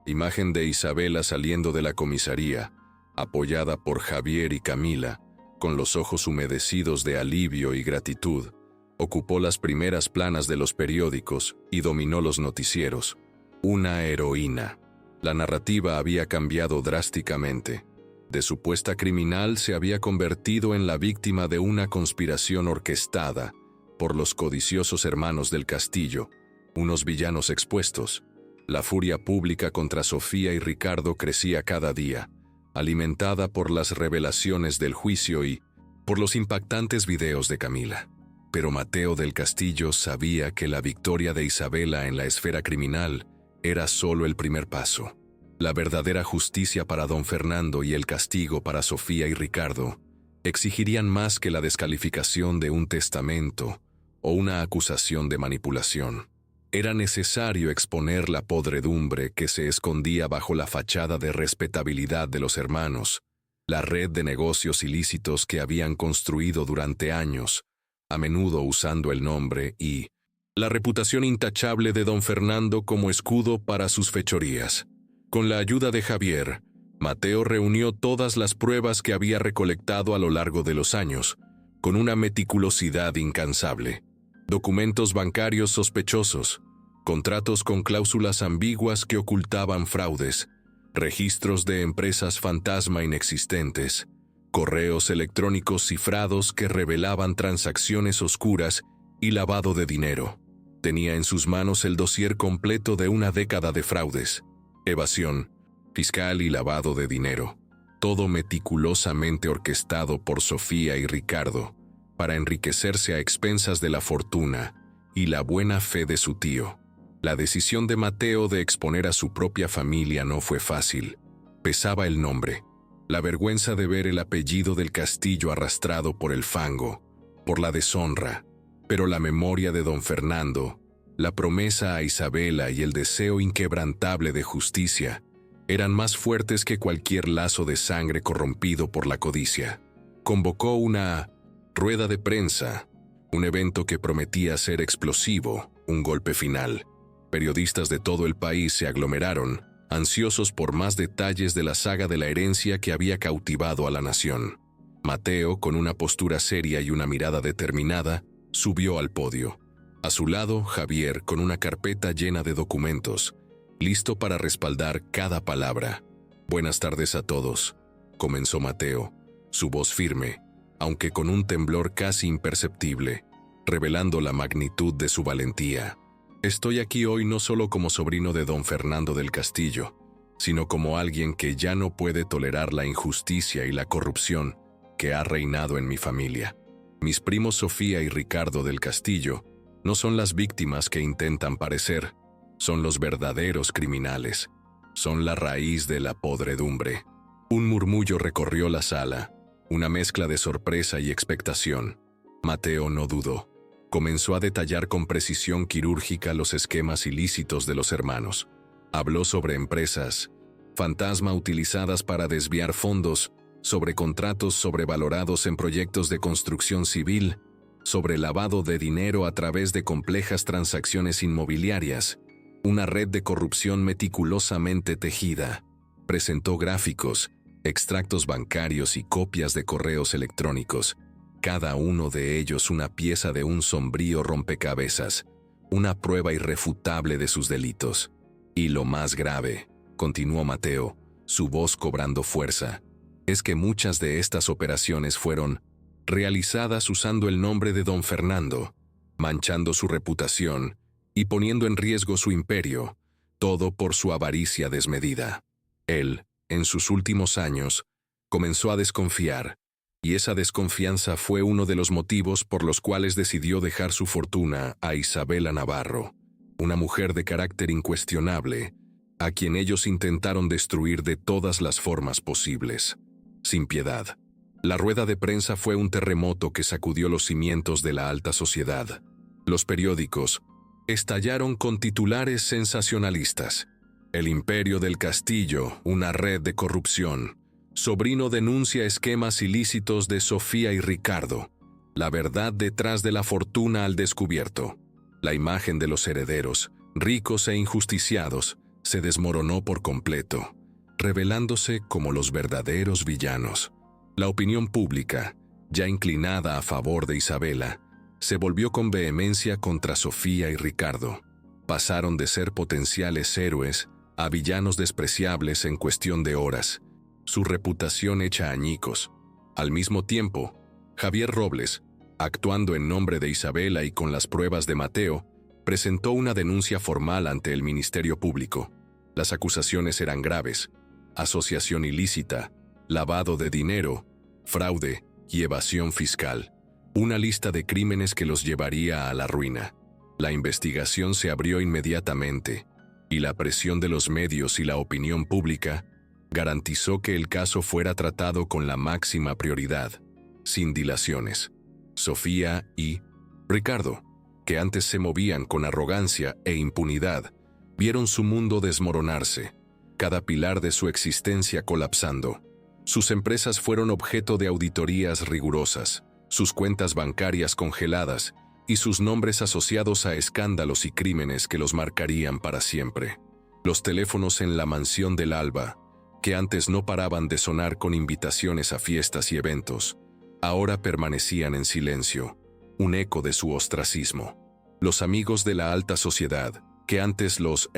Imagen de Isabela saliendo de la comisaría, apoyada por Javier y Camila, con los ojos humedecidos de alivio y gratitud, ocupó las primeras planas de los periódicos y dominó los noticieros. Una heroína. La narrativa había cambiado drásticamente. De supuesta criminal se había convertido en la víctima de una conspiración orquestada por los codiciosos hermanos del Castillo, unos villanos expuestos. La furia pública contra Sofía y Ricardo crecía cada día, alimentada por las revelaciones del juicio y por los impactantes videos de Camila. Pero Mateo del Castillo sabía que la victoria de Isabela en la esfera criminal era solo el primer paso. La verdadera justicia para don Fernando y el castigo para Sofía y Ricardo exigirían más que la descalificación de un testamento o una acusación de manipulación. Era necesario exponer la podredumbre que se escondía bajo la fachada de respetabilidad de los hermanos, la red de negocios ilícitos que habían construido durante años, a menudo usando el nombre y la reputación intachable de don Fernando como escudo para sus fechorías. Con la ayuda de Javier, Mateo reunió todas las pruebas que había recolectado a lo largo de los años, con una meticulosidad incansable. Documentos bancarios sospechosos, contratos con cláusulas ambiguas que ocultaban fraudes, registros de empresas fantasma inexistentes, correos electrónicos cifrados que revelaban transacciones oscuras y lavado de dinero. Tenía en sus manos el dossier completo de una década de fraudes, evasión fiscal y lavado de dinero, todo meticulosamente orquestado por Sofía y Ricardo para enriquecerse a expensas de la fortuna y la buena fe de su tío. La decisión de Mateo de exponer a su propia familia no fue fácil. Pesaba el nombre, la vergüenza de ver el apellido del Castillo arrastrado por el fango, por la deshonra, pero la memoria de don Fernando, la promesa a Isabela y el deseo inquebrantable de justicia eran más fuertes que cualquier lazo de sangre corrompido por la codicia. Convocó una rueda de prensa, un evento que prometía ser explosivo, un golpe final. Periodistas de todo el país se aglomeraron, ansiosos por más detalles de la saga de la herencia que había cautivado a la nación. Mateo, con una postura seria y una mirada determinada, subió al podio. A su lado, Javier, con una carpeta llena de documentos, listo para respaldar cada palabra. «Buenas tardes a todos», comenzó Mateo, su voz firme, aunque con un temblor casi imperceptible, revelando la magnitud de su valentía. «Estoy aquí hoy no solo como sobrino de don Fernando del Castillo, sino como alguien que ya no puede tolerar la injusticia y la corrupción que ha reinado en mi familia. Mis primos Sofía y Ricardo del Castillo no son las víctimas que intentan parecer, son los verdaderos criminales, son la raíz de la podredumbre». Un murmullo recorrió la sala, una mezcla de sorpresa y expectación. Mateo no dudó. Comenzó a detallar con precisión quirúrgica los esquemas ilícitos de los hermanos. Habló sobre empresas fantasma utilizadas para desviar fondos, sobre contratos sobrevalorados en proyectos de construcción civil, sobre lavado de dinero a través de complejas transacciones inmobiliarias, una red de corrupción meticulosamente tejida. Presentó gráficos, extractos bancarios y copias de correos electrónicos, cada uno de ellos una pieza de un sombrío rompecabezas, una prueba irrefutable de sus delitos. Y lo más grave, continuó Mateo, su voz cobrando fuerza, es que muchas de estas operaciones fueron realizadas usando el nombre de don Fernando, manchando su reputación y poniendo en riesgo su imperio, todo por su avaricia desmedida. Él, en sus últimos años, comenzó a desconfiar, y esa desconfianza fue uno de los motivos por los cuales decidió dejar su fortuna a Isabela Navarro, una mujer de carácter incuestionable, a quien ellos intentaron destruir de todas las formas posibles, sin piedad. La rueda de prensa fue un terremoto que sacudió los cimientos de la alta sociedad. Los periódicos estallaron con titulares sensacionalistas. El imperio del Castillo, una red de corrupción. Sobrino denuncia esquemas ilícitos de Sofía y Ricardo. La verdad detrás de la fortuna al descubierto. La imagen de los herederos, ricos e injusticiados, se desmoronó por completo, revelándose como los verdaderos villanos. La opinión pública, ya inclinada a favor de Isabela, se volvió con vehemencia contra Sofía y Ricardo. Pasaron de ser potenciales héroes a villanos despreciables en cuestión de horas, su reputación hecha añicos. Al mismo tiempo, Javier Robles, actuando en nombre de Isabela y con las pruebas de Mateo, presentó una denuncia formal ante el Ministerio Público. Las acusaciones eran graves: asociación ilícita, lavado de dinero, fraude y evasión fiscal. Una lista de crímenes que los llevaría a la ruina. La investigación se abrió inmediatamente, y la presión de los medios y la opinión pública garantizó que el caso fuera tratado con la máxima prioridad, sin dilaciones. Sofía y Ricardo, que antes se movían con arrogancia e impunidad, vieron su mundo desmoronarse, cada pilar de su existencia colapsando. Sus empresas fueron objeto de auditorías rigurosas, sus cuentas bancarias congeladas y sus nombres asociados a escándalos y crímenes que los marcarían para siempre. Los teléfonos en la mansión del Alba, que antes no paraban de sonar con invitaciones a fiestas y eventos, ahora permanecían en silencio, un eco de su ostracismo. Los amigos de la alta sociedad, que antes los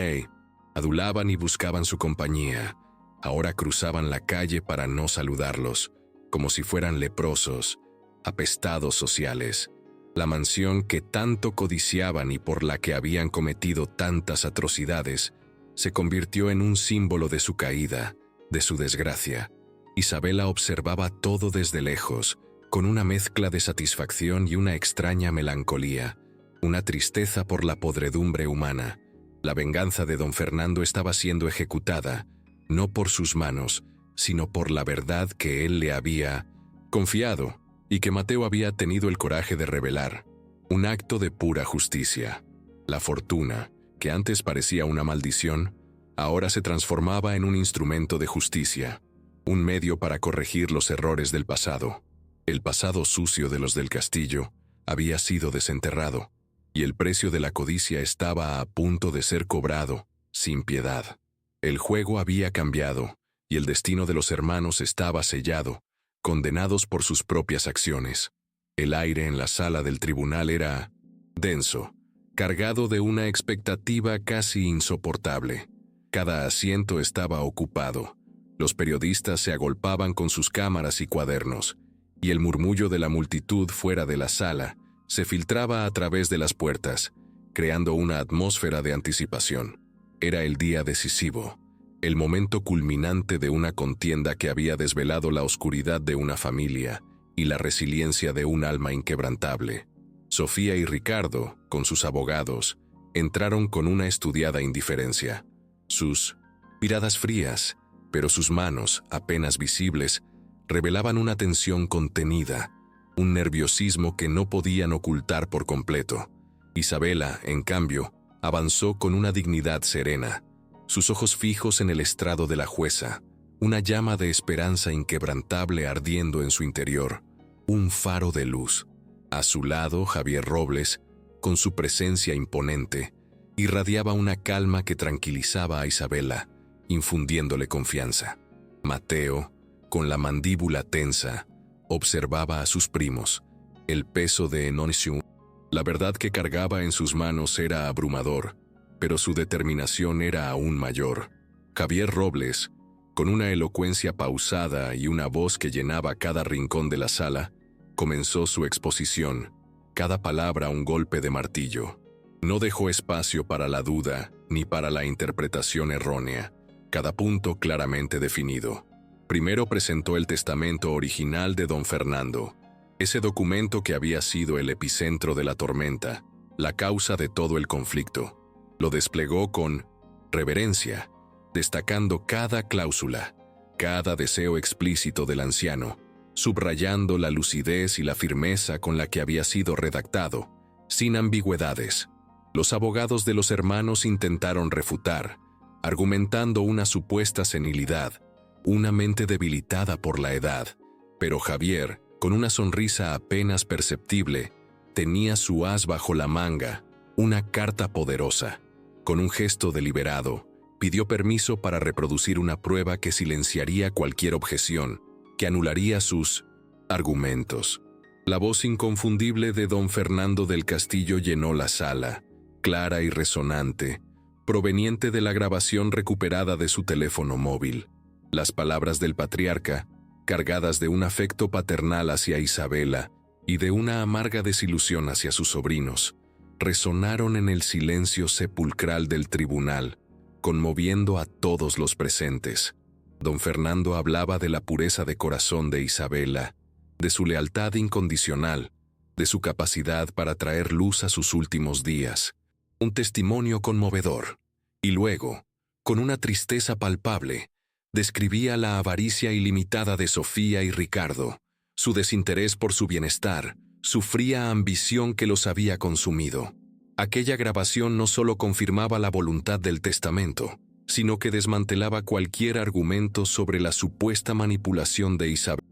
adulaban y buscaban su compañía, ahora cruzaban la calle para no saludarlos, como si fueran leprosos, apestados sociales. La mansión que tanto codiciaban y por la que habían cometido tantas atrocidades, se convirtió en un símbolo de su caída, de su desgracia. Isabela observaba todo desde lejos, con una mezcla de satisfacción y una extraña melancolía, una tristeza por la podredumbre humana. La venganza de don Fernando estaba siendo ejecutada, no por sus manos, sino por la verdad que él le había confiado y que Mateo había tenido el coraje de revelar. Un acto de pura justicia. La fortuna, que antes parecía una maldición, ahora se transformaba en un instrumento de justicia, un medio para corregir los errores del pasado. El pasado sucio de los del castillo había sido desenterrado, y el precio de la codicia estaba a punto de ser cobrado, sin piedad. El juego había cambiado, y el destino de los hermanos estaba sellado, condenados por sus propias acciones. El aire en la sala del tribunal era denso, cargado de una expectativa casi insoportable. Cada asiento estaba ocupado. Los periodistas se agolpaban con sus cámaras y cuadernos, y el murmullo de la multitud fuera de la sala se filtraba a través de las puertas, creando una atmósfera de anticipación. Era el día decisivo, el momento culminante de una contienda que había desvelado la oscuridad de una familia y la resiliencia de un alma inquebrantable. Sofía y Ricardo, con sus abogados, entraron con una estudiada indiferencia. Sus miradas frías, pero sus manos, apenas visibles, revelaban una tensión contenida, un nerviosismo que no podían ocultar por completo. Isabela, en cambio, avanzó con una dignidad serena, sus ojos fijos en el estrado de la jueza, una llama de esperanza inquebrantable ardiendo en su interior, un faro de luz. A su lado, Javier Robles, con su presencia imponente, irradiaba una calma que tranquilizaba a Isabela, infundiéndole confianza. Mateo, con la mandíbula tensa, observaba a sus primos. El peso de Enonsiu, la verdad que cargaba en sus manos era abrumador, pero su determinación era aún mayor. Javier Robles, con una elocuencia pausada y una voz que llenaba cada rincón de la sala, comenzó su exposición, cada palabra un golpe de martillo. No dejó espacio para la duda ni para la interpretación errónea, cada punto claramente definido. Primero presentó el testamento original de don Fernando, ese documento que había sido el epicentro de la tormenta, la causa de todo el conflicto. Lo desplegó con reverencia, destacando cada cláusula, cada deseo explícito del anciano, subrayando la lucidez y la firmeza con la que había sido redactado, sin ambigüedades. Los abogados de los hermanos intentaron refutar, argumentando una supuesta senilidad, una mente debilitada por la edad, pero Javier, con una sonrisa apenas perceptible, tenía su as bajo la manga, una carta poderosa. Con un gesto deliberado, pidió permiso para reproducir una prueba que silenciaría cualquier objeción, que anularía sus argumentos. La voz inconfundible de don Fernando del Castillo llenó la sala, clara y resonante, proveniente de la grabación recuperada de su teléfono móvil. Las palabras del patriarca, cargadas de un afecto paternal hacia Isabela y de una amarga desilusión hacia sus sobrinos, resonaron en el silencio sepulcral del tribunal, conmoviendo a todos los presentes. Don Fernando hablaba de la pureza de corazón de Isabela, de su lealtad incondicional, de su capacidad para traer luz a sus últimos días, un testimonio conmovedor. Y luego, con una tristeza palpable, describía la avaricia ilimitada de Sofía y Ricardo, su desinterés por su bienestar, su fría ambición que los había consumido. Aquella grabación no solo confirmaba la voluntad del testamento, sino que desmantelaba cualquier argumento sobre la supuesta manipulación de Isabel.